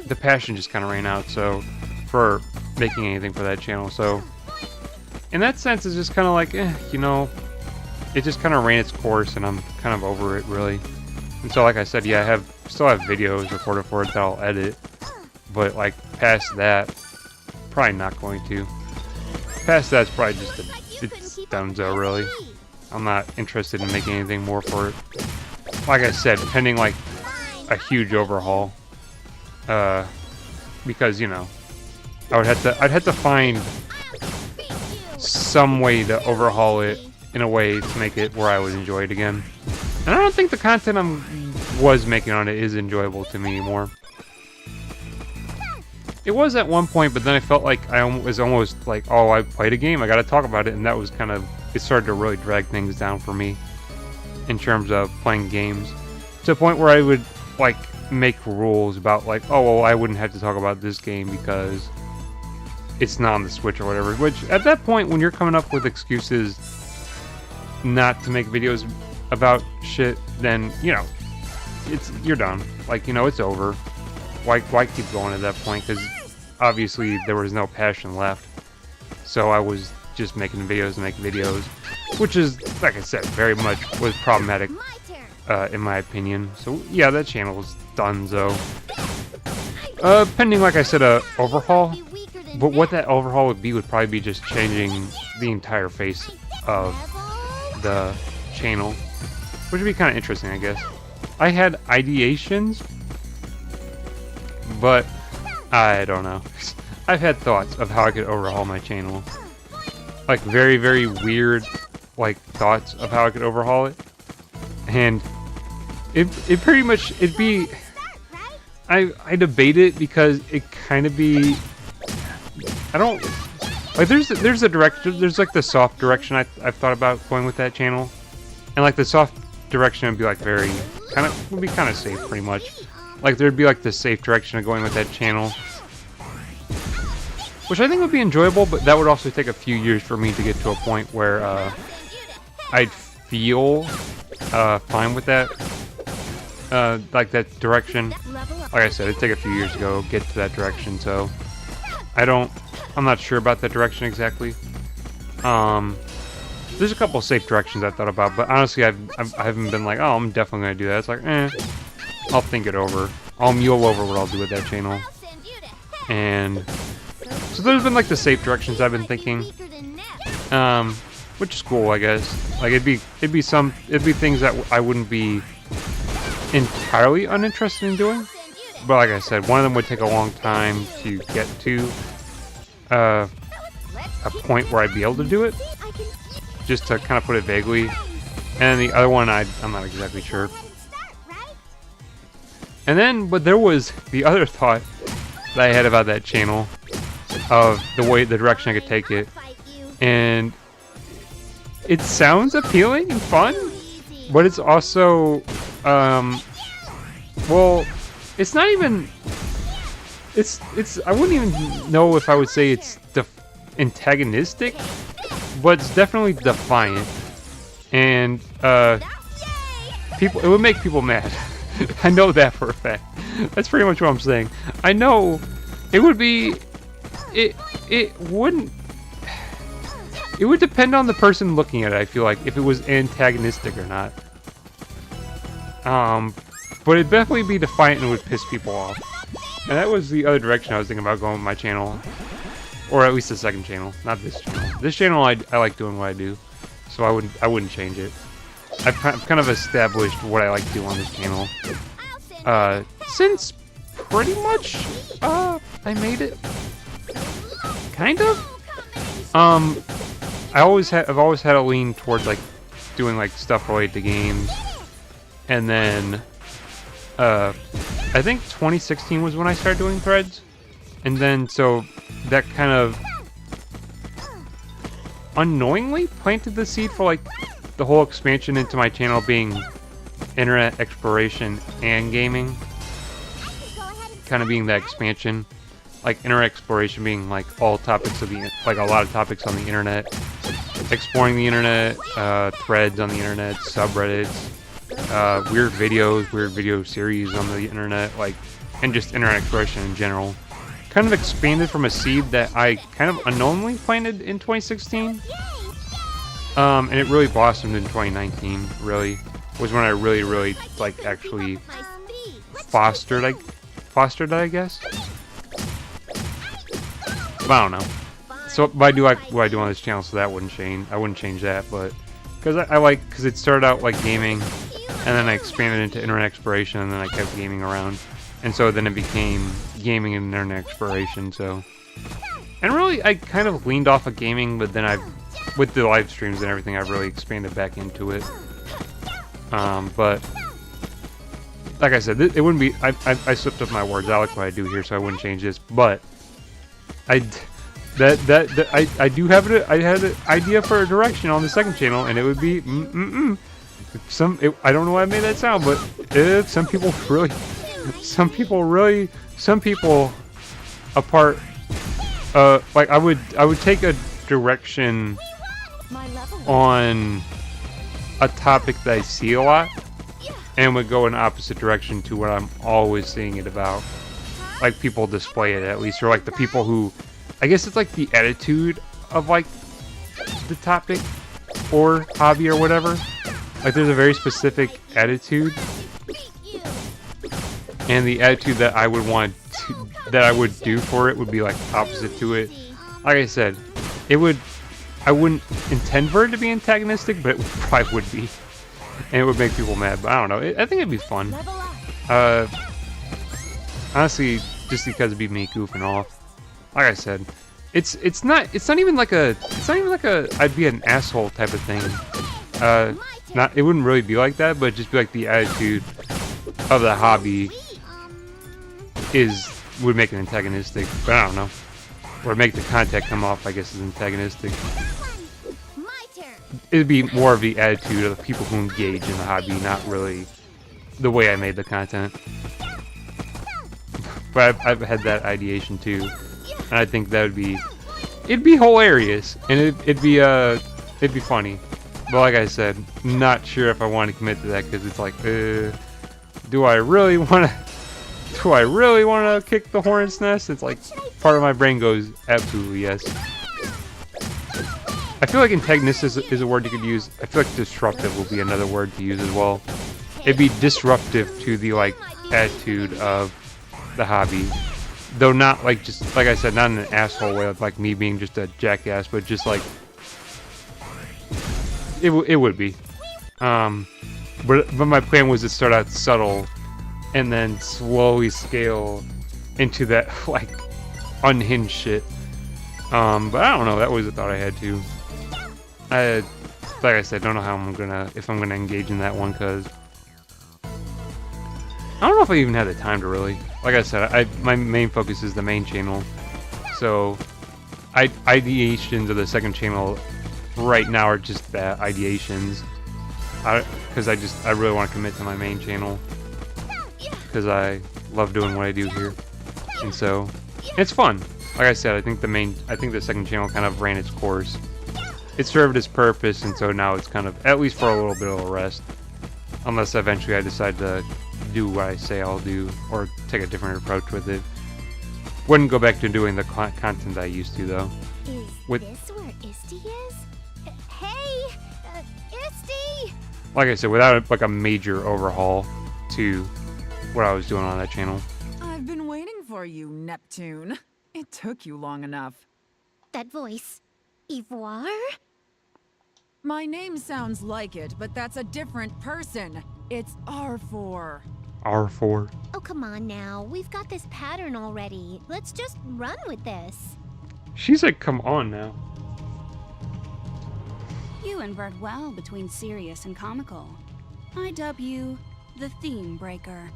the passion just kind of ran out. So for making anything for that channel, so in that sense, it's just kind of like, you know, it just kind of ran its course, and I'm kind of over it, really. And so, like I said, yeah, still have videos recorded for it that I'll edit, but like past that, probably not going to. Past that's probably just it's donezo, really. I'm not interested in making anything more for it. Like I said, pending like a huge overhaul, because, you know, I'd have to find some way to overhaul it in a way to make it where I would enjoy it again. And I don't think the content I was making on it is enjoyable to me anymore. It was at one point, but then I felt like I was almost like, oh, I played a game, I gotta talk about it, and that was kind of, it started to really drag things down for me in terms of playing games, to a point where I would like make rules about like, oh, well, I wouldn't have to talk about this game because it's not on the Switch or whatever, which at that point, when you're coming up with excuses not to make videos about shit, then, you know, you're done. Like, you know, it's over. Why keep going at that point? Because obviously there was no passion left. So I was just making videos to make videos, which is, like I said, very much was problematic in my opinion. So yeah, that channel was done, though. Pending, like I said, a overhaul. But what that overhaul would be would probably be just changing the entire face of the channel, which would be kind of interesting, I guess. I had ideations, but I don't know. I've had thoughts of how I could overhaul my channel. Like very, very weird, like, thoughts of how I could overhaul it. And it pretty much, it'd be, I debate it because it kind of be, I don't, like, there's a direction, there's like the soft direction I've thought about going with that channel. And like the soft direction would be like very, would be kind of safe pretty much. Like there'd be like the safe direction of going with that channel, which I think would be enjoyable, but that would also take a few years for me to get to a point where I'd feel fine with that, like that direction. Like I said, it'd take a few years to go get to that direction, so I'm not sure about that direction exactly. There's a couple of safe directions I thought about, but honestly, I haven't been like, oh, I'm definitely gonna do that. It's like, I'll think it over. I'll mule over what I'll do with that channel. And so there's been like the safe directions I've been thinking, which is cool, I guess. Like it'd be things that I wouldn't be entirely uninterested in doing. But like I said, one of them would take a long time to get to a point where I'd be able to do it, just to kind of put it vaguely. And the other one, I'm not exactly sure. And then, but there was the other thought that I had about that channel, of the direction I could take it. And it sounds appealing and fun, but it's also, well, it's not even, it's I wouldn't even know if I would say it's antagonistic, but it's definitely defiant, and it would make people mad. I know that for a fact. That's pretty much what I'm saying. I know it would be it would depend on the person looking at it, I feel like, if it was antagonistic or not. But it'd definitely be defiant and would piss people off. And that was the other direction I was thinking about going with my channel. Or at least the second channel, not this channel. This channel, I like doing what I do, so I wouldn't change it. I've kind of established what I like to do on this channel. Since pretty much, I made it. Kind of. I've always had a lean towards like doing like stuff related to games, and then I think 2016 was when I started doing threads, and then so that kind of unknowingly planted the seed for like the whole expansion into my channel being internet exploration and gaming, kind of being that expansion, like internet exploration being like all topics of the like a lot of topics on the internet, exploring the internet, threads on the internet, subreddits, weird videos, weird video series on the internet, like, and just internet exploration in general. Kind of expanded from a seed that I kind of unknowingly planted in 2016. And it really blossomed in 2019, really. Was when I really, like, actually fostered it, I guess? But I don't know. So, but I do like what I do on this channel, so that wouldn't change. I wouldn't change that, but... Because it started out like gaming, and then I expanded into internet exploration, and then I kept gaming around. And so then it became gaming and internet exploration, so... And really, I kind of leaned off of gaming, but then with the live streams and everything, I've really expanded back into it. But... Like I said, it wouldn't be... I slipped up my words. I like what I do here, so I wouldn't change this. But... I do have it. I had an idea for a direction on the second channel, and it would be... I don't know why I made that sound, but some people apart, like I would take a direction on a topic that I see a lot, and would go in opposite direction to what I'm always seeing it about. Like people display it at least, or like the people who, I guess it's like the attitude of like the topic or hobby or whatever. Like there's a very specific attitude, and the attitude that I would that I would do for it would be like opposite to it. Like I said, I wouldn't intend for it to be antagonistic, but it probably would be, and it would make people mad. But I don't know. I think it'd be fun. Honestly, just because it'd be me goofing off. Like I said, it's not even like a I'd be an asshole type of thing. It wouldn't really be like that, but it'd just be like the attitude of the hobby would make it antagonistic, but I don't know. Or make the content come off, I guess, as antagonistic. It'd be more of the attitude of the people who engage in the hobby, not really the way I made the content. But I've had that ideation too, and I think it'd be hilarious, and it'd be funny. But like I said, not sure if I want to commit to that, because it's like, do I really want to kick the hornet's nest? It's like, part of my brain goes, absolutely yes. I feel like antagonist is a word you could use. I feel like disruptive will be another word to use as well. It'd be disruptive to the like attitude of the hobby, though not like, just like I said, not in an asshole way of like me being just a jackass, but just like it would be. But my plan was to start out subtle and then slowly scale into that like unhinged shit. But I don't know, that was a thought I had too. Like I said, don't know how if I'm gonna engage in that one, because I don't know if I even had the time to really. Like I said, my main focus is the main channel, so ideations of the second channel right now are just that, ideations. Because I really want to commit to my main channel, because I love doing what I do here. and so it's fun. Like I said, I think the second channel kind of ran its course. It served its purpose, and so now it's kind of, at least for a little bit of a rest. Unless eventually I decide to do what I say I'll do, or take a different approach with it. Wouldn't go back to doing the content I used to, though. Is this where Isty is? Hey, Isty! Like I said, without like a major overhaul to what I was doing on that channel. I've been waiting for you, Neptune. It took you long enough. That voice. Ivoire? My name sounds like it, but that's a different person. It's R4. R4. Oh, come on now. We've got this pattern already. Let's just run with this. She said, come on now. You invert well between serious and comical. I dub you the theme breaker.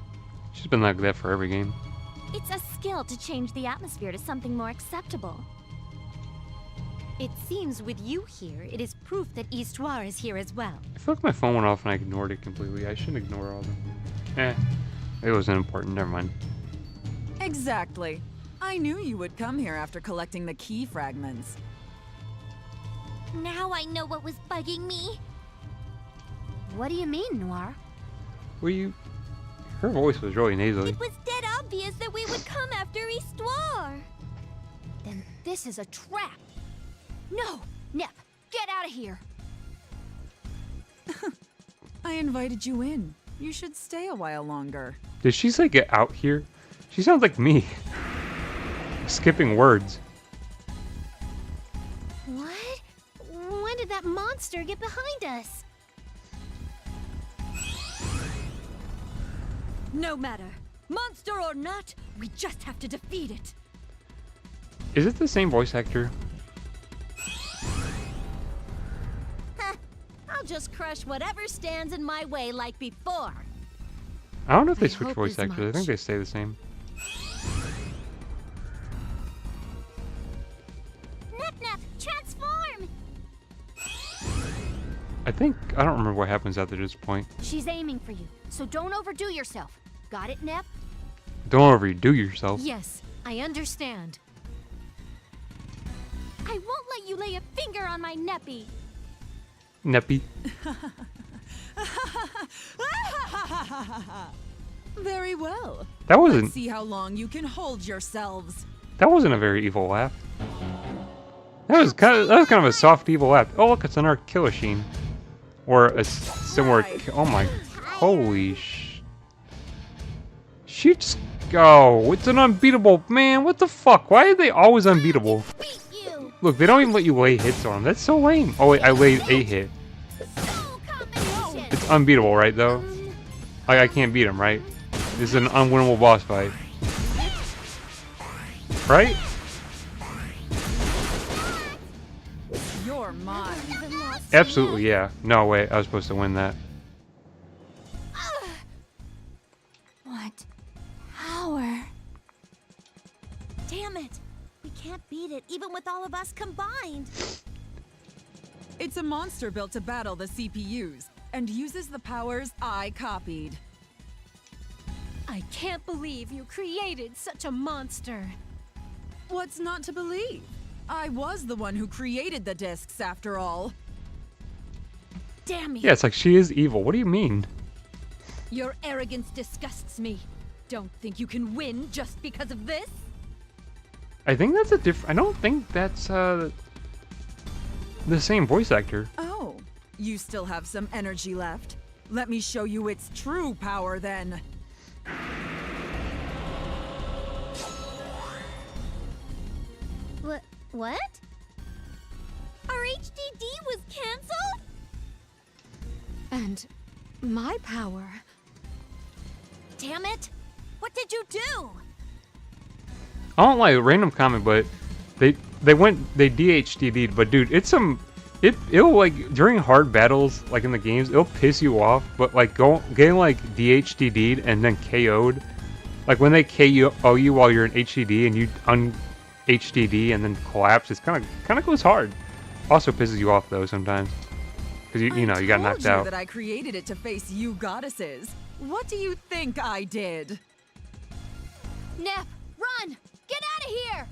She's been like that for every game. It's a skill to change the atmosphere to something more acceptable. It seems with you here, it is proof that Histoire is here as well. I feel like my phone went off and I ignored it completely. I shouldn't ignore all of them. It wasn't important. Never mind. Exactly. I knew you would come here after collecting the key fragments. Now I know what was bugging me. What do you mean, Noir? Were you... Her voice was really nasally. It was dead obvious that we would come after Histoire. Then this is a trap. No! Nep, get out of here! I invited you in. You should stay a while longer. Did she say get out here? She sounds like me. Skipping words. What? When did that monster get behind us? No matter. Monster or not, we just have to defeat it. Is it the same voice actor? I'll just crush whatever stands in my way like before. I don't know if they I switch hope voice as actors. I think much. they stay the same. Nep, transform! I don't remember what happens after this point. She's aiming for you, so don't overdo yourself. Got it, Nep? Don't overdo yourself. Yes, I understand. I won't let you lay a finger on my Neppy. Neppy. Very well. That Let's wasn't see how long you can hold yourselves. a very evil laugh. That was kind of a soft evil laugh. Oh look, it's another kill machine. Or a similar oh my holy she just go. It's an unbeatable man, what the fuck? Why are they always unbeatable? Beat you! Look, they don't even let you lay hits on them. That's so lame. Oh wait, I laid a hit. Soul combination! It's unbeatable, right though? I can't beat him, right? This is an unwinnable boss fight. Right? You're mine. Absolutely, yeah. No, wait, I was supposed to win that. What power? Damn it! We can't beat it, even with all of us combined. It's a monster built to battle the CPUs, and uses the powers I copied. I can't believe you created such a monster. What's not to believe? I was the one who created the discs, after all. Damn you. Yeah, it's like she is evil. What do you mean? Your arrogance disgusts me. Don't think you can win just because of this? I think that's a different... I don't think that's, the same voice actor. Oh, you still have some energy left. Let me show you its true power, then. What? Our HDD was canceled? And my power. Damn it! What did you do? I don't like random comment, but they DHDD'd, but dude, it's some... It'll like, during hard battles, like in the games, it'll piss you off, but like getting like DHDD'd and then KO'd, like when they KO you while you're in HDD and you HDD and then collapse, it's kind of goes hard. Also pisses you off though sometimes, because you know you got knocked I told out. you that I created it to face you goddesses. What do you think I did? Nep, Run! Get out of here!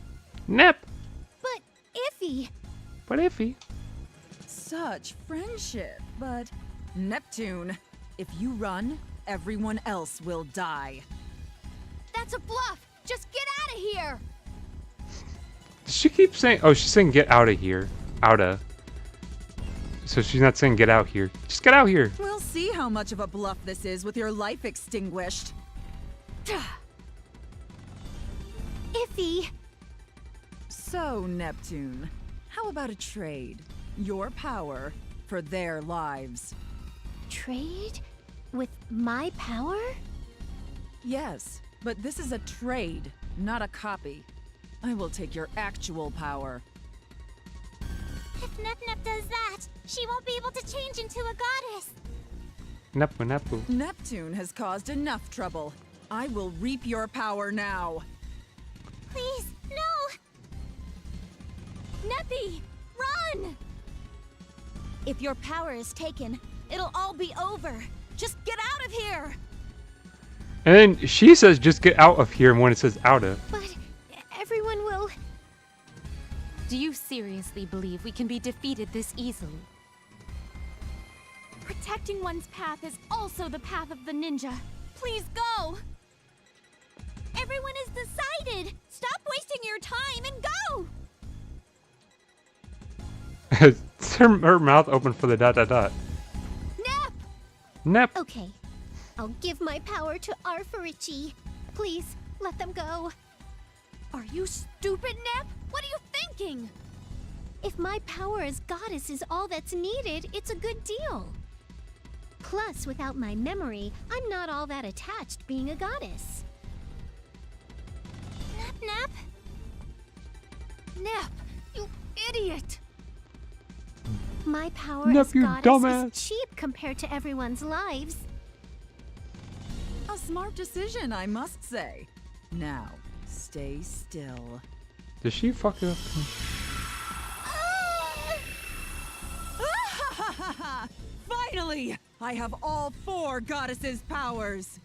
Nep. But, Iffy, But iffy. Such friendship, but Neptune, if you run, everyone else will die. That's a bluff! Just get out of here! She keeps saying, oh, she's saying get out of here. Outta. So she's not saying get out here. Just get out here. We'll see how much of a bluff this is with your life extinguished. Iffy. So, Neptune, how about a trade? Your power for their lives. Trade? With my power? Yes, but this is a trade, not a copy. I will take your actual power. If Nep Nep does that, she won't be able to change into a goddess. Nepu nepu. Neptune has caused enough trouble. I will reap your power now. Please, no! Neppy, run! If your power is taken, it'll all be over. Just get out of here! And then she says just get out of here when it says outta. But everyone will... Do you seriously believe we can be defeated this easily? Protecting one's path is also the path of the ninja. Please go! Everyone is decided! Stop wasting your time and go! her mouth open for the dot dot dot. Nep! Nep. Okay, I'll give my power to Arfarichi. Please, let them go. Are you stupid, Nep? What are you thinking? If my power as goddess is all that's needed, it's a good deal. Plus, without my memory, I'm not all that attached being a goddess. Nep Nep? Nep, you idiot! My power Nep, as you goddess dumbass. is cheap compared to everyone's lives. A smart decision, I must say. Now, stay still. Does she fuck it up? Finally! I have all 4 goddesses' powers!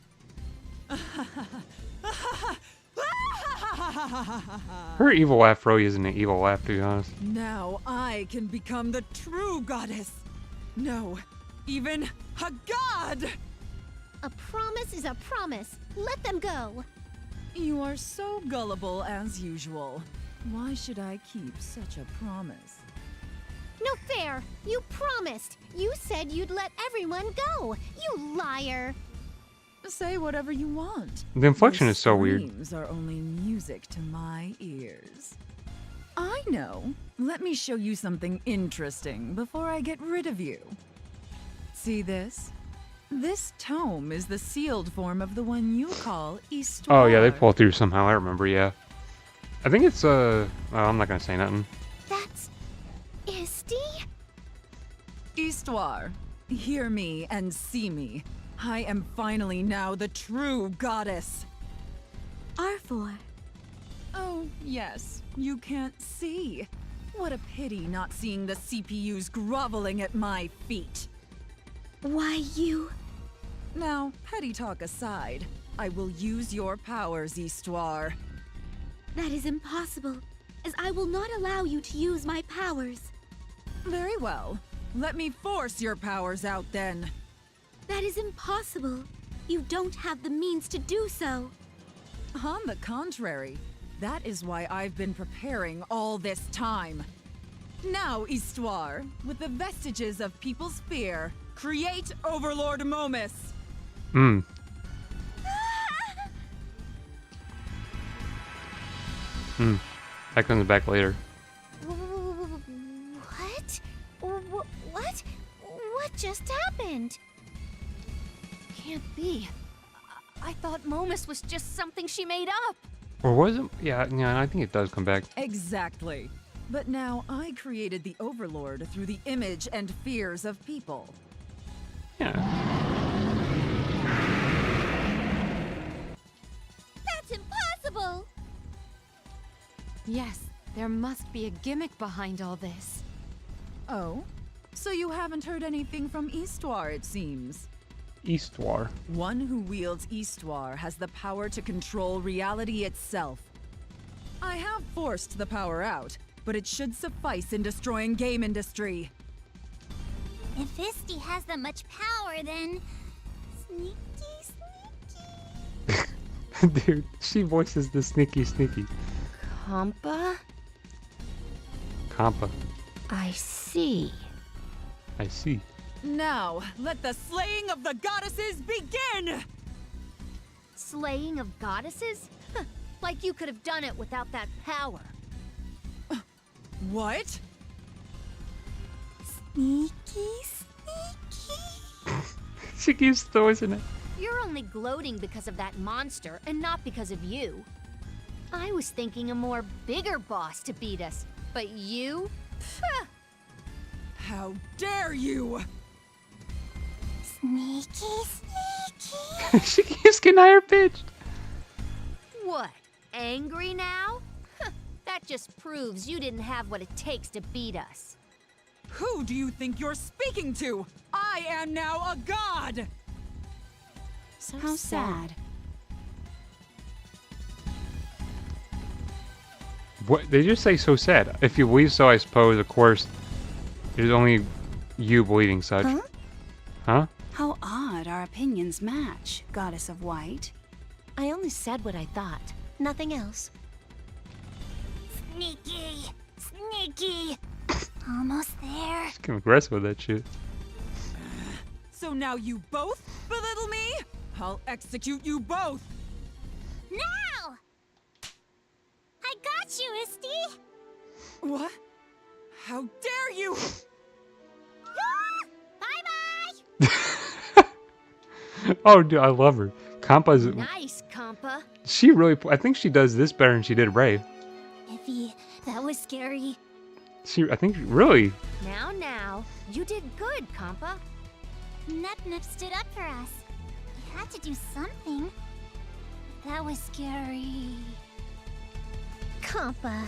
Her evil laugh really isn't an evil laugh, to be honest. Now I can become the true goddess! No, even a god! A promise is a promise. Let them go. You are so gullible as usual. Why should I keep such a promise? No fair. You promised. You said you'd let everyone go. You liar. Say whatever you want. The inflection Your is so weird. screams are only music to my ears. I know. Let me show you something interesting before I get rid of you. See this? This tome is the sealed form of the one you call Histoire. Oh yeah, they pull through somehow. I remember. Yeah. I think it's well, I'm not gonna say nothing. That's... Isti? Histoire. Hear me and see me. I am finally now the true goddess. Arfor. Oh, yes. You can't see. What a pity not seeing the CPUs groveling at my feet. Why you... Now, petty talk aside, I will use your powers, Histoire. That is impossible, as I will not allow you to use my powers. Very well. Let me force your powers out then. That is impossible. You don't have the means to do so. On the contrary, that is why I've been preparing all this time. Now, Histoire, with the vestiges of people's fear, create Overlord Momus! That comes back later. What? What? What just happened? Can't be. I thought Momus was just something she made up. Or was it? Yeah, I think it does come back. Exactly. But now I created the Overlord through the image and fears of people. Yeah. That's impossible! Yes, there must be a gimmick behind all this. Oh? So you haven't heard anything from Histoire, it seems. Histoire. One who wields Histoire has the power to control reality itself. I have forced the power out, but it should suffice in destroying game industry. If Isty has that much power, then... Sneaky, sneaky. Dude, she voices the sneaky. Compa? Compa. I see. I see. Now, let the slaying of the goddesses begin! Slaying of goddesses? Huh, like you could have done it without that power. What? Sneaky, sneaky. She keeps throwing it. You're only gloating because of that monster and not because of you. I was thinking a more bigger boss to beat us, but you? Pfft. How dare you! Sneaky, sneaky. She keeps getting higher pitched. What, angry now? Huh, that just proves you didn't have what it takes to beat us. Who do you think you're speaking to? I am now a god! So how sad. What? They just say so sad. If you believe so, I suppose, of course, there's only you believing such. Huh? How odd our opinions match, Goddess of White. I only said what I thought. Nothing else. Sneaky, sneaky. Almost there. She's getting aggressive with that shit. So now you both belittle me? I'll execute you both! Now! I got you, Isty! What? How dare you! Bye-bye! Oh, dude, I love her. Kampa's. Nice, Compa. She really. I think she does this better than she did Ray. Iffy, that was scary. I think, really. Now, you did good, Compa. Nep stood up for us. We had to do something. That was scary. Compa.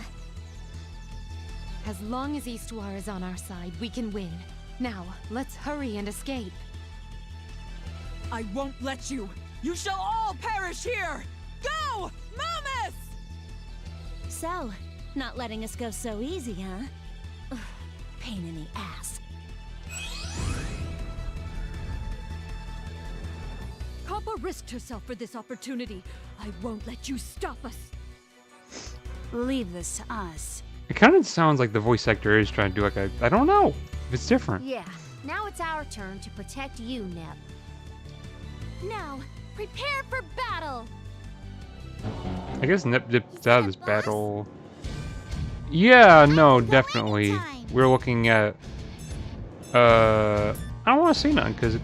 As long as Eastwar is on our side, we can win. Now, let's hurry and escape. I won't let you! You shall all perish here! Go! Momus! So, not letting us go so easy, huh? Ugh, pain in the ass. Kappa risked herself for this opportunity. I won't let you stop us. Leave this to us. It kind of sounds like the voice actor is trying to do like a. I don't know if it's different. Yeah, now it's our turn to protect you, Nep. Now, prepare for battle! I guess Nep dipped out of this battle. Yeah, no, definitely. We're looking at. I don't want to say nothing because.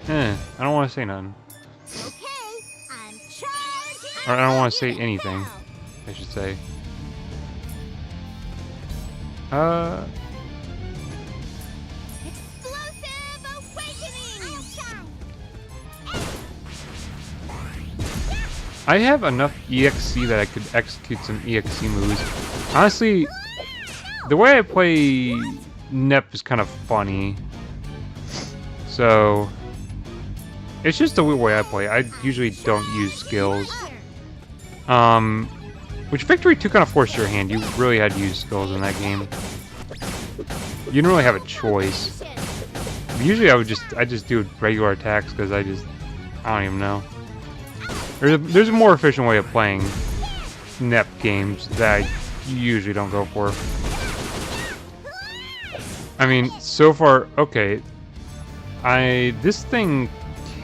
I don't want to say nothing. Okay, I'm charging! Or I don't want to say anything, I should say. Explosive awakening! I have enough EXC that I could execute some EXC moves. Honestly, the way I play Nep is kind of funny. So, it's just the way I play. I usually don't use skills. Which Victory 2 kind of forced your hand. You really had to use skills in that game. You didn't really have a choice. Usually I just do regular attacks because I don't even know. There's a more efficient way of playing Nep games that I usually don't go for. I mean, so far, okay. This thing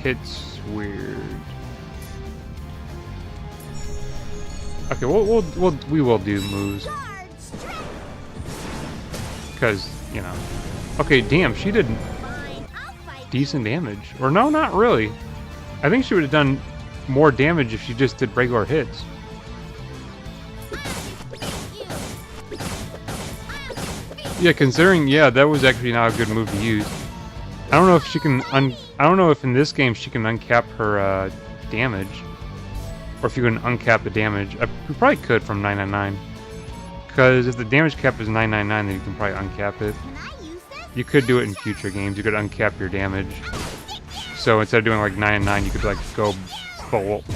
hits weird. Okay, we will do moves. Because, you know. Okay, damn, she did decent damage. Or no, not really. I think she would have done more damage if she just did regular hits. Yeah, considering, yeah, that was actually not a good move to use. I don't know if she can I don't know if in this game she can uncap her damage. Or if you can uncap the damage. You probably could from 999. Because if the damage cap is 999, then you can probably uncap it. You could do it in future games. You could uncap your damage. So instead of doing like 999, you could like go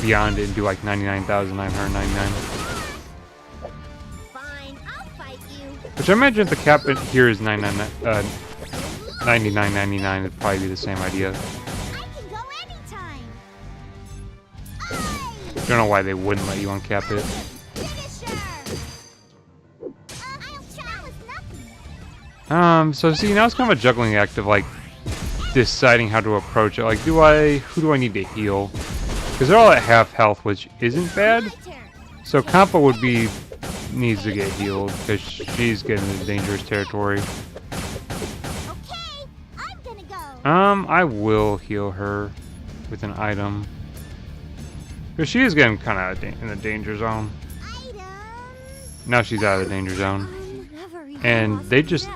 beyond it and do like 99,999. Which I imagine if the cap in here is 99.99, it'd probably be the same idea. I can go anytime. Don't know why they wouldn't let you uncap it. So see, now it's kind of a juggling act of like deciding how to approach it. Like, who do I need to heal? Because they're all at half health, which isn't bad. So Kampa needs to get healed because she's getting into dangerous territory. Okay, I'm gonna go. I will heal her with an item because she is getting kind of in the danger zone. Now she's out of the danger zone, and they just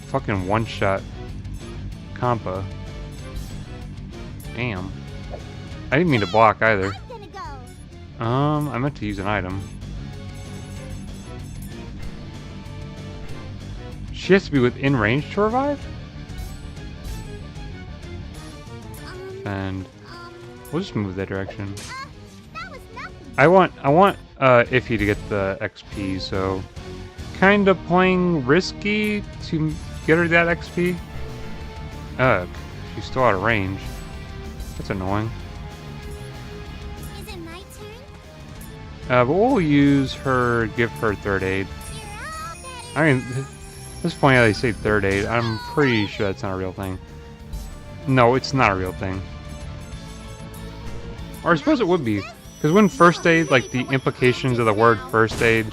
fucking one-shot Kampa. Damn. I didn't mean to block either. I meant to use an item. She has to be within range to revive? And we'll just move that direction. I want Iffy to get the XP, so kinda playing risky to get her that XP. Ugh, she's still out of range. That's annoying. Is it my turn? But we'll use her, give her third aid. I mean, this point how they say third aid, I'm pretty sure that's not a real thing. No, it's not a real thing. Or I suppose it would be. Because when first aid, like the implications of the word first aid,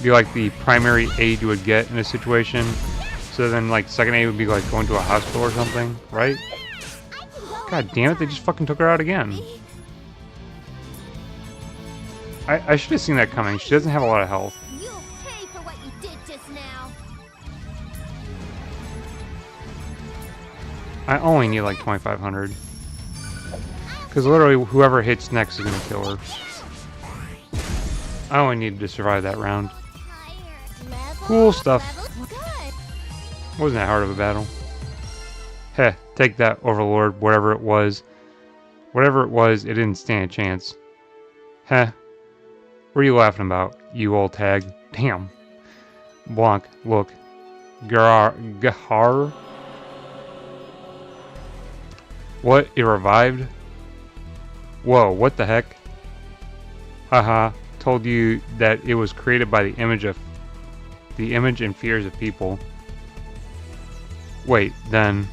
be like the primary aid you would get in a situation. So then like second aid would be like going to a hospital or something, right? God damn it, they just fucking took her out again. I should have seen that coming. She doesn't have a lot of health. You'll pay for what you did just now. I only need like 2,500. Because literally whoever hits next is going to kill her. I only needed to survive that round. Cool stuff. Wasn't that hard of a battle. Heh, take that, Overlord, whatever it was. Whatever it was, it didn't stand a chance. Heh. What are you laughing about, you old tag? Damn. Blanc, look. Gahar? What? It revived? Whoa, what the heck? Haha, told you that it was created by the image and fears of people. Wait, then.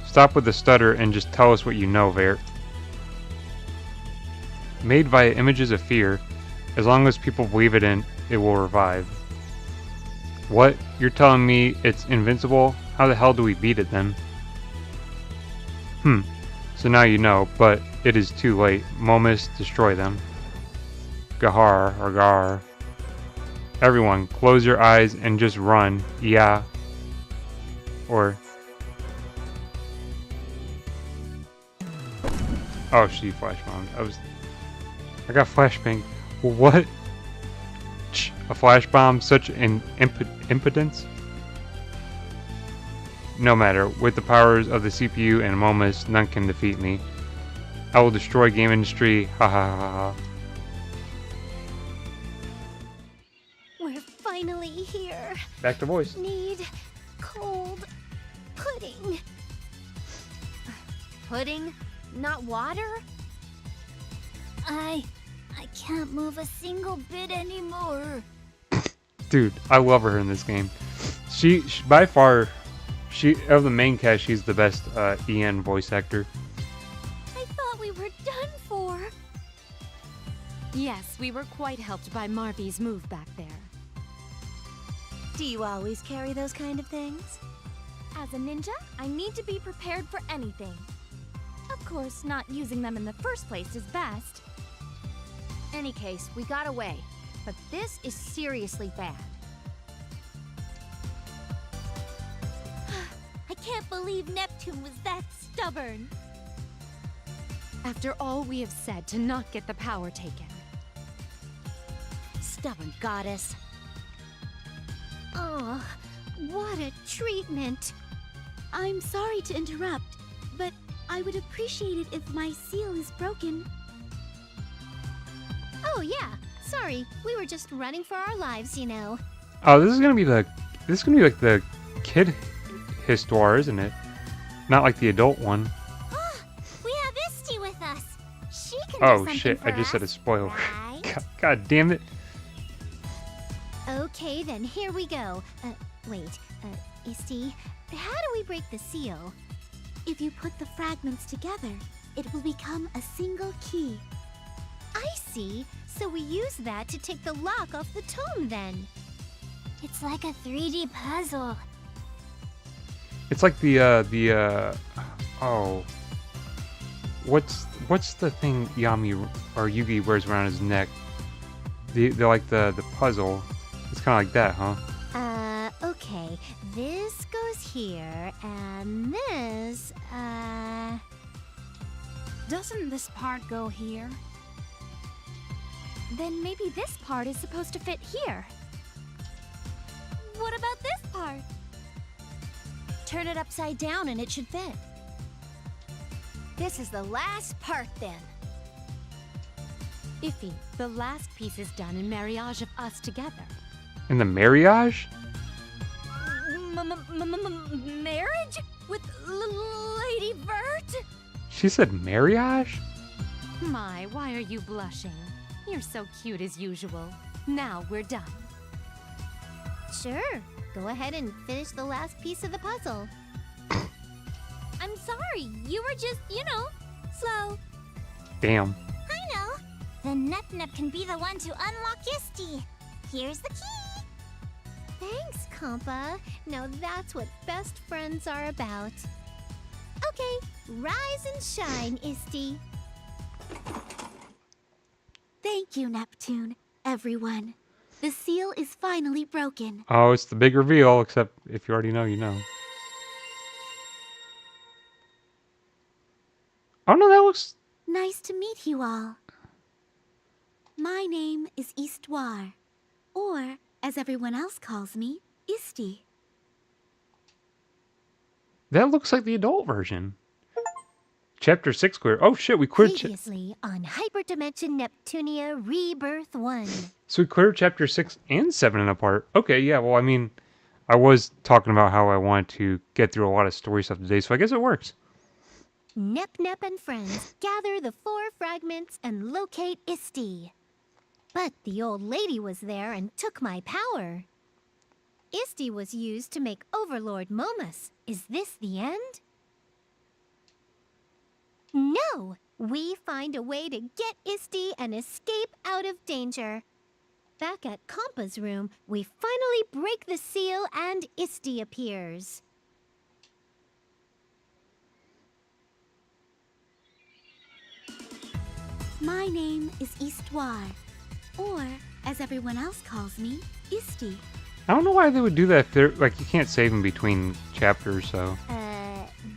Stop with the stutter and just tell us what you know, Vert. Made via images of fear. As long as people believe it will revive. What? You're telling me it's invincible? How the hell do we beat it then? So now you know, but it is too late. Momus, destroy them. Gahar, or Gar. Everyone, close your eyes and just run. Yeah. Or... Oh, she flashbombed. I got flashbang. What? A flash bomb? Such an impotence? No matter. With the powers of the CPU and Momus, none can defeat me. I will destroy game industry. Ha ha ha ha. We're finally here. Back to voice. Need cold pudding. Pudding? Not water? I can't move a single bit anymore. Dude, I love her in this game. She by far, of the main cast, she's the best EN voice actor. I thought we were done for. Yes, we were quite helped by Marby's move back there. Do you always carry those kind of things? As a ninja, I need to be prepared for anything. Of course, not using them in the first place is best. Any case, we got away. But this is seriously bad. I can't believe Neptune was that stubborn. After all we have said to not get the power taken. Stubborn goddess. Oh, what a treatment. I'm sorry to interrupt, but I would appreciate it if my seal is broken. Oh yeah, sorry. We were just running for our lives, you know. Oh, this is gonna be like the kid histoire, isn't it? Not like the adult one. We have Isti with us. She can do Oh something shit! for I just said a us, spoiler. right? God damn it! Okay, then here we go. Wait, Isti, how do we break the seal? If you put the fragments together, it will become a single key. I see. So we use that to take the lock off the tome then. It's like a 3D puzzle. It's like oh, what's the thing Yami or Yugi wears around his neck? They're like the puzzle. It's kind of like that, huh? Okay. This goes here, and this, Doesn't this part go here? Then maybe this part is supposed to fit here. What about this part? Turn it upside down and it should fit. This is the last part then. Iffy, the last piece is done in marriage of us together. In the marriage? Marriage? With Lady Vert? She said marriage? My, why are you blushing? You're so cute as usual. Now we're done. sure. Go ahead and finish the last piece of the puzzle. I'm sorry, you were just, slow. Damn. I know. Then Nep can be the one to unlock Isti. Here's the key. Thanks, Compa. Now that's what best friends are about. Okay, rise and shine, Isti. Thank you, Neptune, everyone. The seal is finally broken. Oh, it's the big reveal, except if you already know, you know. Oh no, that looks... Nice to meet you all. My name is Histoire, or, as everyone else calls me, Isti. That looks like the adult version. Chapter 6 clear. Oh shit, we cleared... Previously on Hyperdimension Neptunia Rebirth 1. So we cleared chapter 6 and 7 in a part. Okay, yeah, well, I mean, I was talking about how I wanted to get through a lot of story stuff today, so I guess it works. Nep and friends gather the 4 fragments and locate Isti. But the old lady was there and took my power. Isti was used to make Overlord Momus. Is this the end? No! We find a way to get Isti and escape out of danger. Back at Compa's room, we finally break the seal and Isti appears. My name is Histoire, or, as everyone else calls me, Isti. I don't know why they would do that if they're, like, you can't save them between chapters, so...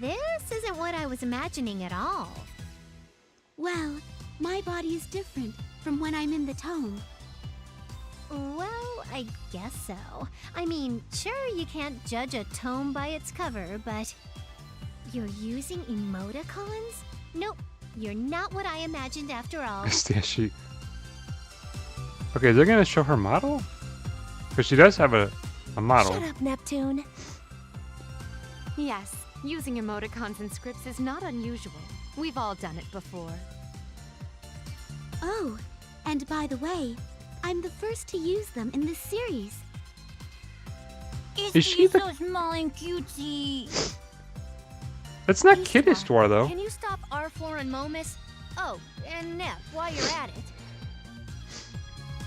This isn't what I was imagining at all. Well, my body is different from when I'm in the tome. Well, I guess so. I mean, sure, you can't judge a tome by its cover, but... You're using emoticons? Nope, you're not what I imagined after all. Yeah, she... Okay, they're gonna show her model? Because she does have a model. Shut up, Neptune. Yes, using emoticons and scripts is not unusual. We've all done it before. Oh, and by the way, I'm the first to use them in this series. Is she the... so small and cutesy. That's not Kid Histoire, though. Can you stop R4 and Momus? Oh, and Nep, while you're at it.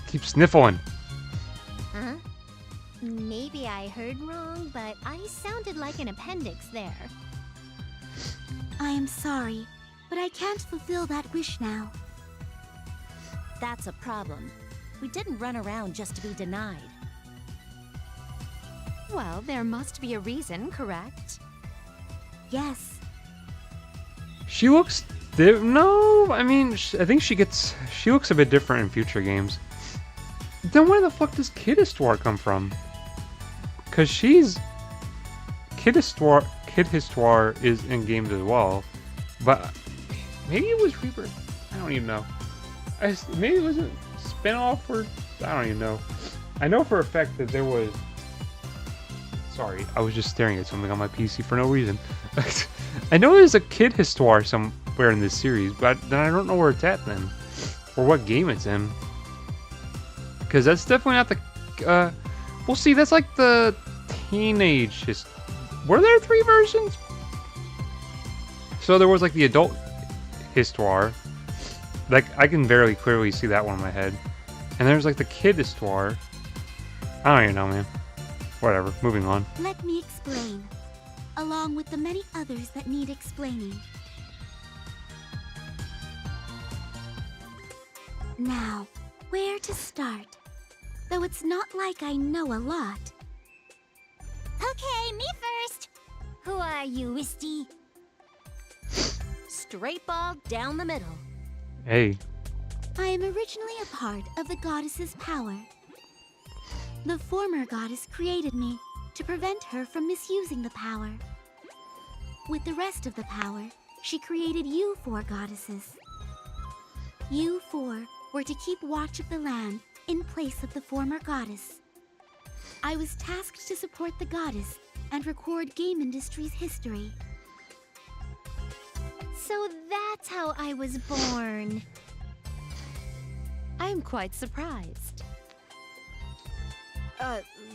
Keep sniffling. Huh? Maybe I heard wrong, but I sounded like an appendix there. I am sorry, but I can't fulfill that wish now. That's a problem. We didn't run around just to be denied. Well, there must be a reason, correct? Yes. She looks... No, I mean, I think she looks a bit different in future games. Then where the fuck does Kid Histoire come from? Because she's... Kid Histoire is in games as well. But maybe it was Rebirth. I don't even know. Maybe it was a spin-off or... I don't even know. I know for a fact that there was... Sorry, I was just staring at something on my PC for no reason. I know there's a kid histoire somewhere in this series, but then I don't know where it's at then. Or what game it's in. Because that's definitely not the... Well, see, that's like the teenage... Were there 3 versions? So there was like the adult histoire. Like, I can very clearly see that one in my head. And there's like the kid histoire. I don't even know, man. Whatever, moving on. Let me explain, along with the many others that need explaining. Now, where to start? Though it's not like I know a lot. Okay, me first. Who are you, Wisty? Straight ball down the middle. Hey. I am originally a part of the goddess's power. The former goddess created me to prevent her from misusing the power. With the rest of the power, she created you 4 goddesses. You 4 were to keep watch of the land in place of the former goddess. I was tasked to support the goddess and record game industry's history. So that's how I was born. I'm quite surprised.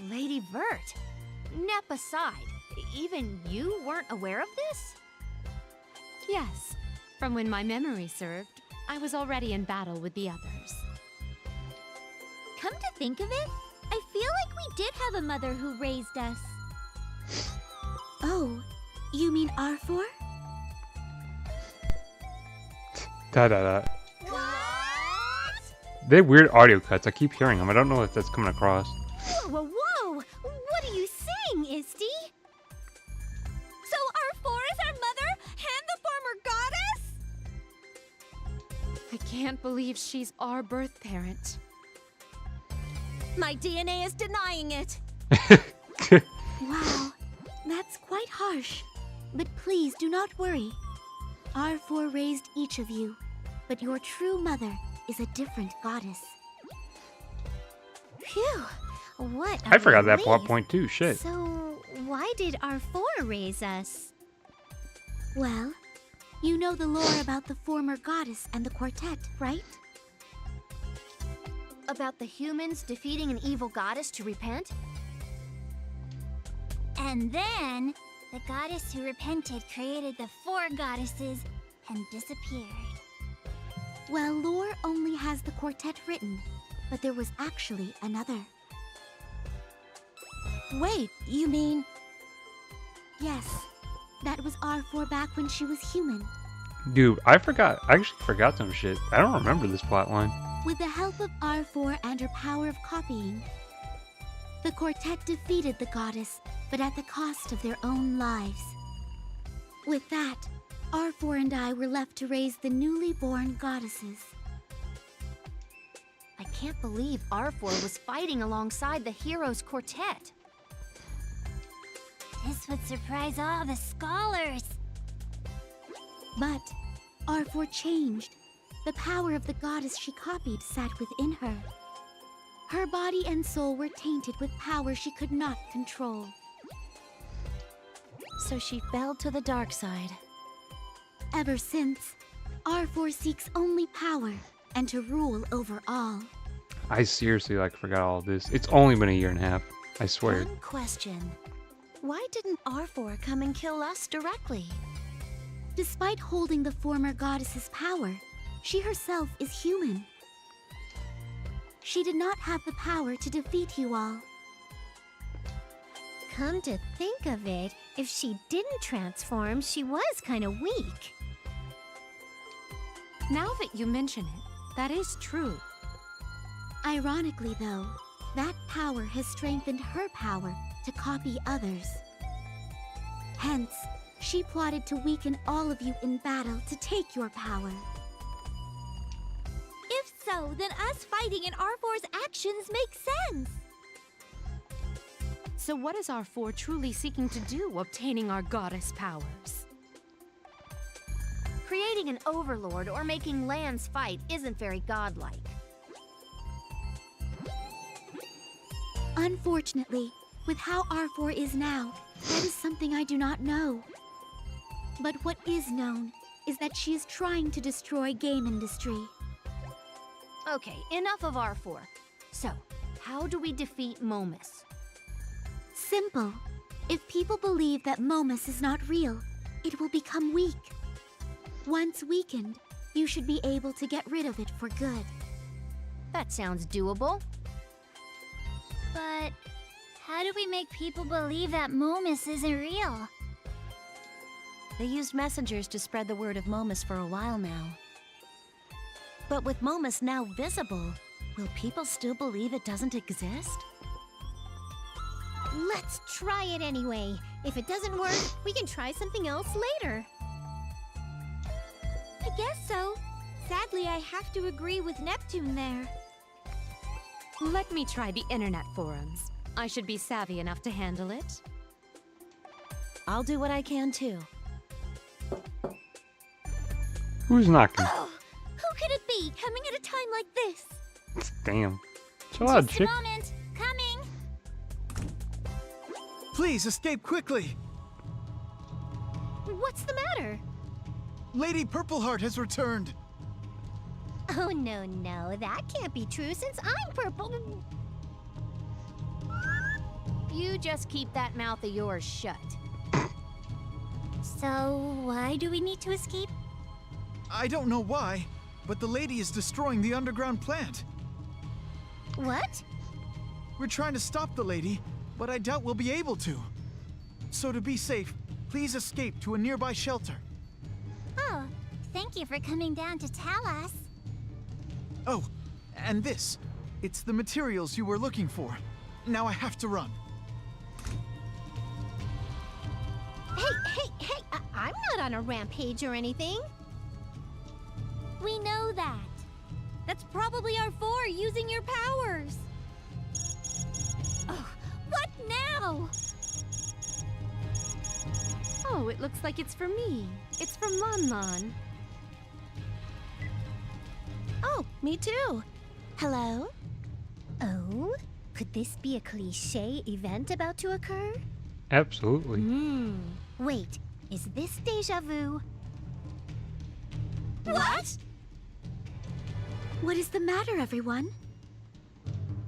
Lady Vert. Nep aside, even you weren't aware of this? Yes, from when my memory served, I was already in battle with the others. Come to think of it, I feel like we did have a mother who raised us. Oh, you mean R4? Da-da-da. What? They have weird audio cuts. I keep hearing them. I don't know if that's coming across. Whoa, whoa, whoa! What are you saying, Isty? So R4 is our mother and the former goddess? I can't believe she's our birth parent. My DNA is denying it. Wow, that's quite harsh. But please do not worry. R4 raised each of you, but your true mother is a different goddess. Phew, what a I forgot that relief. plot point too. Shit. So, why did R4 raise us? Well, you know the lore about the former goddess and the quartet, right? About the humans defeating an evil goddess to repent? And then, the goddess who repented created the 4 goddesses and disappeared. Well, lore only has the quartet written, but there was actually another. Wait, you mean... Yes, that was R4 back when she was human. Dude, I actually forgot some shit. I don't remember this plot line. With the help of R4 and her power of copying, the quartet defeated the goddess, but at the cost of their own lives. With that, R4 and I were left to raise the newly born goddesses. I can't believe R4 was fighting alongside the heroes quartet. This would surprise all the scholars. But R4 changed. The power of the goddess she copied sat within her. Her body and soul were tainted with power she could not control. So she fell to the dark side. Ever since, R4 seeks only power and to rule over all. I seriously forgot all of this. It's only been a year and a half. I swear. One question. Why didn't R4 come and kill us directly? Despite holding the former goddess's power, she herself is human. She did not have the power to defeat you all. Come to think of it, if she didn't transform, she was kind of weak. Now that you mention it, that is true. Ironically, though, that power has strengthened her power to copy others. Hence, she plotted to weaken all of you in battle to take your power. If so, then us fighting in R4's actions make sense. So what is R4 truly seeking to do, obtaining our goddess powers? Creating an overlord or making lands fight isn't very godlike. Unfortunately, with how R4 is now, that is something I do not know. But what is known is that she is trying to destroy game industry. Okay, enough of R4. So, how do we defeat Momus? Simple. If people believe that Momus is not real, it will become weak. Once weakened, you should be able to get rid of it for good. That sounds doable. But how do we make people believe that Momus isn't real? They used messengers to spread the word of Momus for a while now. But with Momus now visible, will people still believe it doesn't exist? Let's try it anyway. If it doesn't work, we can try something else later. I guess so. Sadly, I have to agree with Neptune there. Let me try the internet forums. I should be savvy enough to handle it. I'll do what I can too. Who's knocking? Oh, who could it be coming at a time like this? Damn. Chill out, Just a chick. moment. Coming. Please escape quickly! What's the matter? Lady Purpleheart has returned! Oh, no, that can't be true since I'm purple. You just keep that mouth of yours shut. So, why do we need to escape? I don't know why, but the lady is destroying the underground plant. What? We're trying to stop the lady, but I doubt we'll be able to. So to be safe, please escape to a nearby shelter. Oh, thank you for coming down to tell us. Oh, and this. It's the materials you were looking for. Now I have to run. Hey, I'm not on a rampage or anything. We know that. That's probably R4 using your powers. Oh, what now? Oh, it looks like it's for me. It's from Lon Lon. Oh, me too. Hello? Oh, could this be a cliché event about to occur? Absolutely. Wait, is this déjà vu? What? What is the matter, everyone?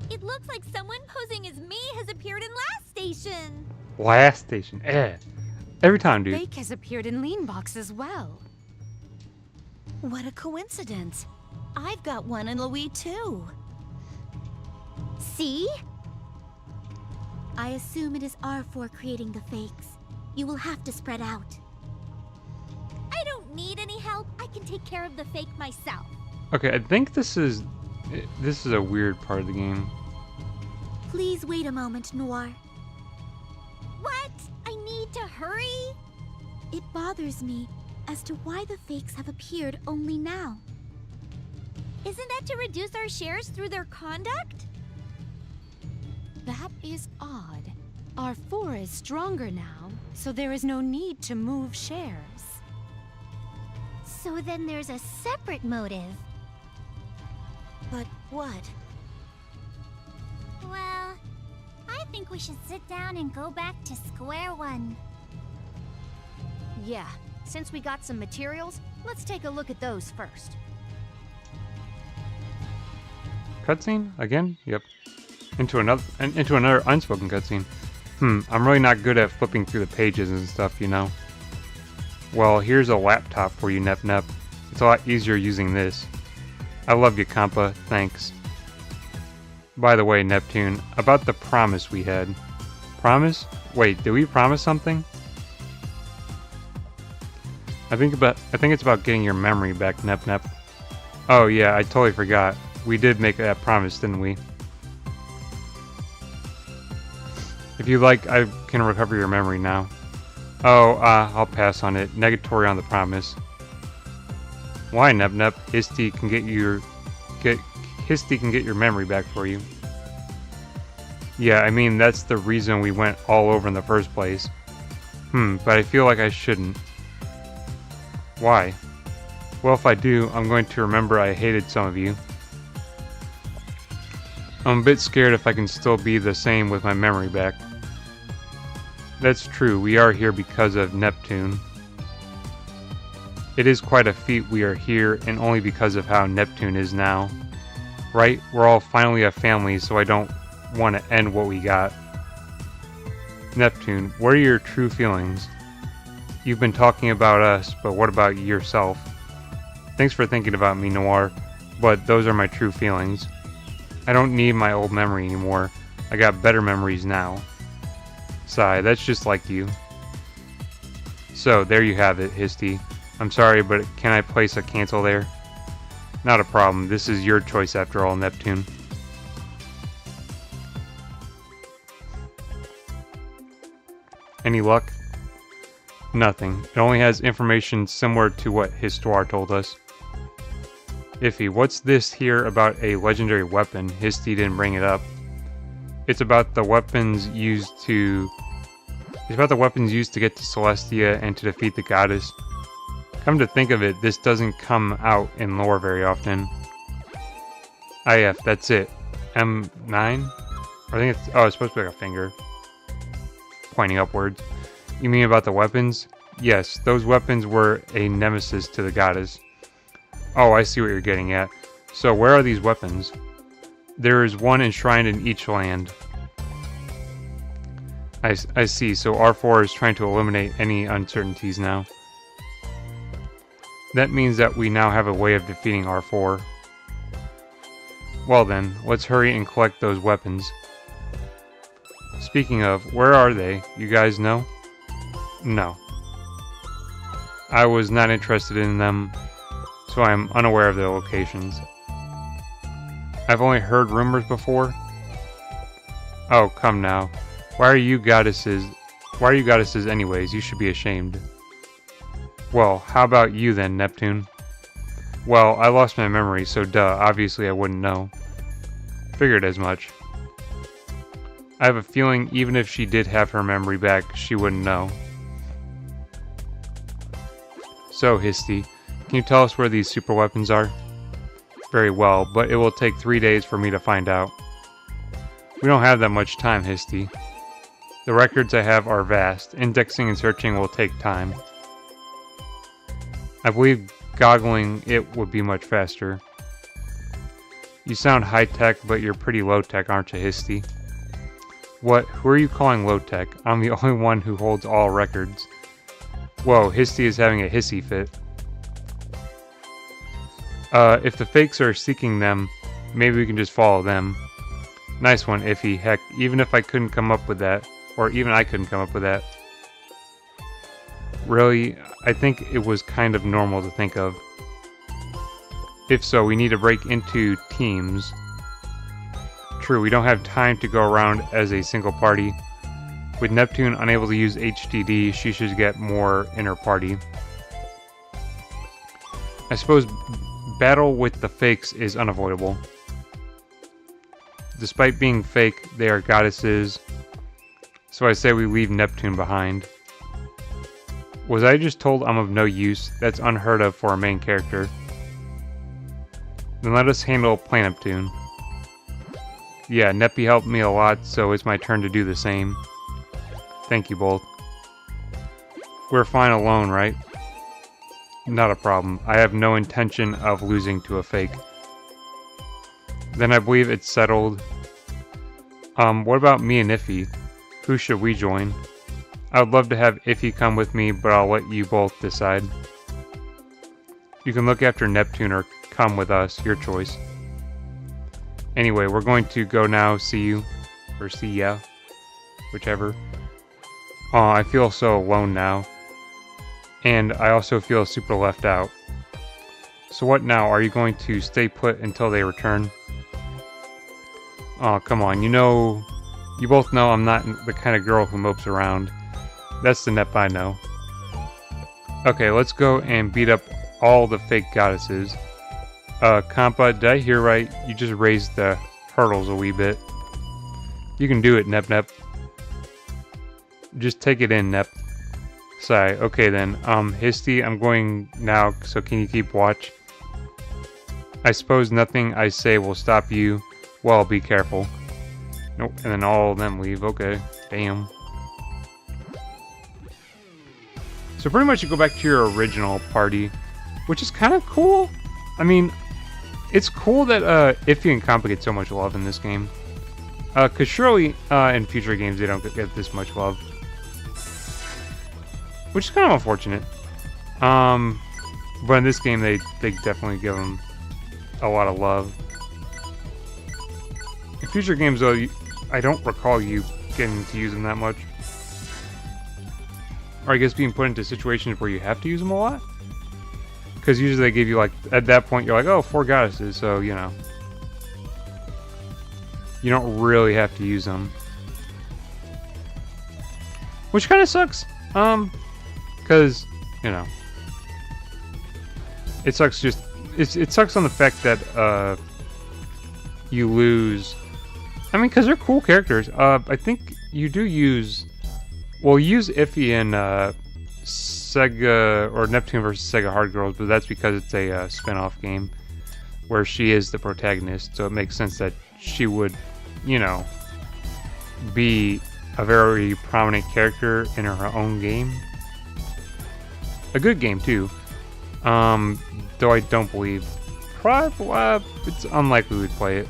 It looks like someone posing as me has appeared in Last Station. Last station. Every time, dude. Fake has appeared in Lean Box as well. What a coincidence. I've got one in Louis too. See? I assume it is R4 creating the fakes. You will have to spread out. I don't need any help. I can take care of the fake myself. Okay, I think this is a weird part of the game. Please wait a moment, Noir. What? I need to hurry? It bothers me as to why the fakes have appeared only now. Isn't that to reduce our shares through their conduct? That is odd. R4 is stronger now, so there is no need to move shares. So then there's a separate motive. But what? Well, I think we should sit down and go back to square one. Yeah, since we got some materials, let's take a look at those first. Cutscene again? Yep. Into another unspoken cutscene. I'm really not good at flipping through the pages and stuff, you know. Well, here's a laptop for you, Nep Nep. It's a lot easier using this. I love you, Compa. Thanks. By the way, Neptune, about the promise we had. Promise? Wait, did we promise something? I think it's about getting your memory back, Nep Nep. Oh yeah, I totally forgot. We did make that promise, didn't we? If you like, I can recover your memory now. Oh, I'll pass on it. Negatory on the promise. Why, Nep Nep? Histy can get your memory back for you. Yeah, I mean, that's the reason we went all over in the first place. But I feel like I shouldn't. Why? Well, if I do, I'm going to remember I hated some of you. I'm a bit scared if I can still be the same with my memory back. That's true, we are here because of Neptune. It is quite a feat we are here, and only because of how Neptune is now. Right? We're all finally a family, so I don't want to end what we got. Neptune, what are your true feelings? You've been talking about us, but what about yourself? Thanks for thinking about me, Noir, but those are my true feelings. I don't need my old memory anymore. I got better memories now. Sigh, that's just like you. So, there you have it, Histy. I'm sorry, but can I place a cancel there? Not a problem. This is your choice after all, Neptune. Any luck? Nothing. It only has information similar to what Histoire told us. Iffy, what's this here about a legendary weapon? Histy didn't bring it up. It's about the weapons used to... It's about the weapons used to get to Celestia and to defeat the goddess. Come to think of it, this doesn't come out in lore very often. IF, that's it. M9? I think it's... Oh, it's supposed to be like a finger. Pointing upwards. You mean about the weapons? Yes, those weapons were a nemesis to the goddess. Oh, I see what you're getting at. So, where are these weapons? There is one enshrined in each land. I see, so R4 is trying to eliminate any uncertainties now. That means that we now have a way of defeating R4. Well then, let's hurry and collect those weapons. Speaking of, where are they? You guys know? No. I was not interested in them, so I am unaware of their locations. I've only heard rumors before. Oh, come now. Why are you goddesses anyways? You should be ashamed. Well, how about you then, Neptune? Well, I lost my memory, so duh, obviously I wouldn't know. Figured as much. I have a feeling even if she did have her memory back, she wouldn't know. So, Histy, can you tell us where these super weapons are? Very well, but it will take 3 days for me to find out. We don't have that much time, Histy. The records I have are vast. Indexing and searching will take time. I believe goggling it would be much faster. You sound high-tech, but you're pretty low-tech, aren't you, Histy? What? Who are you calling low-tech? I'm the only one who holds all records. Whoa, Histy is having a hissy fit. If the fakes are seeking them, maybe we can just follow them. Nice one, Iffy. Heck, even if I couldn't come up with that, or even I couldn't come up with that. Really, I think it was kind of normal to think of. If so, we need to break into teams. True, we don't have time to go around as a single party. With Neptune unable to use HDD, she should get more in her party. I suppose battle with the fakes is unavoidable. Despite being fake, they are goddesses, so I say we leave Neptune behind. Was I just told I'm of no use? That's unheard of for a main character. Then let us handle Plain Neptune. Yeah, Neppy helped me a lot, so it's my turn to do the same. Thank you both. We're fine alone, right? Not a problem. I have no intention of losing to a fake. Then I believe it's settled. What about me and Iffy? Who should we join? I would love to have Iffy come with me, but I'll let you both decide. You can look after Neptune or come with us, your choice. Anyway, we're going to go now, see you. Or see ya. Whichever. Aw, I feel so alone now. And I also feel super left out. So what now? Are you going to stay put until they return? Aw, come on. You both know I'm not the kind of girl who mopes around. That's the Nep I know. Okay, let's go and beat up all the fake goddesses. Kampa, did I hear right? You just raised the hurdles a wee bit. You can do it, Nep Nep. Just take it in, Nep. Sigh. Okay then. Histy, I'm going now, so can you keep watch? I suppose nothing I say will stop you, Well, be careful. Nope, and then all of them leave. Okay, damn. So pretty much you go back to your original party, which is kind of cool. I mean, it's cool that Iffy and Compa get so much love in this game. Because surely in future games they don't get this much love. Which is kind of unfortunate. But in this game they definitely give them a lot of love. In future games though, I don't recall you getting to use them that much. Or I guess being put into situations where you have to use them a lot. Because usually they give you, like, at that point you're like, oh, 4 goddesses, so, you know. You don't really have to use them. Which kind of sucks. Because, you know. It sucks just... It sucks on the fact that, you lose... I mean, because they're cool characters. I think you do use... Well, you use Iffy in Sega or Neptune vs. Sega Hard Girls, but that's because it's a spin-off game where she is the protagonist, so it makes sense that she would, you know, be a very prominent character in her own game. A good game too, though I don't believe. Probably, it's unlikely we'd play it.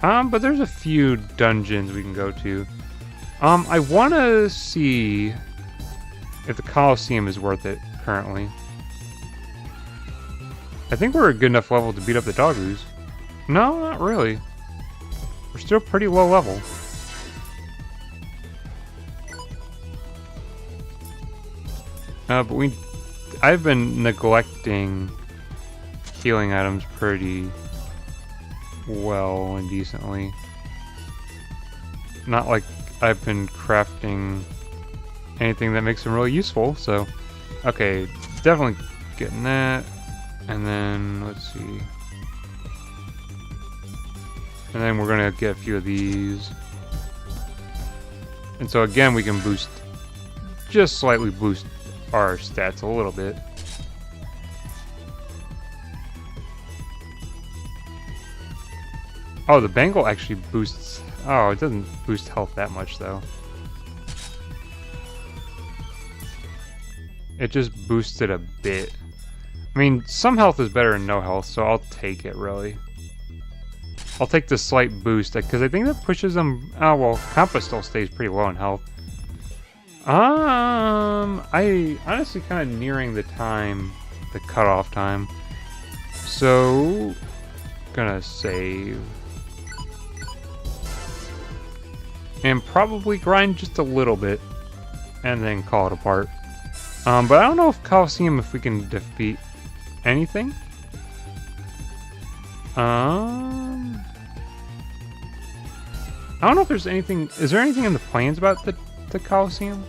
But there's a few dungeons we can go to. I want to see if the Coliseum is worth it currently. I think we're a good enough level to beat up the Doggoos. No, not really. We're still pretty low level. But I've been neglecting healing items pretty well and decently. Not like I've been crafting anything that makes them really useful, so... Okay, definitely getting that. And then, let's see. And then we're gonna get a few of these. And so again, we can boost... Just slightly boost our stats a little bit. Oh, the bangle actually boosts... Oh, it doesn't boost health that much, though. It just boosts it a bit. I mean, some health is better than no health, so I'll take it, really. I'll take the slight boost, because I think that pushes them... Oh, well, Compa still stays pretty low in health. I honestly kind of nearing the time, the cutoff time. So, gonna save. And probably grind just a little bit. And then call it apart. But I don't know if Coliseum, if we can defeat anything. I don't know if there's anything... Is there anything in the plans about the Coliseum?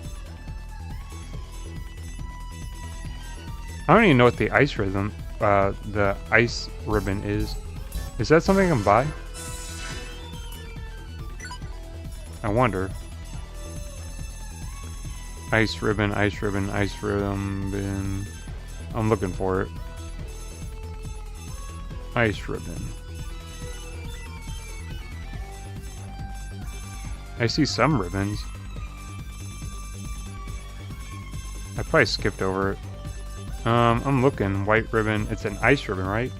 I don't even know what the ice ribbon is. Is that something I can buy? I wonder. Ice ribbon, ice ribbon, ice ribbon. I'm looking for it. Ice ribbon. I see some ribbons. I probably skipped over it. I'm looking. White ribbon. It's an ice ribbon, right?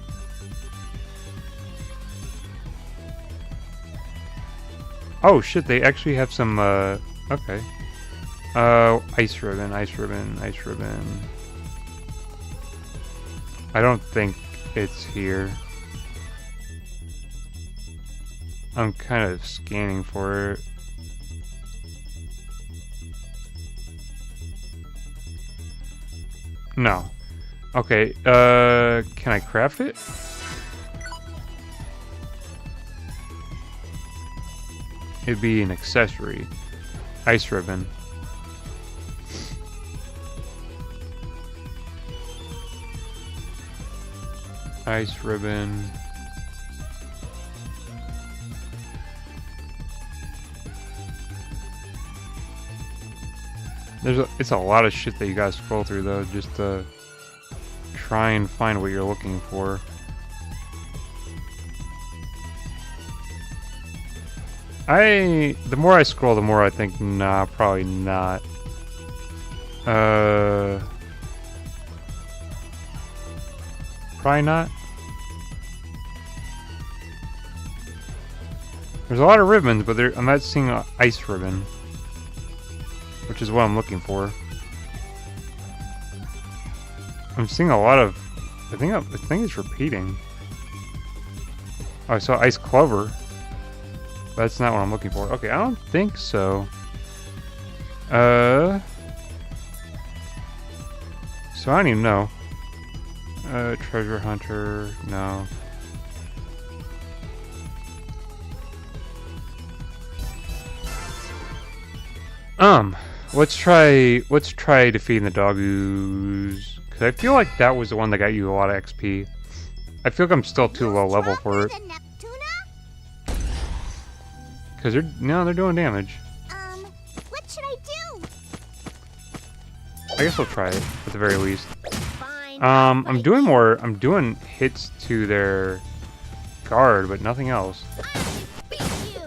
Oh shit, they actually have some, okay. Ice ribbon, ice ribbon, ice ribbon. I don't think it's here. I'm kind of scanning for it. No. Okay, can I craft it? It'd be an accessory. Ice ribbon. Ice ribbon. It's a lot of shit that you guys scroll through though, just to try and find what you're looking for. The more I scroll, the more I think, nah, probably not. Probably not. There's a lot of ribbons, but I'm not seeing an ice ribbon, which is what I'm looking for. I'm seeing a lot of. I think it's repeating. Oh, I saw ice clover. That's not what I'm looking for. Okay, I don't think so. So I don't even know. Treasure hunter, no. Let's try defeating the doggoos. Cause I feel like that was the one that got you a lot of XP. I feel like I'm still too low level for it. Cause they're doing damage. What should I do? I guess we'll try it at the very least. Fine. I'm doing hits to their guard, but nothing else. Beat you.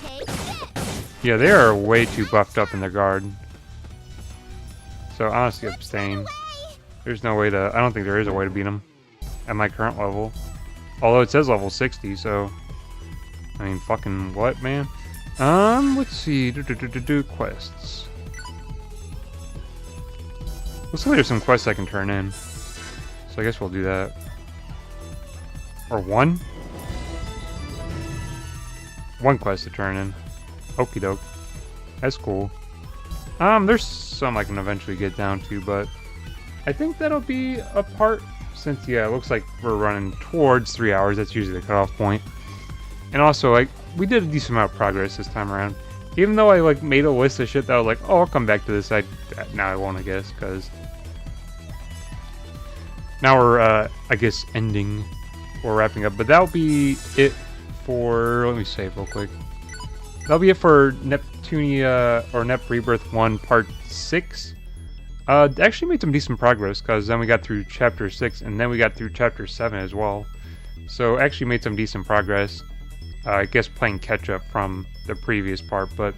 Take this. Yeah, they are way too buffed up in their guard. So honestly, abstain. There's no way to. I don't think there is a way to beat them at my current level. Although it says level 60, so I mean, fucking what, man? Let's see. Quests. Looks like there's some quests I can turn in. So I guess we'll do that. Or one? One quest to turn in. Okie doke. That's cool. There's some I can eventually get down to, but I think that'll be a part since, yeah, it looks like we're running towards 3 hours. That's usually the cutoff point. And also, like, we did a decent amount of progress this time around. Even though I, like, made a list of shit that I was like, oh, I'll come back to this. Now I won't, I guess, because now we're, I guess, ending or wrapping up. But that'll be it for, let me save real quick. That'll be it for Neptunia, or Nep Rebirth 1 Part 6. Actually made some decent progress, because then we got through Chapter 6, and then we got through Chapter 7 as well. So actually made some decent progress. I guess playing catch-up from the previous part, but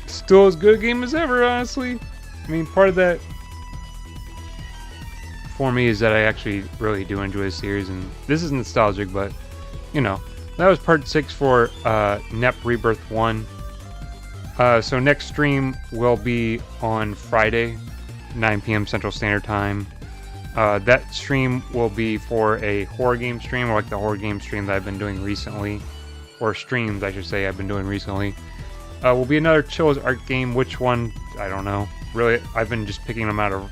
still as good a game as ever, honestly. I mean, part of that for me is that I actually really do enjoy the series, and this is nostalgic, but, you know, that was Part 6 for Nep Rebirth 1. So next stream will be on Friday, 9 p.m. Central Standard Time. That stream will be for a horror game stream, or like the horror game stream that I've been doing recently. Or streams, I should say, I've been doing recently. Will be another Chill's art game. Which one? I don't know. Really, I've been just picking them out of...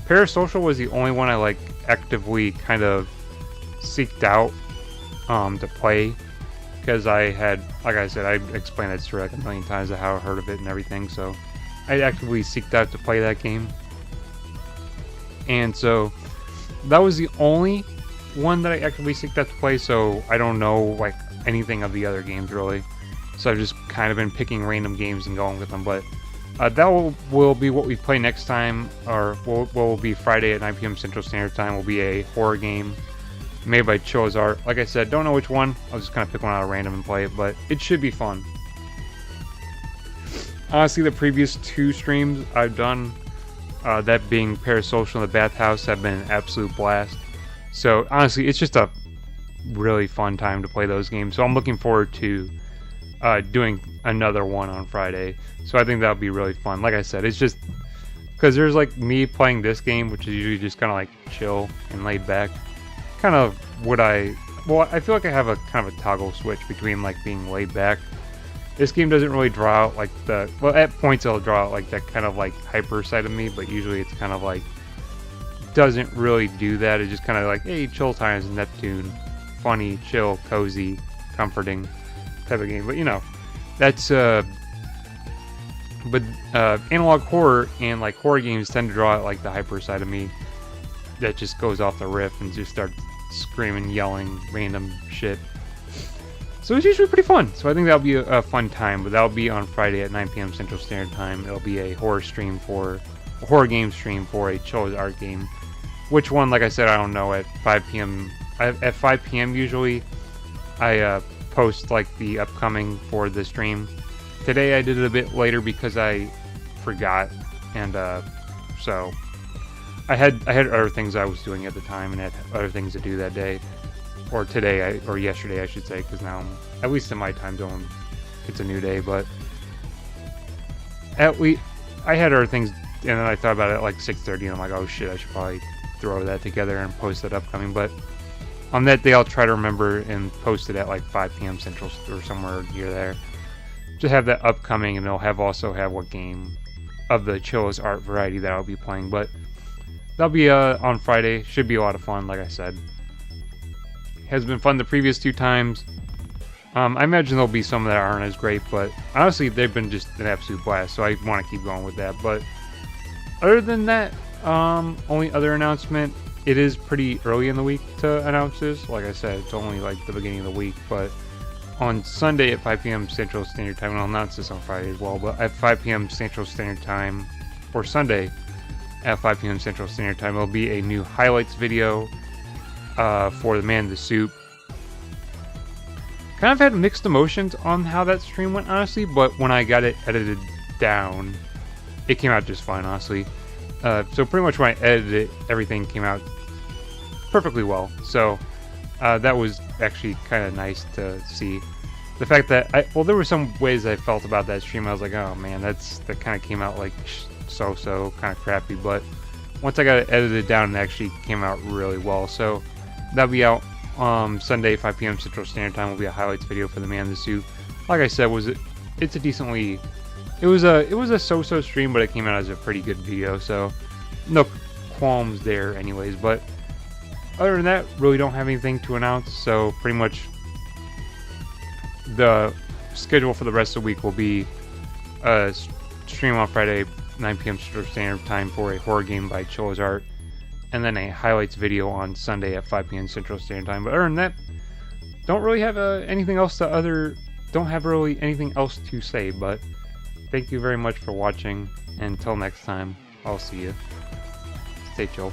Parasocial was the only one I, like, actively kind of seeked out to play. Because I had, like I said, I explained that story like a million times of how I heard of it and everything. So I actively seeked out to play that game. And so that was the only one that I actively seeked out to play, so I don't know like anything of the other games really. So I've just kind of been picking random games and going with them. But that will be what we play next time, or will be Friday at 9 p.m. Central Standard Time. Will be a horror game made by Cho's Art. Like I said, don't know which one. I'll just kind of pick one out of random and play it, but it should be fun. Honestly, the previous 2 streams I've done, that being Parasocial and the Bathhouse, have been an absolute blast. So honestly, it's just a really fun time to play those games. So I'm looking forward to doing another one on Friday. So I think that'll be really fun. Like I said, it's just because there's like me playing this game, which is usually just kind of like chill and laid back. Kind of what I feel like I have a kind of a toggle switch between like being laid back. This game doesn't really draw out like the, well, at points it'll draw out like that kind of like hyper side of me, but usually it's kind of like doesn't really do that. It's just kind of like, hey, chill times in Neptune, funny, chill, cozy, comforting type of game. But you know, that's analog horror and like horror games tend to draw out like the hyper side of me that just goes off the riff and just starts screaming, yelling, random shit. So it's usually pretty fun. So I think that'll be a fun time, but that'll be on Friday at 9 p.m. Central Standard Time. It'll be a horror game stream for a Cho's Art game. Which one, like I said, I don't know. At 5 p.m. At 5 p.m. usually, I post like the upcoming for the stream. Today I did it a bit later because I forgot, and so I had other things I was doing at the time, and had other things to do that day, or today, or yesterday I should say, because now I'm, at least in my time zone, it's a new day. But I had other things, and then I thought about it at like 6:30, and I'm like, oh shit, I should probably throw that together and post that upcoming. But on that day, I'll try to remember and post it at like 5 p.m. Central or somewhere near there. To have that upcoming, and it'll also have what game of the chillest art variety that I'll be playing. But that'll be on Friday. Should be a lot of fun, like I said. Has been fun the previous 2 times. I imagine there'll be some that aren't as great, but honestly, they've been just an absolute blast, so I want to keep going with that. But other than that, only other announcement, it is pretty early in the week to announce this. Like I said, it's only like the beginning of the week, but on Sunday at 5 p.m. Central Standard Time, and I'll announce this on Friday as well, but at 5 p.m. Central Standard Time, or Sunday at 5 p.m. Central Standard Time, there'll be a new highlights video for the Man in the Suit. Kind of had mixed emotions on how that stream went, honestly, but when I got it edited down, it came out just fine, honestly. So pretty much when I edited it, everything came out perfectly well. So that was actually kind of nice to see. The fact that there were some ways I felt about that stream. I was like, oh man, that kind of came out like so kind of crappy. But once I got it edited down, it actually came out really well. So that'll be out Sunday 5 p.m. Central Standard Time. Will be a highlights video for the Man in the Suit. Like I said, it's a decently, it was a so-so stream, but it came out as a pretty good video. So no qualms there, anyways. But other than that, really don't have anything to announce. So pretty much the schedule for the rest of the week will be a stream on Friday 9 p.m. Central Standard Time for a horror game by Chill's Art, and then a highlights video on Sunday at 5 p.m. Central Standard Time. But other than that, don't really have anything else to say. But thank you very much for watching. Until next time, I'll see you. Stay chill.